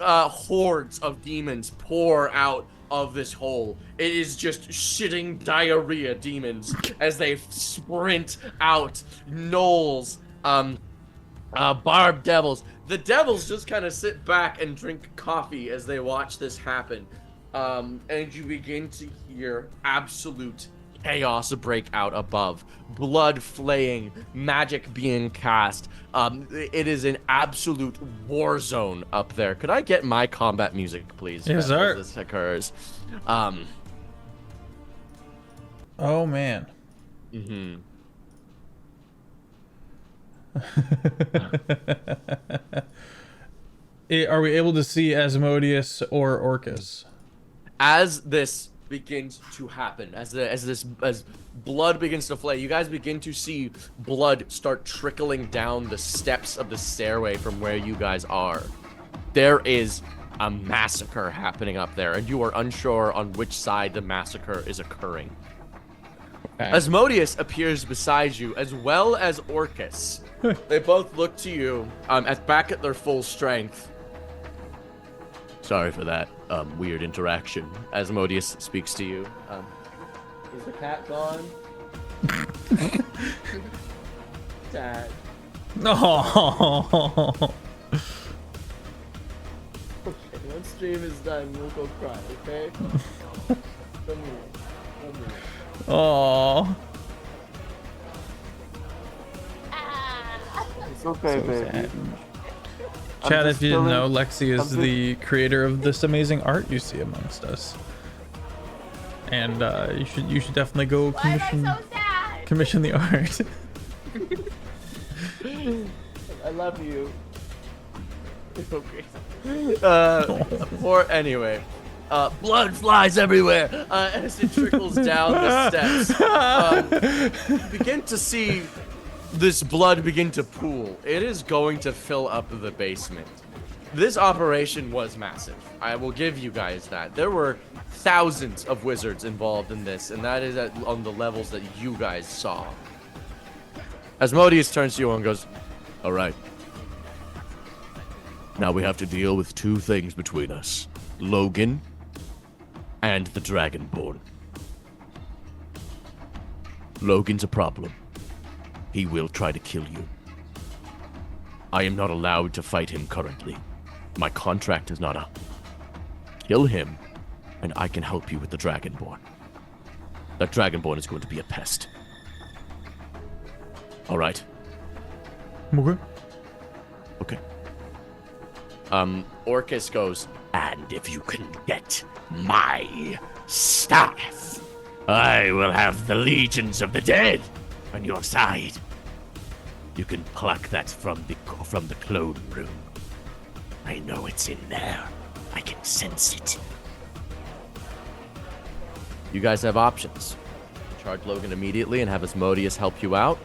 hordes of demons pour out of this hole. It is just shitting diarrhea demons as they sprint out. Gnolls, barbed devils. The devils just kind of sit back and drink coffee as they watch this happen. And you begin to hear absolute chaos break out above. Blood flaying, magic being cast. It is an absolute war zone up there. Could I get my combat music, please? Yes, sir. As this occurs. Oh, man. Mm-hmm. Are we able to see Asmodeus or Orcus? As this begins to happen, as blood begins to flay, you guys begin to see blood start trickling down the steps of the stairway from where you guys are. There is a massacre happening up there, and you are unsure on which side the massacre is occurring. Okay. Asmodeus appears beside you, as well as Orcus. They both look to you, back at their full strength. Sorry for that weird interaction. Asmodeus speaks to you. Is the cat gone? Dad. No. Okay, once stream is done, we'll go cry, okay? Come here. Oh. It's okay, So baby. sad. Chad, if you didn't know, Lexi is the creator of this amazing art you see amongst us. And you should definitely go commission the art. I love you. It's okay. Or anyway, blood flies everywhere as it trickles down the steps. You begin to see this blood begin to pool. It is going to fill up the basement. This operation was massive. I will give you guys that. There were thousands of wizards involved in this, and that is on the levels that you guys saw. Asmodeus turns to you and goes, all right. Now we have to deal with two things between us. Logan and the Dragonborn. Logan's a problem. He will try to kill you. I am not allowed to fight him currently. My contract is not up. Kill him, and I can help you with the Dragonborn. That Dragonborn is going to be a pest. All right. Okay. Okay. Orcus goes, and if you can get my staff, I will have the legions of the dead on your side. You can pluck that from the clone room. I know it's in there. I can sense it. You guys have options. Charge Logan immediately and have Asmodeus help you out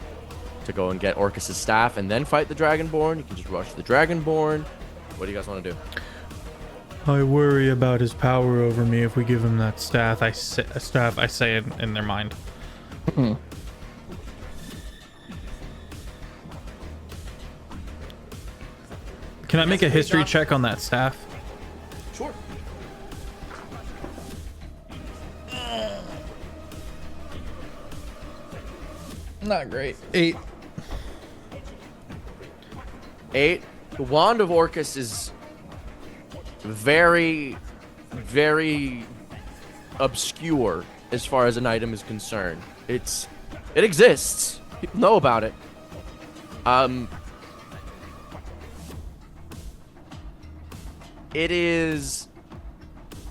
to go and get Orcus' staff and then fight the Dragonborn. You can just rush the Dragonborn. What do you guys want to do? I worry about his power over me if we give him that staff. I say in their mind. Can I make a history check on that staff? Sure. Not great. 8. 8. The Wand of Orcus is very, very obscure as far as an item is concerned. It exists. People know about it. It is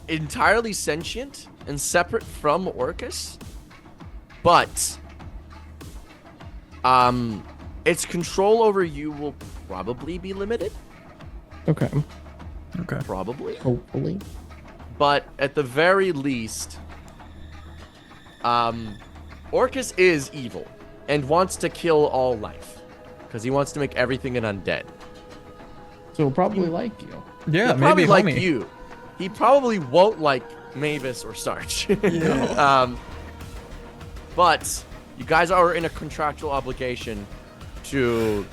entirely sentient and separate from Orcus, but its control over you will probably be limited. Okay. Okay. Probably. Hopefully. But at the very least, Orcus is evil and wants to kill all life because he wants to make everything an undead. So he'll probably like you. Yeah, He'll probably maybe like homie. you. He probably won't like Mavis or Startch. But you guys are in a contractual obligation to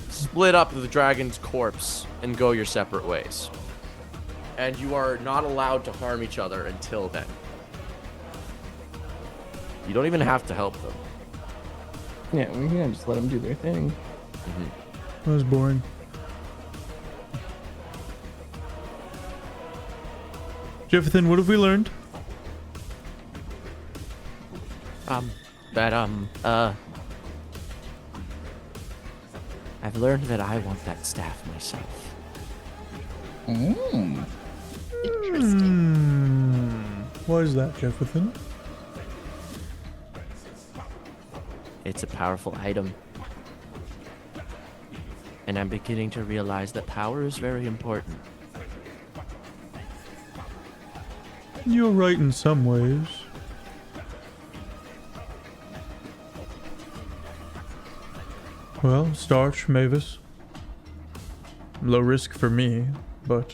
split up the dragon's corpse and go your separate ways. And you are not allowed to harm each other until then. You don't even have to help them. Yeah, we can just let them do their thing. That was boring. Jefferson, what have we learned? I've learned that I want that staff myself. Interesting. Why is that, Jefferson? It's a powerful item. And I'm beginning to realize that power is very important. You're right in some ways. Well, Startch, Mavis. Low risk for me, but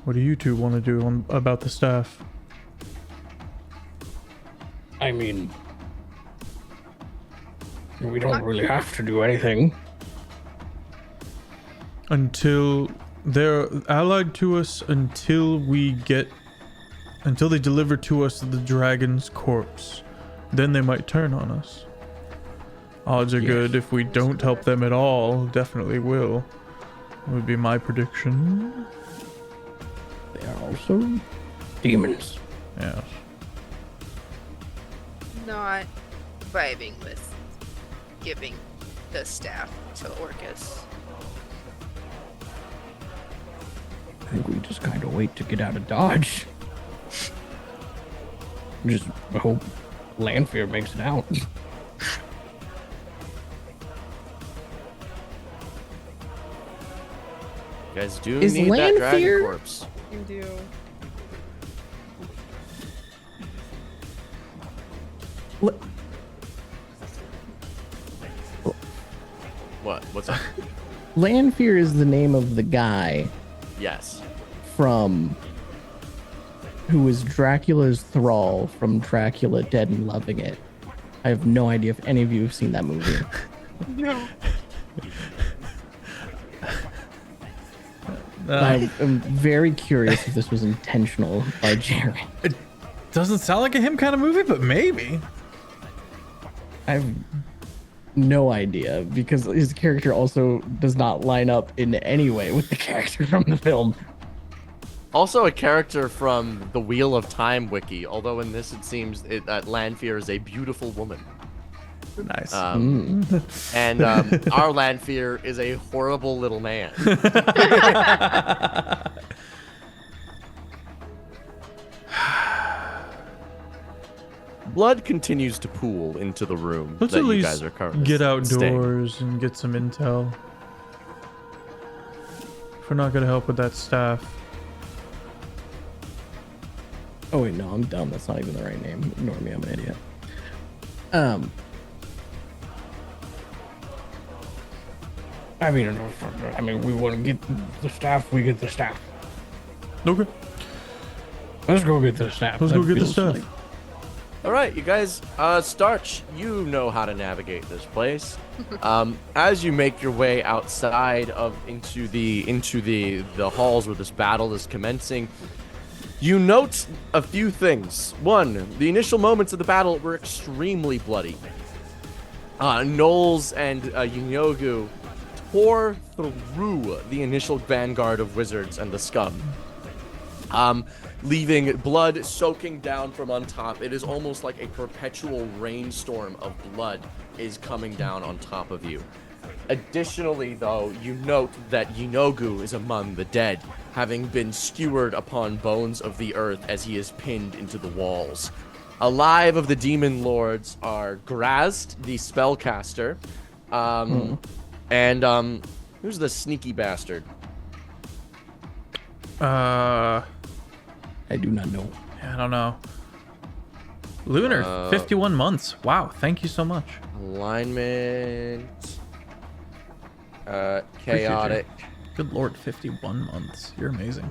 what do you two want to do about the staff? I mean, we don't really have to do anything. Until they're allied to us until they deliver to us the dragon's corpse. Then they might turn on us. Odds are good if we don't help them at all, definitely will. Would be my prediction. They are also demons. Yes. Not vibing with giving the staff to Orcus. I think we just kind of wait to get out of Dodge. Just hope Lanfere makes it out. You guys do Is need that dragon Lanfere- corpse. You do. What? What's up? Lanfere is the name of the guy Yes. from who was Dracula's thrall from Dracula Dead and Loving It. I have no idea if any of you have seen that movie. No. I am very curious if this was intentional by Jared. Doesn't sound like a him kind of movie, but maybe. I have no idea because his character also does not line up in any way with the character from the film. Also a character from the Wheel of Time wiki, although in this it seems that Lanfere is a beautiful woman. Nice. And our Lanfere is a horrible little man. Blood continues to pool into the room Let's that at you least guys are currently get staying. outdoors and get some intel. If we're not gonna help with that staff. Oh wait, no, I'm dumb. That's not even the right name. Ignore me, I'm an idiot. I mean, we want to get the staff. We get the staff. Okay. Let's go get the staff. Let's That go get the feels staff. like- All right, you guys. Startch, you know how to navigate this place. As you make your way outside into the halls where this battle is commencing, you note a few things. One, the initial moments of the battle were extremely bloody. Knowles and Yunyogu tore through the initial vanguard of wizards and the scum. Leaving blood soaking down from on top. It is almost like a perpetual rainstorm of blood is coming down on top of you. Additionally, though, you note that Yinogu is among the dead, having been skewered upon bones of the earth as he is pinned into the walls. Alive of the demon lords are Grazd, the spellcaster, and who's the sneaky bastard? I do not know. I don't know. Lunar, 51 months. Wow, thank you so much. Alignment. Chaotic. Good lord, 51 months. You're amazing.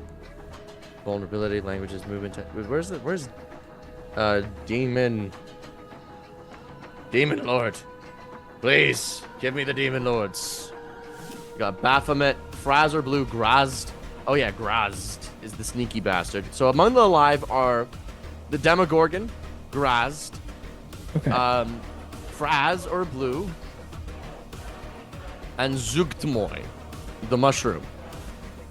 Vulnerability, languages, movement. Where's demon lord? Please give me the demon lords. You got Baphomet, Frazer Blue, Grazd. Oh yeah, Grazd is the sneaky bastard. So among the alive are the Demogorgon, Grazd, Okay. Fraz or Blue, and Zugtmoy, the mushroom.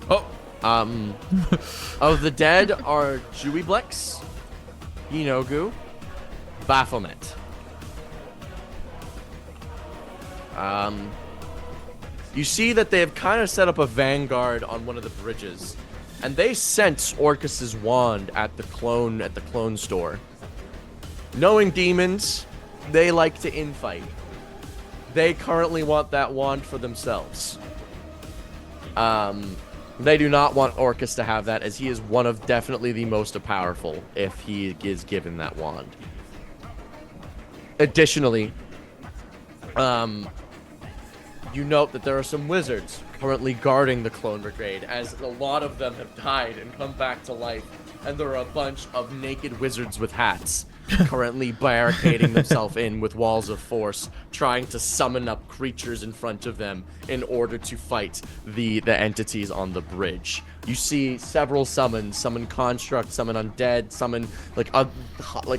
Oh, Of the dead are Juiblex, Yinogu, Baphomet. You see that they have kind of set up a vanguard on one of the bridges, and they sense Orcus's wand at the clone store. Knowing demons, they like to infight. They currently want that wand for themselves. They do not want Orcus to have that, as he is one of definitely the most powerful if he is given that wand. Additionally, you note that there are some wizards currently guarding the clone brigade, as a lot of them have died and come back to life, and there are a bunch of naked wizards with hats currently barricading themselves in with walls of force, trying to summon up creatures in front of them in order to fight the entities on the bridge. You see several summons, summon construct, summon undead, summon like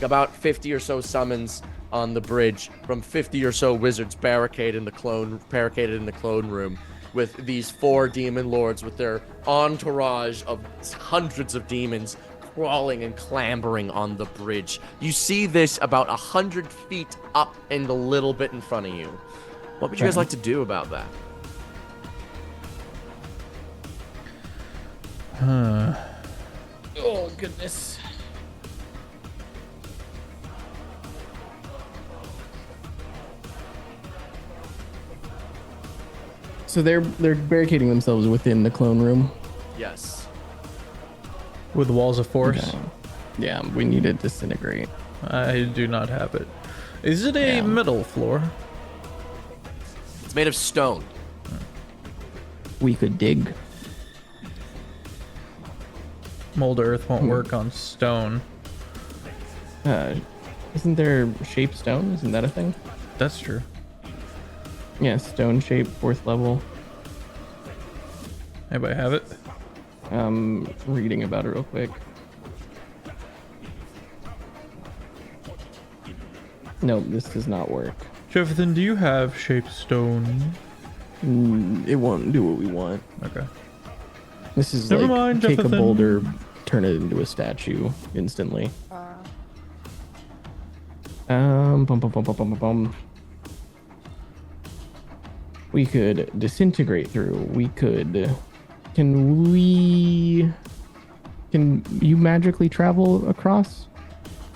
about 50 or so summons on the bridge from 50 or so wizards barricaded in the clone room, with these 4 demon lords with their entourage of hundreds of demons crawling and clambering on the bridge. You see this about 100 feet up and a little bit in front of you. What would you guys like to do about that? Oh, goodness. So they're barricading themselves within the clone room. Yes. with walls of force. Okay. Yeah, we need to disintegrate. I do not have it. Is it a middle floor? It's made of stone. We could dig. Mold earth won't work on stone. Isn't there shape stone? Isn't that a thing? That's true. Yeah, stone shape, 4th level. Anybody have it? Reading about it real quick. No, this does not work. Jefferson, do you have shape stone? It won't do what we want. Okay. This is Never like mind, take Jefferson. a boulder, turn it into a statue instantly. Bum, bum, bum, bum, bum, bum, bum. We could disintegrate through. We could. Can you magically travel across?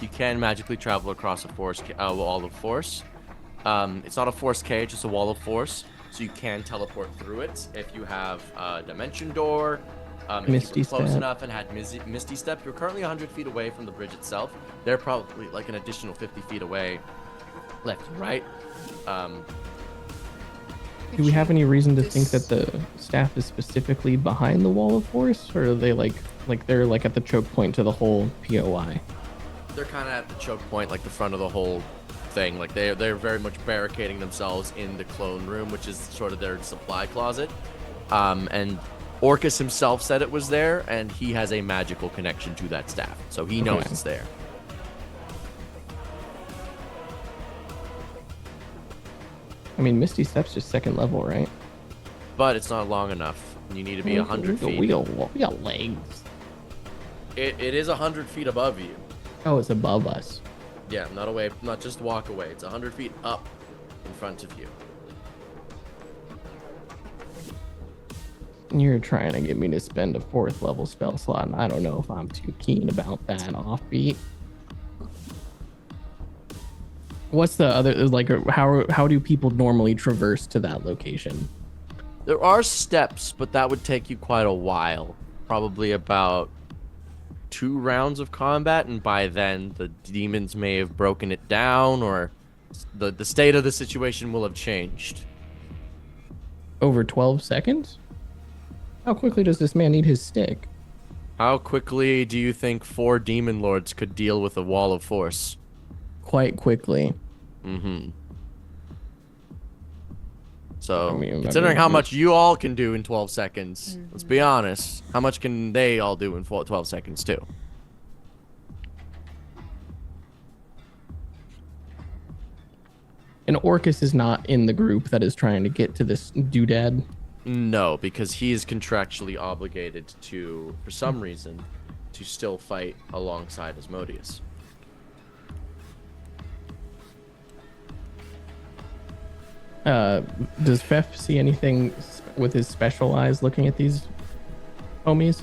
You can magically travel across a force wall of force. It's not a force cage; it's a wall of force. So you can teleport through it if you have a dimension door. If Misty you were close Step. enough and had Misty Step, you're currently 100 feet away from the bridge itself. They're probably like an additional 50 feet away, left and right. Do we have any reason to think that the staff is specifically behind the wall of force, or are they like they're like at the choke point to the whole POI? They're kind of at the choke point, like the front of the whole thing. Like they're very much barricading themselves in the clone room, which is sort of their supply closet. And Orcus himself said it was there, and he has a magical connection to that staff, so he knows Okay. it's there. I mean, Misty Step's just 2nd level, right? But it's not long enough. You need to be 100 feet. We got legs. It is 100 feet above you. Oh, it's above us. Yeah, not away, not just walk away. It's 100 feet up in front of you. You're trying to get me to spend a 4th level spell slot, and I don't know if I'm too keen about that offbeat. What's the other, like, how do people normally traverse to that location? There are steps, but that would take you quite a while. Probably about 2 rounds of combat, and by then the demons may have broken it down, or the state of the situation will have changed. Over 12 seconds? How quickly does this man need his stick? How quickly do you think 4 demon lords could deal with a wall of force? Quite quickly. Mm-hmm. So, I mean, considering how much you all can do in 12 seconds, let's be honest, how much can they all do in 12 seconds too? And Orcus is not in the group that is trying to get to this doodad. No, because he is contractually obligated to, for some reason, to still fight alongside Asmodeus. Does Fef see anything with his special eyes looking at these homies?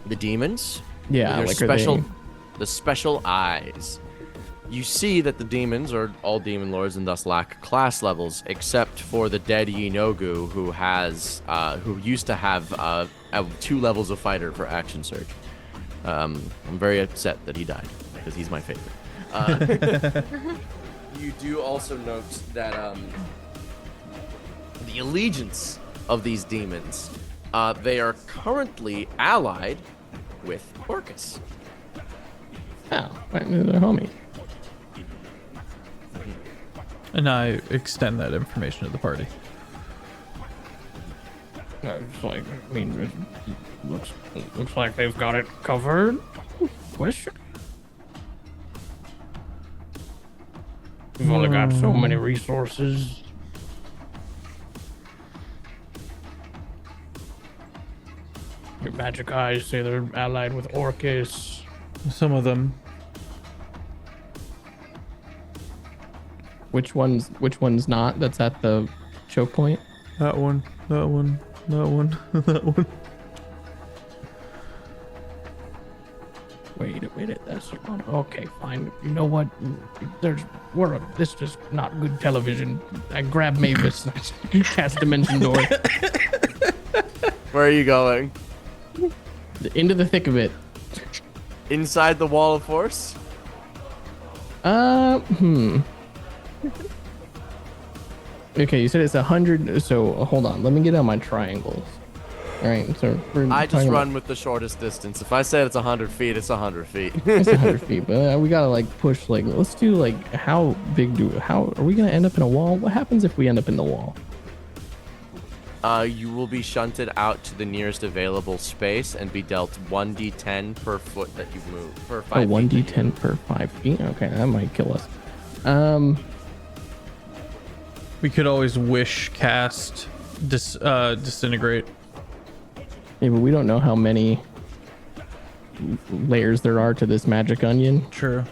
The demons? Yeah, Their like special, the special eyes. You see that the demons are all demon lords and thus lack class levels, except for the dead Yinogu, who used to have 2 levels of fighter for action surge. I'm very upset that he died because he's my favorite. You do also note that the allegiance of these demons, they are currently allied with Orcus. Oh, right, they're homies. And I extend that information to the party. It's like, I mean, it looks like they've got it covered. Question? We've only got so many resources. Your magic eyes say they're allied with Orcus. Some of them. Which one's not? That's at the choke point? That one. That one. That one. That one. Wait a minute, that's not okay. Fine. You know what? This is not good television. I grab Mavis, cast Dimension Door Where are you going? into the thick of it. Inside the wall of force? Okay, you said it's 100. So hold on, let me get out my triangles. All right, so I just run with the shortest distance. If I say it's 100 feet, it's 100 feet. It's 100 feet, but we gotta like push. Like, let's do like how are we gonna end up in a wall? What happens if we end up in the wall? You will be shunted out to the nearest available space and be dealt 1d10 per foot that you move. Per 5 Oh, feet. 1d10 per 5 feet. Okay, that might kill us. We could always wish cast disintegrate. Yeah, but we don't know how many layers there are to this magic onion. True.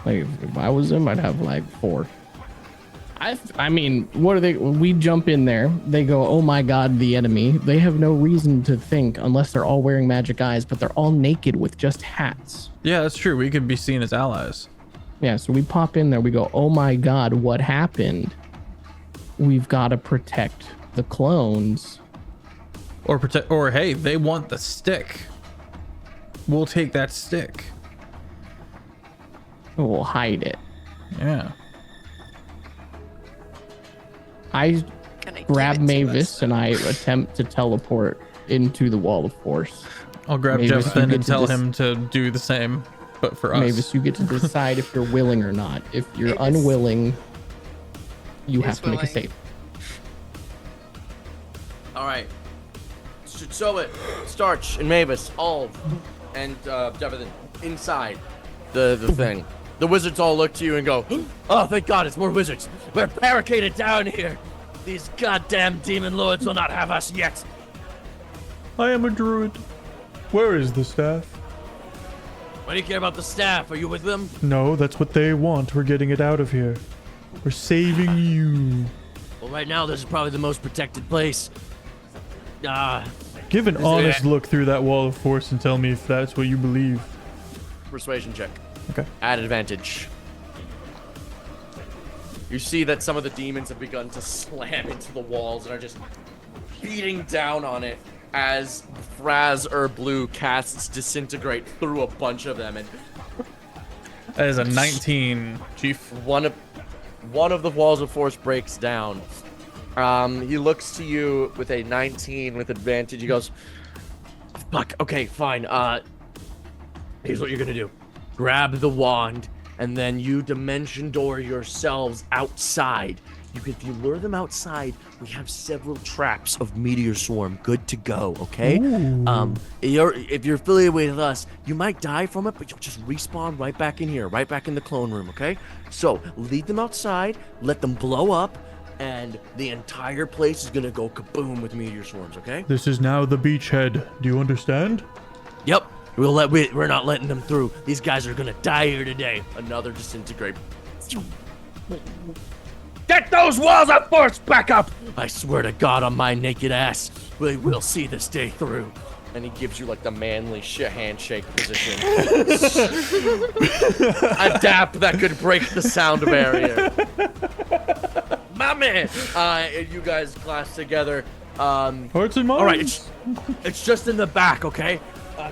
Like, if I was them, I'd have like 4. I mean, what are they? We jump in there. They go, oh my god, the enemy. They have no reason to think unless they're all wearing magic eyes, but they're all naked with just hats. Yeah, that's true. We could be seen as allies. Yeah, so we pop in there. We go, oh my god, what happened? We've got to protect the clones. Or hey, they want the stick. We'll take that stick. We'll hide it. Yeah. I Can I grab give it to Mavis us? and I attempt to teleport into the wall of force. I'll grab Mavis, Jeff you then get and to tell dis- him to do the same, but for us. Mavis, you get to decide if you're willing or not. If you're Mavis unwilling, you is have to make a willing. save. All right. Tsusoet, Startch, and Mavis, all, and everything inside the thing. The wizards all look to you and go, "Oh, thank God, it's more wizards. We're barricaded down here. These goddamn demon lords will not have us yet." I am a druid. Where is the staff? Why do you care about the staff? Are you with them? No, that's what they want. We're getting it out of here. We're saving you. Well, right now, this is probably the most protected place. Give an honest look through that wall of force and tell me if that's what you believe. Persuasion check. Okay. At advantage. You see that some of the demons have begun to slam into the walls and are just beating down on it as Fraz Blue casts Disintegrate through a bunch of them, and that is a 19, Chief. One of the walls of force breaks down. He looks to you with a 19 with advantage. He goes, "Fuck. Okay, fine. Here's what you're gonna do: grab the wand, and then you dimension door yourselves outside. If you lure them outside, we have several traps of meteor swarm good to go, okay? If you're affiliated with us, you might die from it, but you'll just respawn right back in here, right back in the clone room, okay? So lead them outside, let them blow up, and the entire place is gonna go kaboom with meteor swarms, okay? This is now the beachhead. Do you understand? Yep. We're not letting them through. These guys are gonna die here today." Another Disintegrate. Get those walls of force back up! I swear to God on my naked ass, we'll see this day through. And he gives you like the manly handshake position. A dap that could break the sound barrier. My man! You guys class together. Hearts and minds. All right, it's just in the back, okay?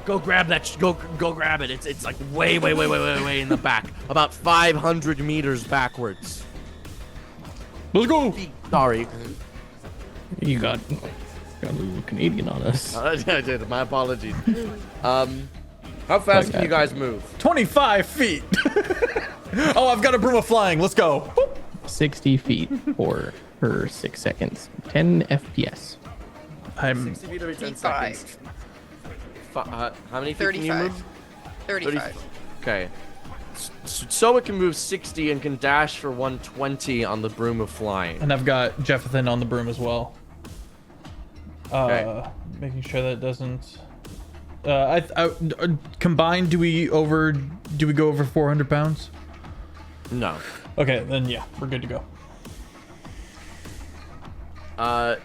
Go grab that. Go grab it. It's like way in the back, About 500 meters backwards. Let's go. Sorry. You got a little Canadian on us. I did. My apologies. How fast can you guys move? 25 feet. Oh, I've got a broom of flying. Let's go. 60 feet for 6 seconds. 10 FPS. I'm 60 feet every 10 35. seconds. How many feet can you 35. move? 35. Okay. So it can move 60 and can dash for 120 on the broom of flying. and I've got Jeffathan on the broom as well. Okay. Making sure that it doesn't. Combined, do we go over 400 pounds? No. Okay, then yeah, we're good to go.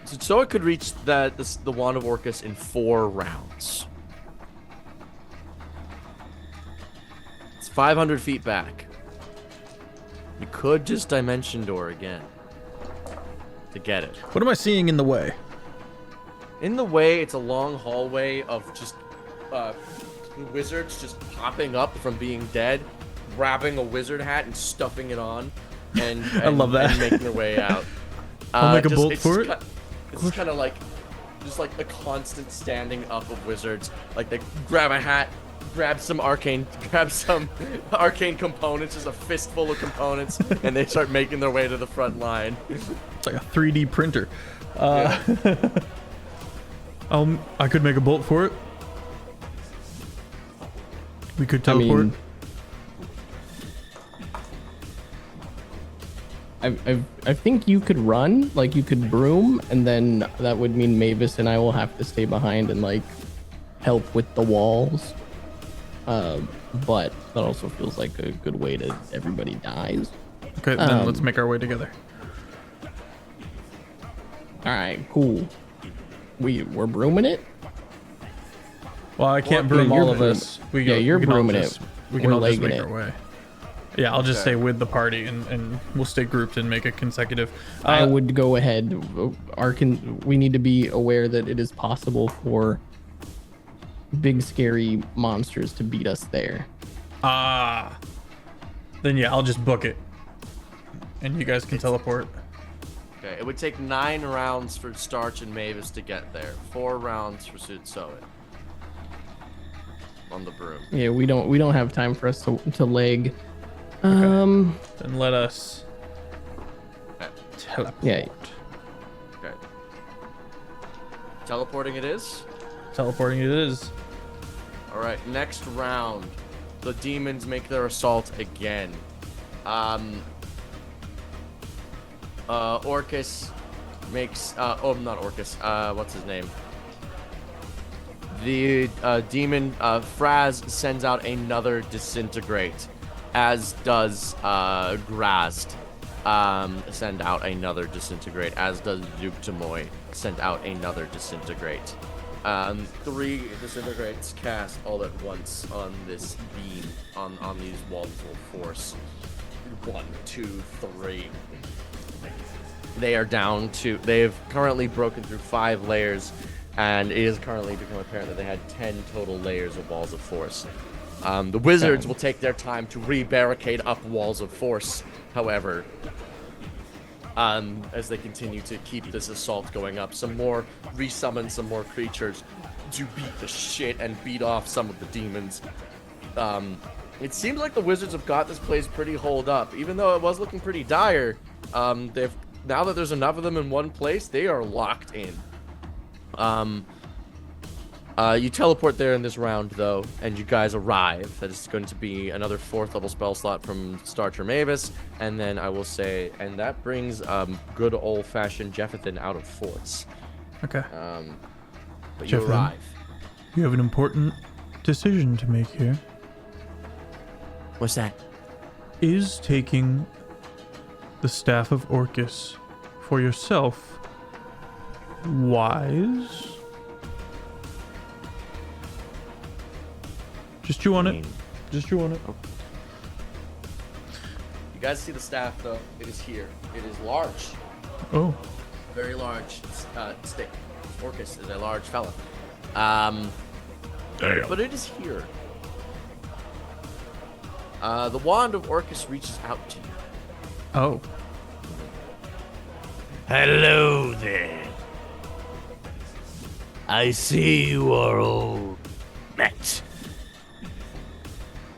So it could reach the Wand of Orcus in 4 rounds. It's 500 feet back. You could just dimension door again to get it. What am I seeing in the way? In the way, it's a long hallway of just wizards just popping up from being dead, grabbing a wizard hat and stuffing it on, and I love that. and making their way out. I'll make a bolt for it. It's kind of like just like a constant standing up of wizards. Like they grab a hat, grab some arcane components, just a fistful of components, and they start making their way to the front line. It's like a 3D printer. Yeah. I could make a bolt for it. We could teleport. I think you could run, like you could broom, and then that would mean Mavis and I will have to stay behind and like help with the walls. But that also feels like a good way to everybody dies. Okay, then let's make our way together. All right, cool. We're brooming it. Well, I can't broom all of us. You're brooming it. We can We're all just legging make it. our way. Yeah, I'll just stay with the party and we'll stay grouped and make it consecutive. I would go ahead. We need to be aware that it is possible for big scary monsters to beat us there. Then yeah, I'll just book it. And you guys can teleport. Okay, it would take 9 rounds for Startch and Mavis to get there. 4 rounds for Tsusoet on the broom. Yeah, we don't have time for us to leg. Then let us teleport. Yeah. Okay. Teleporting it is. Teleporting it is. All right, next round, the demons make their assault again. Orcus makes not Orcus. What's his name? The demon Fraz sends out another disintegrate, as does Grazd. send out another disintegrate, as does Duke Tamoy send out another disintegrate. 3 disintegrates cast all at once on this beam, on these walls of force. 1, 2, 3. They are down to, they've currently broken through 5 layers, and it has currently become apparent that they had 10 total layers of walls of force. The wizards will take their time to re-barricade up walls of force, however, as they continue to keep this assault going up. Some more resummon some more creatures to beat the shit and beat off some of the demons. It seems like the wizards have got this place pretty holed up, even though it was looking pretty dire. They've, now that there's enough of them in one place, they are locked in. You teleport there in this round, though, and you guys arrive. That is going to be another 4th level spell slot from Startch Mavis, and then I will say, and that brings good old-fashioned Jeffathan out of forts. Okay. But you arrive. You have an important decision to make here. What's that? Is taking the Staff of Orcus for yourself wise? Just chew on it. Just chew on it. You guys see the staff, though? It is here. It is large. Oh. Very large stick. Orcus is a large fella. Damn. But it is here. The wand of Orcus reaches out to you. Oh. Hello there. I see you are all met.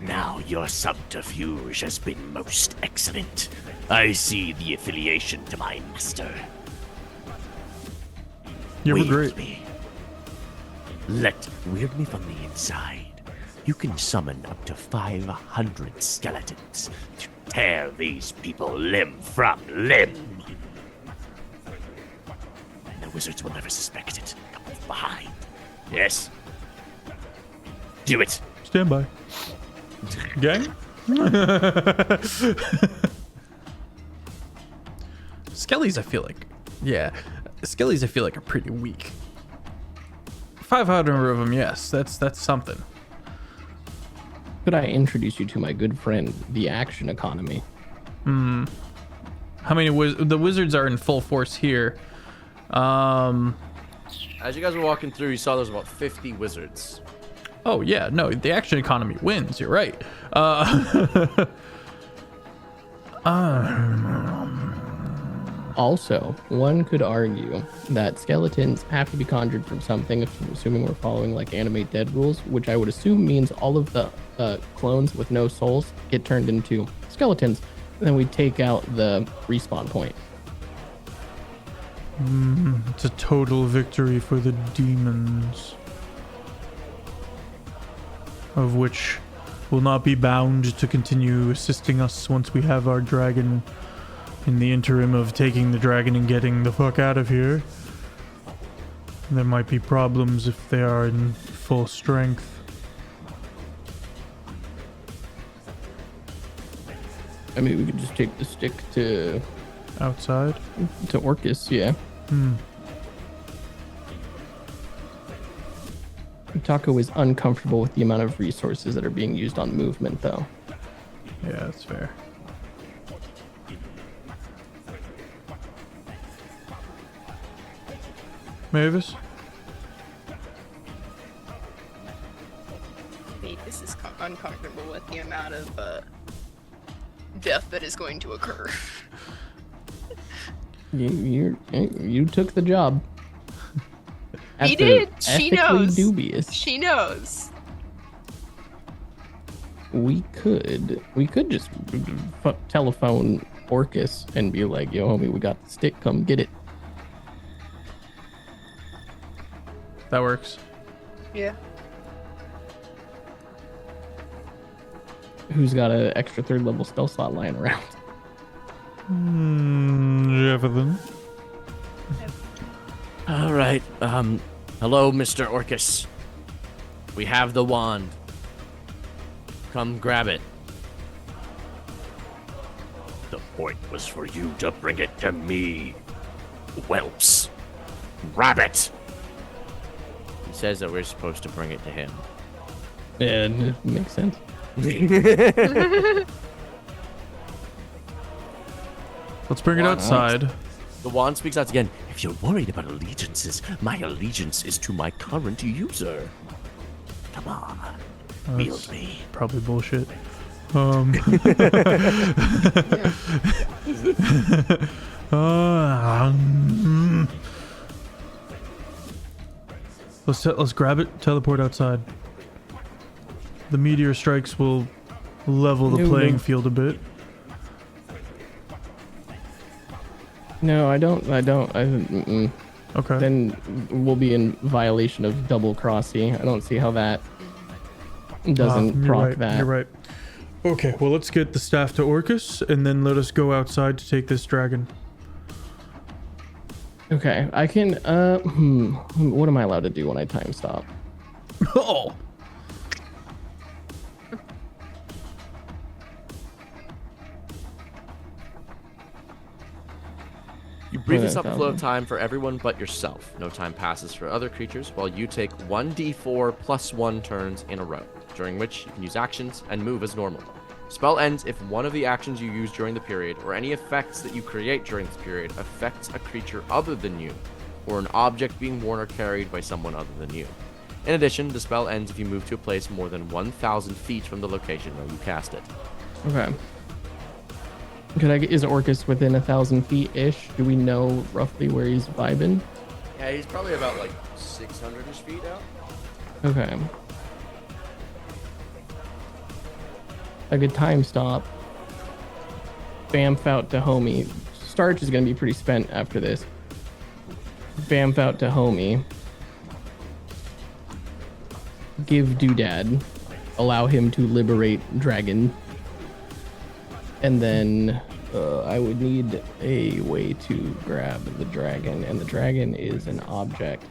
Now your subterfuge has been most excellent. I see the affiliation to my master. You were Wield great. me. Wield me from the inside. You can summon up to 500 skeletons to tear these people limb from limb. And the wizards will never suspect it. Come from behind. Yes? Do it. Stand by. Gang? Skellies, I feel like. Yeah. Skellies, I feel like, are pretty weak. 500 of them, yes. That's something. Could I introduce you to my good friend, the Action Economy? How many the wizards are in full force here? As you guys were walking through, you saw there's about 50 wizards. Oh yeah, no, the Action Economy wins. You're right. Also, one could argue that skeletons have to be conjured from something, assuming we're following like Animate Dead rules, which I would assume means all of the clones with no souls get turned into skeletons. And then we take out the respawn point. It's a total victory for the demons, of which will not be bound to continue assisting us once we have our dragon. In the interim of taking the dragon and getting the fuck out of here, there might be problems if they are in full strength. I mean, we could just take the stick to Outside? Orcus, yeah. Taco is uncomfortable with the amount of resources that are being used on movement, though. Yeah, that's fair. Mavis? Mavis is uncomfortable with the amount of death that is going to occur. You took the job. He did. She Ethically knows. Dubious. She knows. We could just telephone Orcus and be like, "Yo, homie, we got the stick. Come get it." That works. Yeah. Who's got an extra 3rd level spell slot lying around? Jeffathan. All right. Hello, Mr. Orcus. We have the wand. Come grab it. The point was for you to bring it to me. Whelps. Rabbit. He says that we're supposed to bring it to him. And it makes sense. Let's bring it outside. The wand speaks out again. If you're worried about allegiances, my allegiance is to my current user. Come on. Wield me. Probably bullshit. Let's grab it, teleport outside. The meteor strikes will level the playing field a bit. No, I don't. Okay. Then we'll be in violation of double crossy. I don't see how that doesn't proc that. You're right. Okay, well, let's get the staff to Orcus, and then let us go outside to take this dragon. Okay, I can. What am I allowed to do when I time stop? Oh. You brief us up flow of time for everyone but yourself. No time passes for other creatures while you take 1d4 plus 1 turns in a row, during which you can use actions and move as normal. Spell ends if one of the actions you use during the period or any effects that you create during this period affects a creature other than you, or an object being worn or carried by someone other than you. In addition, the spell ends if you move to a place more than 1,000 feet from the location where you cast it. Okay. Is Orcus within 1,000 feet ish? Do we know roughly where he's vibing? Yeah, he's probably about like 600-ish feet out. Okay. A good time stop. Bamf out to homie. Startch is gonna be pretty spent after this. Bamf out to homie. Give Doodad. Allow him to liberate dragon. And then I would need a way to grab the dragon, and the dragon is an object.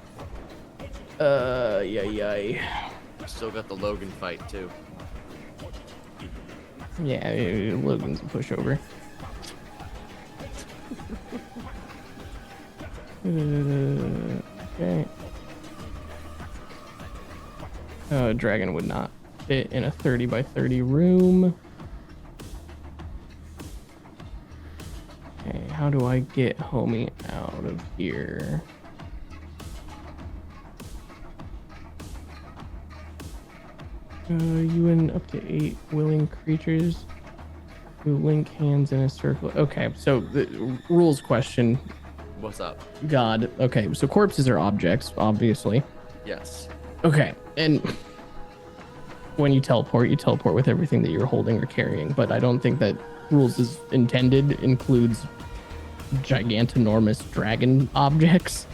Yay. Still got the Logan fight too. Yeah, Logan's a pushover. Okay. Dragon would not fit in a 30 by 30 room. Okay, how do I get homie out of here? You and up to 8 willing creatures who link hands in a circle. Okay, so the rules question. What's up? God. Okay, so corpses are objects, obviously. Yes. Okay, and when you teleport with everything that you're holding or carrying, but I don't think that rules as intended includes gigantinormous dragon objects.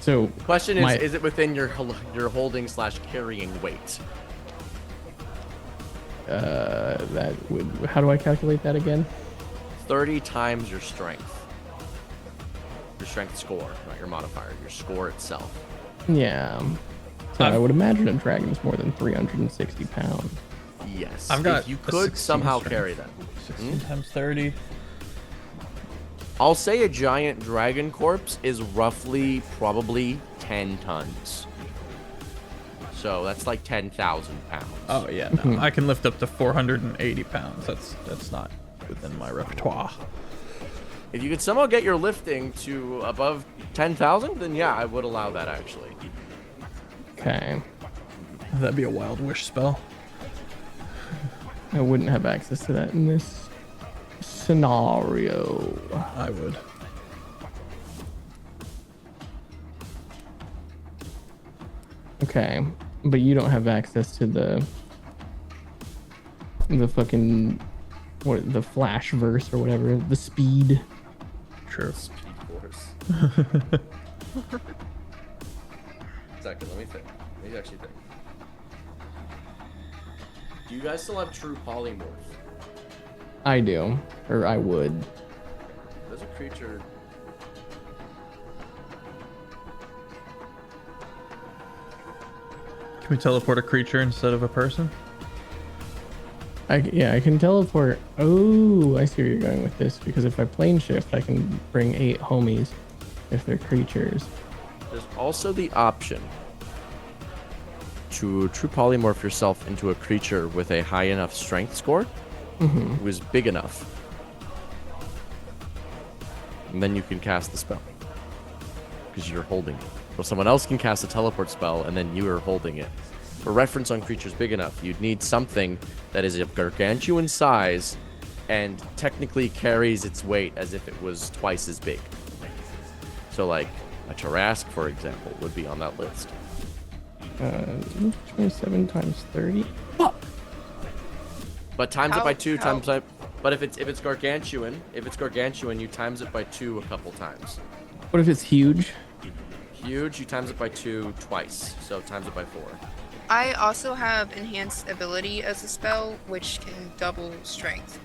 So the question is it within your holding / carrying weight? That would. How do I calculate that again? 30 times your strength. Your strength score, not your modifier. Your score itself. Yeah. So I would imagine a dragon is more than 360 pounds. Yes. I've got. If you could somehow carry that. 16 times 30. I'll say a giant dragon corpse is roughly probably 10 tons. So that's like 10,000 pounds. Oh yeah, no. I can lift up to 480 pounds. That's not within my repertoire. If you could somehow get your lifting to above 10,000, then yeah, I would allow that actually. Okay. That'd be a wild wish spell. I wouldn't have access to that in this scenario. I would. Okay, but you don't have access to the fucking the flash verse or whatever, the speed. True. Speed force. Second, let me think. Let me actually think. Do you guys still have true polymorph? I do, or I would. There's a creature. Can we teleport a creature instead of a person? I can teleport. Oh, I see where you're going with this. Because if I plane shift, I can bring 8 homies if they're creatures. There's also the option to true polymorph yourself into a creature with a high enough strength score who is big enough. And then you can cast the spell. Because you're holding it. Or someone else can cast a teleport spell and then you are holding it. For reference on creatures big enough, you'd need something that is of gargantuan size and technically carries its weight as if it was twice as big. So like a Tarask, for example, would be on that list. 27 times 30. But times it by 2 times by... But if it's gargantuan, you times it by 2 a couple times. What if it's huge? Huge, you times it by 2 twice. So times it by 4. I also have enhanced ability as a spell, which can double strength.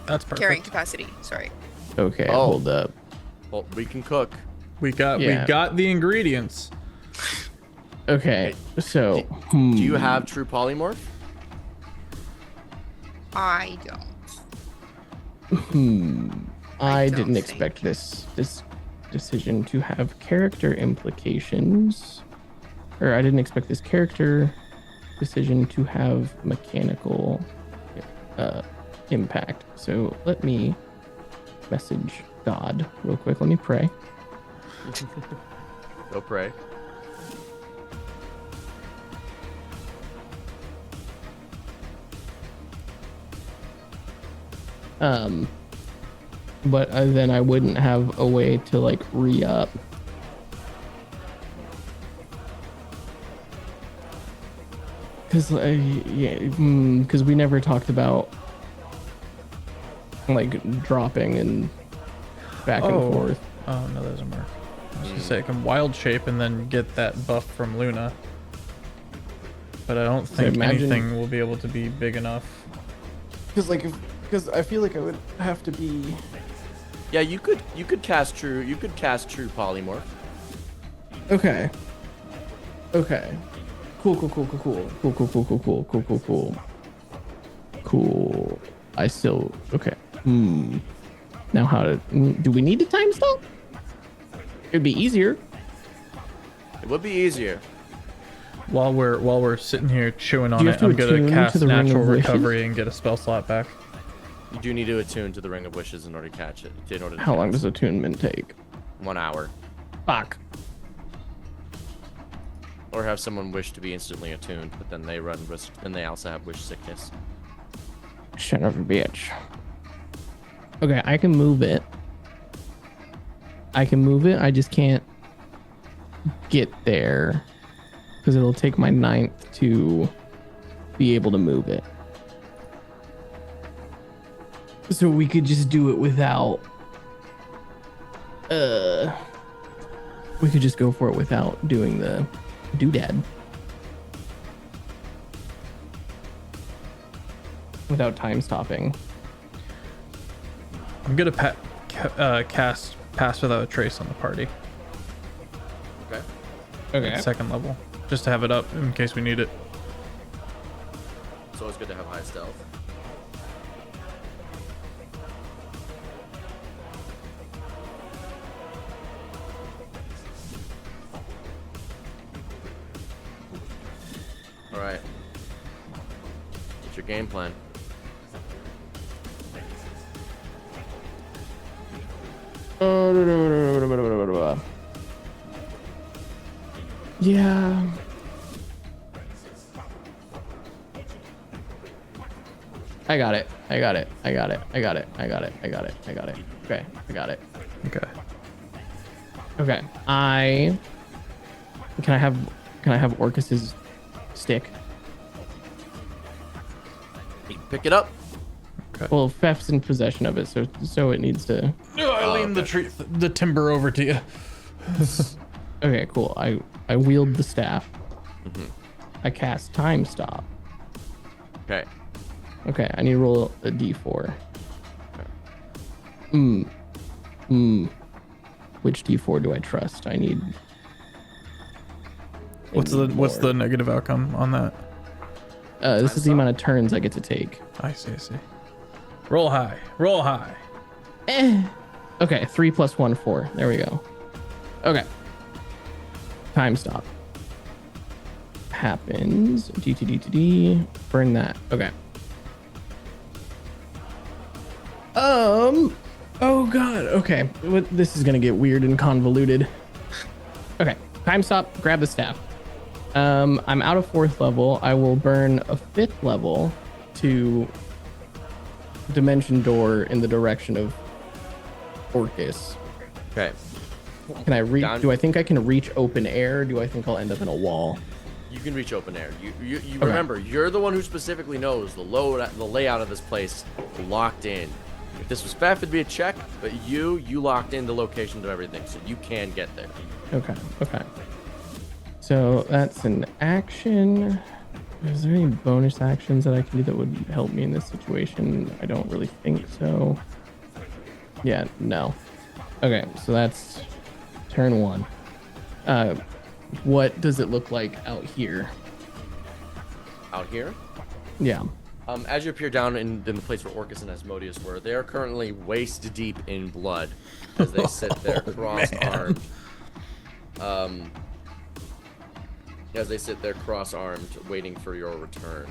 That's perfect. Carrying capacity, sorry. Okay, hold up. Well, we can cook. We got the ingredients. Okay, so Do you have true polymorph? I don't. I don't didn't think. expect this decision to have character implications. Or I didn't expect this character decision to have mechanical impact. So let me message God real quick. Let me pray. Go pray. But then I wouldn't have a way to like re-up. Because because we never talked about like dropping and back and forth. Oh no, that doesn't work. I was gonna say I can wild shape and then get that buff from Luna, but I don't think anything will be able to be big enough. Because I feel like I would have to be. Yeah, you could cast true polymorph. Okay. Cool. I still okay. Now how to do we need a time stop? It'd be easier. It would be easier. While we're sitting here chewing on you it, have to I'm gonna attune cast to the Ring natural of Wishes? recovery and get a spell slot back. You do need to attune to the Ring of Wishes in order to catch it. How long does attunement take? 1 hour. Fuck. Or have someone wish to be instantly attuned, but then they run risk. Then they also have wish sickness. Son of a bitch. Okay, I can move it. I just can't get there because it'll take my 9th to be able to move it. So we could just do it without. We could just go for it without doing the doodad. Without time stopping. I'm gonna cast Pass Without a Trace on the party. Okay. At 2nd level, just to have it up in case we need it. It's always good to have high stealth. All right. What's your game plan? Yeah. I got it. Okay, I got it. Okay. Okay. Can I have Orcus's stick? You pick it up. Okay. Well, Feph's in possession of it, so it needs to. I lean the timber over to you. Okay, cool. I wield the staff. I cast Time Stop. Okay. Okay, I need to roll a d4. Which d4 do I trust? I need. What's the negative outcome on that? This is the amount of turns I get to take. I see. Roll high. Roll high. Okay, 3 + 1, 4. There we go. Okay. Time stop. Happens. D. Burn that. Okay. Oh god. Okay. This is gonna get weird and convoluted. Okay. Time stop. Grab the staff. I'm out of 4th level. I will burn a 5th level to dimension door in the direction of Orcus. Okay. Can I reach? Do I think I can reach open air? Or do I think I'll end up in a wall? You can reach open air. You remember, you're the one who specifically knows the layout of this place locked in. If this was Fef, it'd be a check, but you locked in the location of everything, so you can get there. Okay. So that's an action. Is there any bonus actions that I can do that would help me in this situation? I don't really think so. Yeah, no. Okay, so that's turn 1. What does it look like out here? Out here? Yeah. As you appear down in the place where Orcus and Asmodeus were, they are currently waist deep in blood as they sit there cross-armed. As they sit there cross-armed, waiting for your return.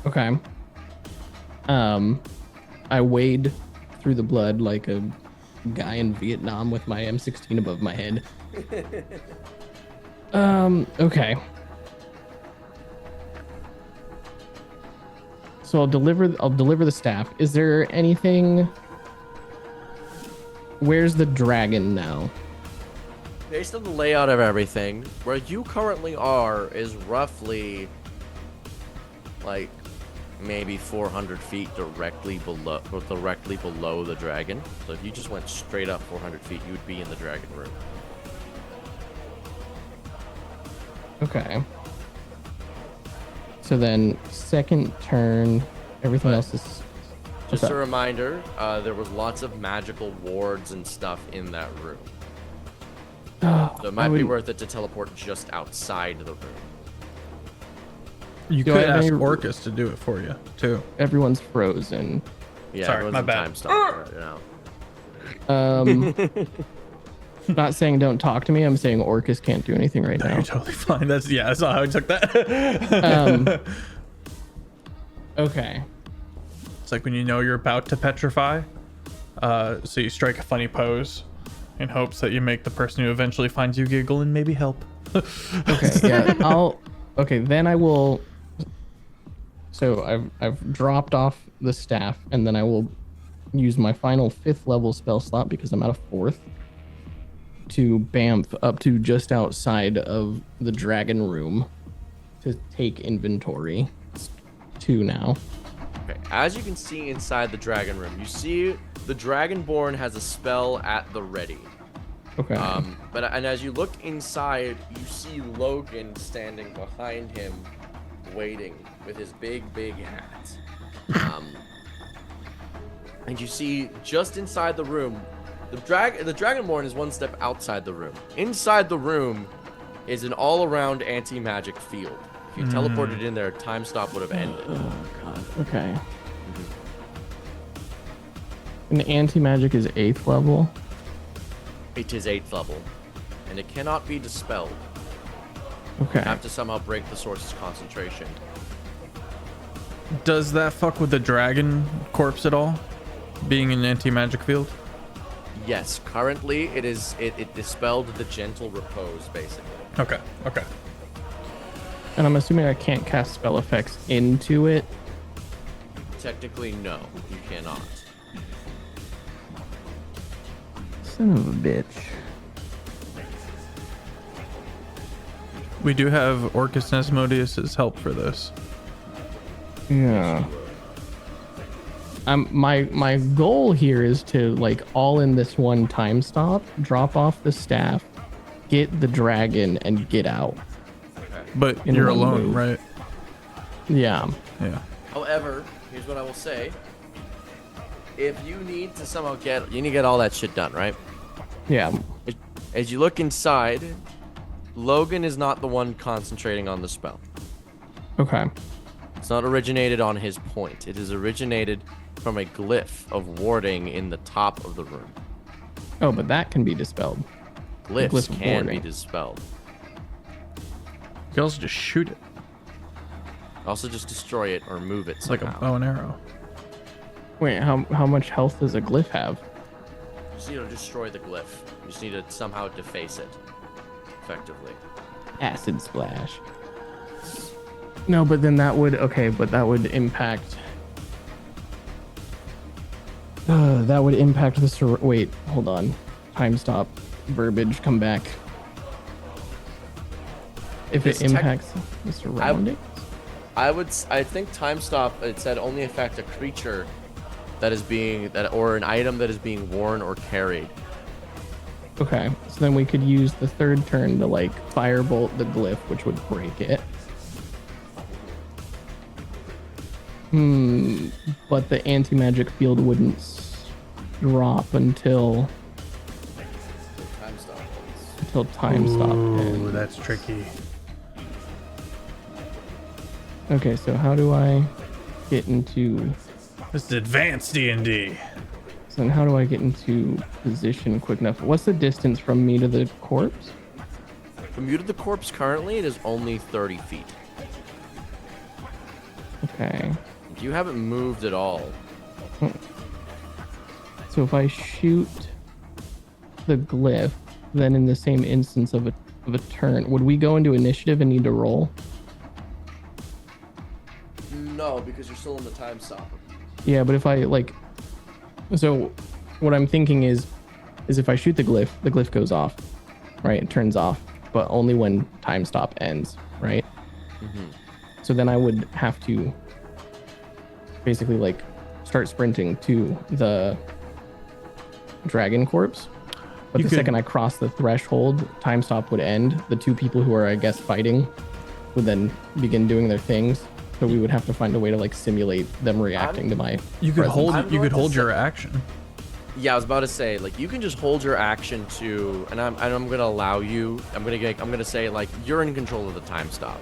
Okay. I wade through the blood like a guy in Vietnam with my M16 above my head. Okay. So I'll deliver the staff. Is there anything? Where's the dragon now? Based on the layout of everything, where you currently are is roughly like maybe 400 feet directly below the dragon. So if you just went straight up 400 feet, you would be in the dragon room. Okay. So then second turn, everything else is just a reminder, there was lots of magical wards and stuff in that room. So it might be worth it to teleport just outside the room. You could ask Orcus to do it for you, too. Everyone's frozen. Yeah, sorry, my bad. Time stop right now. Not saying don't talk to me. I'm saying Orcus can't do anything right now. You're totally fine. That's not how I took that. Okay. It's like when you know you're about to petrify, so you strike a funny pose in hopes that you make the person who eventually finds you giggle and maybe help. Okay, yeah, then I will. So I've dropped off the staff, and then I will use my final 5th level spell slot because I'm out of 4th to bamf up to just outside of the dragon room to take inventory. It's 2 now. Okay, as you can see inside the dragon room, you see the Dragonborn has a spell at the ready. Okay. And as you look inside, you see Logan standing behind him, waiting with his big hat. And you see just inside the room, the Dragonborn is one step outside the room. Inside the room is an all-around anti-magic field. If you teleported in there, time stop would have ended. Oh god. Okay. And anti-magic is 8th level. It is 8th level, and it cannot be dispelled. Okay. You have to somehow break the source's concentration. Does that fuck with the dragon corpse at all? Being an anti-magic field? Yes, currently it dispelled the gentle repose, basically. Okay. And I'm assuming I can't cast spell effects into it. Technically, no, you cannot. Son of a bitch. We do have Orcus and Asmodeus' help for this. Yeah. My goal here is to like all in this one time stop, drop off the staff, get the dragon, and get out. But you're alone, move. right? Yeah. However, here's what I will say. If you need to somehow get all that shit done, right? Yeah. As you look inside, Logan is not the one concentrating on the spell. Okay. It's not originated on his point. It is originated from a glyph of warding in the top of the room. Oh, but that can be dispelled. Glyphs Glyph of can be warding. dispelled. You can also just shoot it. Also, just destroy it or move it It's like somehow. a bow and arrow. Wait, how much health does a glyph have? You just need to destroy the glyph. You just need to somehow deface it, effectively. Acid splash. No, but then that would but that would impact. That would impact the wait, hold on. Time stop. Verbiage, come back. If it impacts the surroundings. I think time stop. It said only affect a creature that is being or an item that is being worn or carried. Okay, so then we could use the third turn to like firebolt the glyph, which would break it. But the anti-magic field wouldn't drop until Time stop. time stop Ooh, ends. that's tricky. Okay, so how do I get into? This is advanced D&D. So then how do I get into position quick enough? What's the distance from me to the corpse? From you to the corpse currently, it is only 30 feet. Okay. You haven't moved at all. So if I shoot the glyph, then in the same instance of a turn, would we go into initiative and need to roll? No, because you're still in the time stop. Yeah, but if I like, so what I'm thinking is if I shoot the glyph goes off, right? It turns off, but only when time stop ends, right? So then I would have to basically like start sprinting to the dragon corpse. But the second I cross the threshold, time stop would end. The two people who are, I guess, fighting would then begin doing their things. So we would have to find a way to like simulate them reacting to my. You could presence. hold your action. Yeah, I was about to say, like, you can just hold your action to, and I'm gonna allow you. I'm gonna say, like, you're in control of the time stop.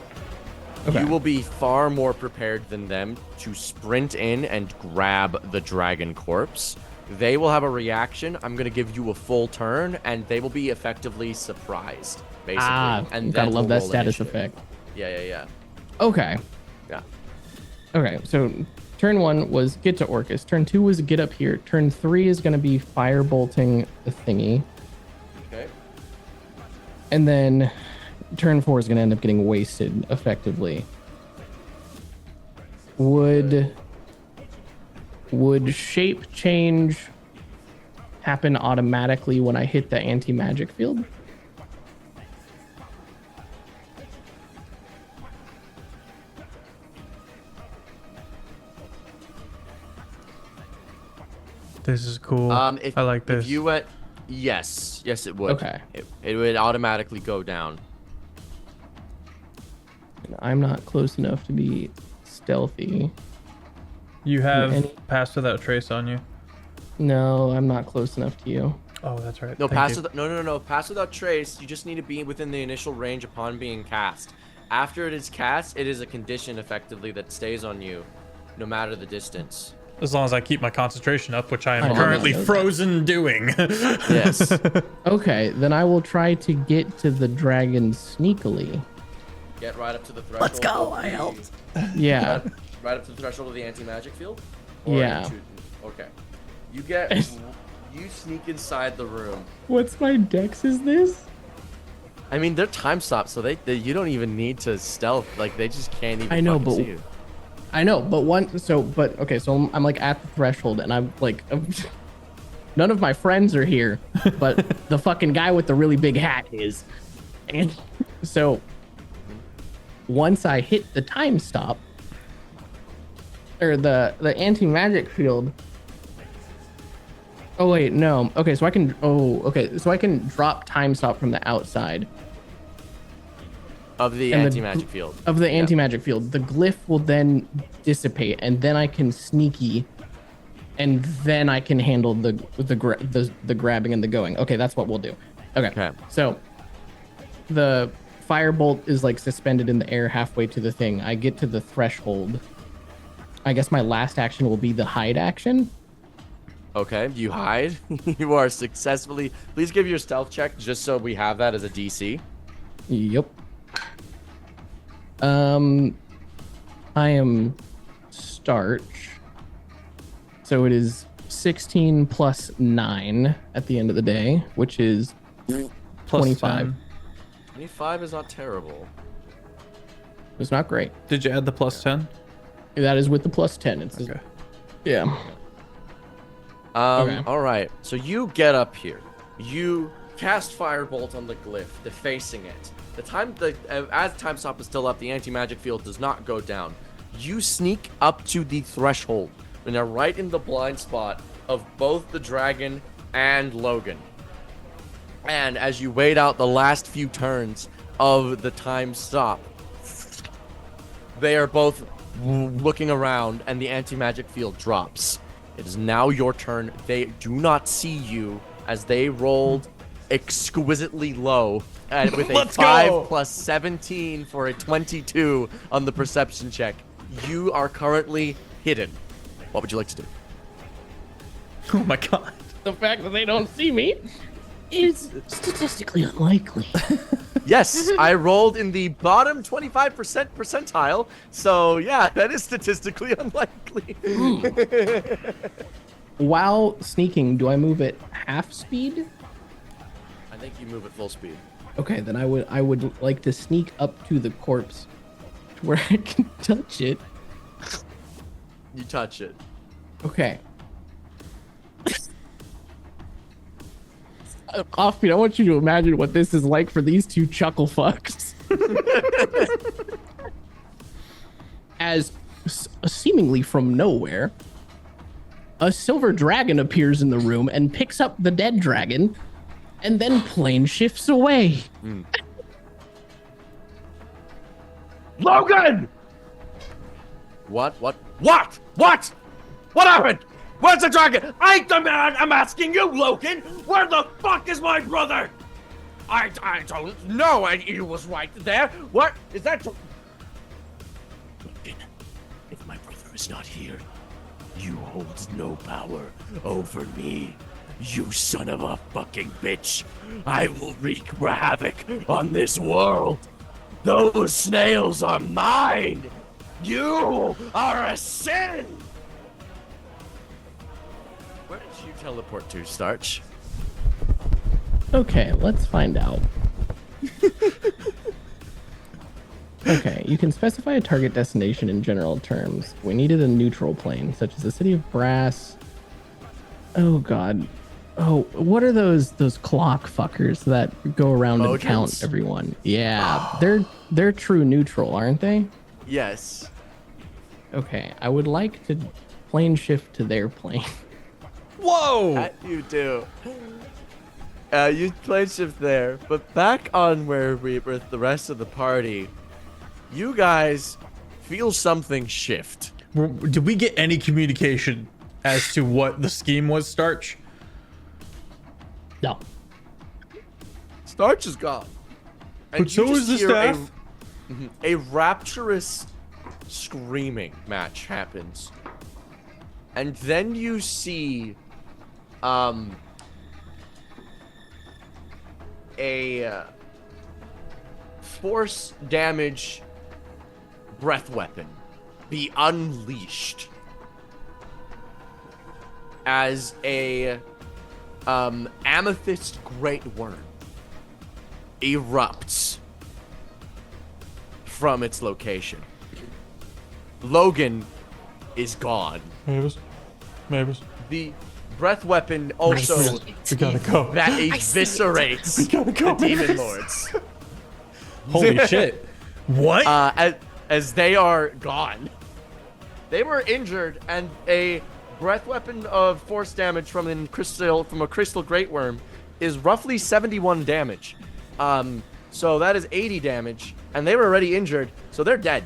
Okay. You will be far more prepared than them to sprint in and grab the dragon corpse. They will have a reaction. I'm gonna give you a full turn, and they will be effectively surprised, basically. And gotta then love we'll that roll status initiative. effect. Yeah. Okay. Yeah. Okay, so turn 1 was get to Orcus. Turn 2 was get up here. Turn 3 is going to be firebolting the thingy. Okay. And then turn 4 is going to end up getting wasted effectively. Would shape change happen automatically when I hit the anti-magic field? This is cool. I like this. If you went, yes, it would. Okay. It would automatically go down. I'm not close enough to be stealthy. You have pass without trace on you. No, I'm not close enough to you. Oh, that's right. No, Thank you. no. Pass without trace. You just need to be within the initial range upon being cast. After it is cast, it is a condition effectively that stays on you, no matter the distance. As long as I keep my concentration up, which I am I currently know that. frozen doing. Yes. Okay, then I will try to get to the dragon sneakily. Get right up to the threshold. Let's go, of I the- helped. Yeah. Right up to the threshold of the anti-magic field? Yeah. Okay. You sneak inside the room. What's my dex is this? I mean, they're time stopped, so they you don't even need to stealth. Like, they just can't even I know, fucking but see you. I know, but so I'm like at the threshold and I'm like, none of my friends are here, but the fucking guy with the really big hat is. And so once I hit the time stop, or the anti-magic field. Oh wait, no. Okay, so I can drop time stop from the outside Of the and anti-magic field. of the Yeah. anti-magic field. The glyph will then dissipate, and then I can sneaky, and then I can handle the grabbing and the going. Okay, that's what we'll do. Okay. So the firebolt is like suspended in the air halfway to the thing. I get to the threshold I guess my last action will be the hide action. Okay, you hide. You are successfully. Please give your stealth check just so we have that as a DC. Yep. I am Startch. So it is 16 plus 9 at the end of the day, which is Plus 25. 10. 25 is not terrible. It's not great. Did you add the plus 10? That is with the plus 10. It's Okay. yeah. Okay. All right. So you get up here. You cast Firebolt on the glyph, defacing it. As time stop is still up, the anti-magic field does not go down. You sneak up to the threshold, and are right in the blind spot of both the dragon and Logan. And as you wait out the last few turns of the time stop, they are both looking around, and the anti-magic field drops. It is now your turn. They do not see you as they rolled exquisitely low with a 5 plus 17 for a 22 on the perception check. You are currently hidden. What would you like to do? Oh my god. The fact that they don't see me is statistically unlikely. Yes, I rolled in the bottom 25% percentile, so yeah, that is statistically unlikely. While sneaking, do I move at half speed? I think you move at full speed. Okay, then I would like to sneak up to the corpse to where I can touch it. You touch it. Okay. Offbeat, I want you to imagine what this is like for these two chuckle fucks. As seemingly from nowhere, a silver dragon appears in the room and picks up the dead dragon and then plane shifts away. Logan! What happened? Where's the dragon? I'm asking you, Logan! Where the fuck is my brother? I don't know. He was right there. What is that? Logan, if my brother is not here, you hold no power over me. You son of a fucking bitch. I will wreak havoc on this world. Those snails are mine. You are a sin. Where did you teleport to, Startch? Okay, let's find out. Okay, you can specify a target destination in general terms. We needed a neutral plane, such as the city of Brass. Oh god. Oh, what are those clock fuckers that go around and count everyone? Yeah, they're true neutral, aren't they? Yes. Okay, I would like to plane shift to their plane. Whoa! That you do. You plane shift there, but back on where we were with the rest of the party, you guys feel something shift. Did we get any communication as to what the scheme was, Startch? No. Startch is gone. And But so you is just the hear staff. A rapturous screaming match happens. And then you see a force damage breath weapon be unleashed as a amethyst great worm erupts from its location. Logan is gone. Mavis. The breath weapon also We gotta go. that eviscerates We gotta go. the demon lords Holy shit. What? as they are gone. They were injured, and a breath weapon of force damage from a crystal great worm is roughly 71 damage. So that is 80 damage, and they were already injured, so they're dead.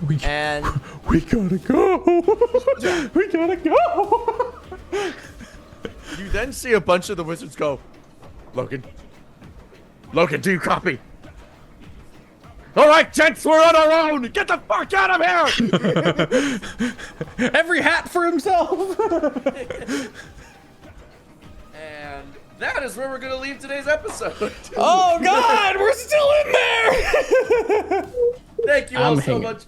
We gotta go. We gotta go. You then see a bunch of the wizards go, Logan, do you copy? All right, gents, we're on our own. Get the fuck out of here. Every hat for himself. And that is where we're gonna leave today's episode. Oh God, we're still in there. Thank you all I'm so hanging. much.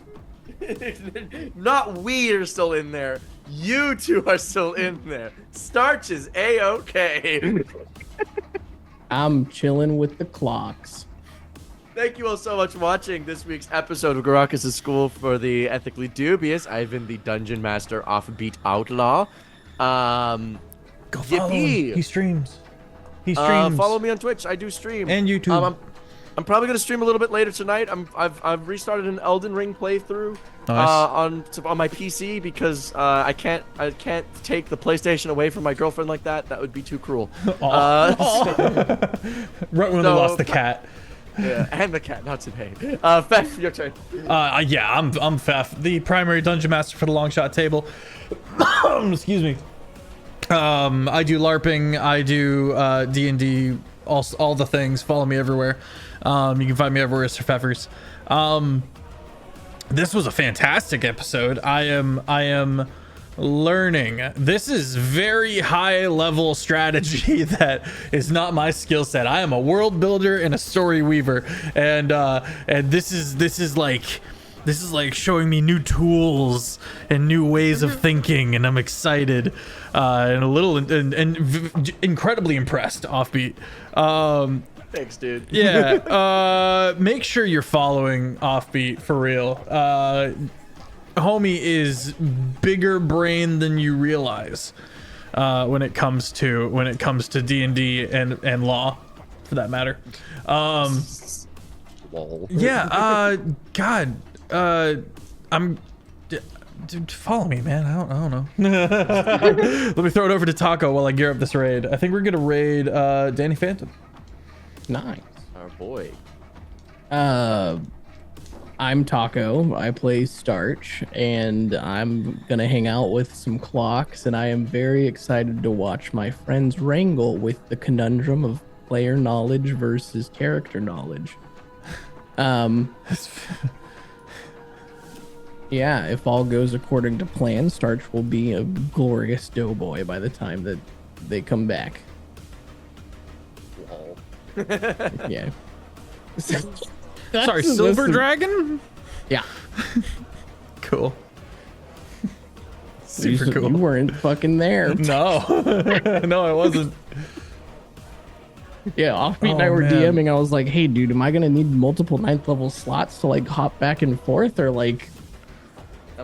Not we are still in there. You two are still in there. Startch is A-okay. I'm chilling with the clocks. Thank you all so much for watching this week's episode of Garrakus School for the Ethically Dubious. I've been the Dungeon Master Offbeat Outlaw. Go follow Yippee. him. He streams. He streams. Follow me on Twitch. I do stream. And YouTube. I'm probably gonna stream a little bit later tonight. I've restarted an Elden Ring playthrough Nice. on my PC because I can't take the PlayStation away from my girlfriend like that. That would be too cruel. Right when they lost the cat. Yeah, and the cat, not today. Fef, your turn. Yeah, I'm Fef, the primary dungeon master for the long shot table. Excuse me. I do LARPing. I do D&D. All the things. Follow me everywhere. You can find me everywhere, Sir Pfeffers. This was a fantastic episode. I am learning. This is very high level strategy that is not my skill set. I am a world builder and a story weaver, and this is like showing me new tools and new ways of thinking, and I'm excited and a little and incredibly impressed. Offbeat. Thanks, dude. Yeah. Make sure you're following Offbeat for real. Homie is bigger brain than you realize when it comes to D&D and law, for that matter. Lol. Yeah. God. Dude, follow me, man. I don't know. Let me throw it over to Taco while I gear up this raid. I think we're gonna raid Danny Phantom. Nice. Our boy. I'm Taco. I play Startch, and I'm gonna hang out with some clocks, and I am very excited to watch my friends wrangle with the conundrum of player knowledge versus character knowledge. Yeah, if all goes according to plan, Startch will be a glorious doughboy by the time that they come back. Lol. Yeah. Sorry, Silver Dragon? Yeah. Cool. Super You cool. weren't fucking there. No. No, I wasn't. Yeah, Offbeat and I Oh, were man. DMing. I was like, hey, dude, am I going to need multiple 9th level slots to like hop back and forth? Or like,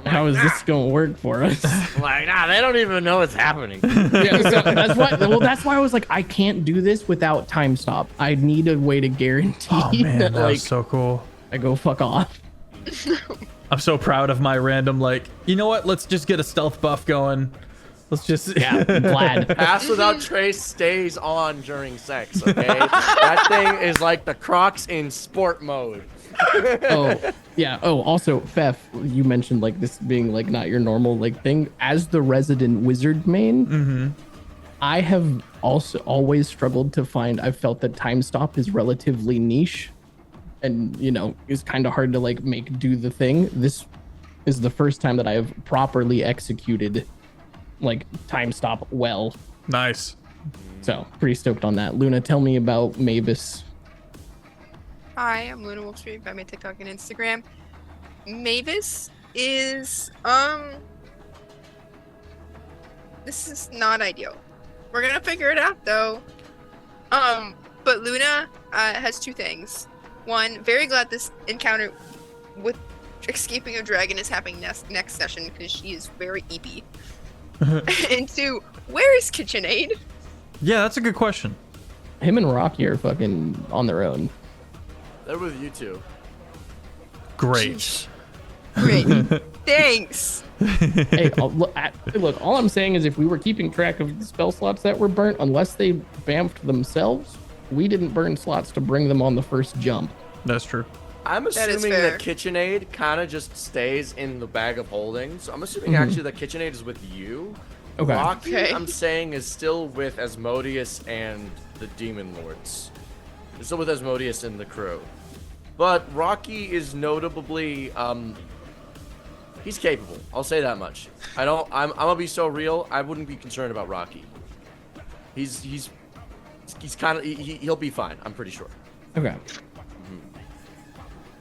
how is this going to work for us? Like, they don't even know what's happening. Yeah, so that's why I was like, I can't do this without time stop. I need a way to guarantee Oh man, that that like was so cool. I go fuck off. I'm so proud of my random, like, you know what? Let's just get a stealth buff going. Let's just Yeah, I'm glad. Pass without trace stays on during sex, okay? That thing is like the Crocs in sport mode. Oh, yeah. Oh, also, Fef, you mentioned like this being like not your normal like thing. As the resident wizard main, I have also always struggled to find. I've felt that time stop is relatively niche, and is kind of hard to like make do the thing. This is the first time that I have properly executed like time stop well. nice. So pretty stoked on that. Luna, tell me about Mavis. Hi, I'm Luna Wolf Street by my TikTok and Instagram. Mavis is this is not ideal. We're gonna figure it out though. But Luna has two things. One, very glad this encounter with escaping a dragon is happening next session because she is very EP. And two, where is KitchenAid? Yeah, that's a good question. Him and Rocky are fucking on their own. They're with you two. Great. Great. Thanks. Hey, look, all I'm saying is if we were keeping track of the spell slots that were burnt, unless they bamfed themselves, we didn't burn slots to bring them on the first jump. That's true. I'm That is assuming fair. that KitchenAid kind of just stays in the bag of holding. So I'm assuming actually that KitchenAid is with you. Okay. Rocky, Okay. I'm saying, is still with Asmodeus and the Demon Lords. They're still with Asmodeus and the crew. But Rocky is notably, he's capable. I'll say that much. I'm gonna be so real. I wouldn't be concerned about Rocky. He's kind of he'll be fine. I'm pretty sure. Okay.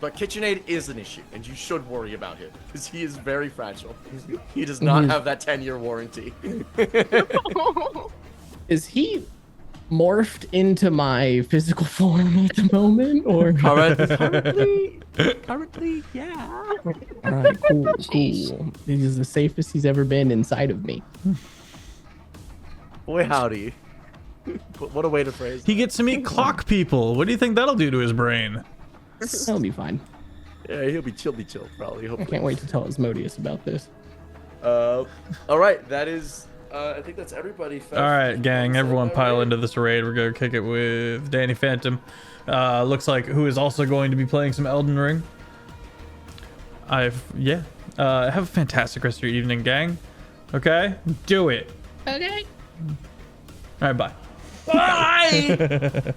But KitchenAid is an issue, and you should worry about him because he is very fragile. He does not have that 10-year warranty. Is he morphed into my physical form at the moment, or Currently, yeah. all right, cool. He is the safest he's ever been inside of me. Boy, howdy. What a way to phrase He gets to meet clock people. What do you think that'll do to his brain? That'll be fine. Yeah, he'll be chill, probably. I Hopefully. can't wait to tell Asmodeus about this. All right, that is. I think that's everybody. All right, gang, everyone pile into this raid. We're gonna kick it with Danny Phantom. Looks like who is also going to be playing some Elden Ring. Have a fantastic rest of your evening, gang. Okay, do it. Okay. All right, bye. Bye.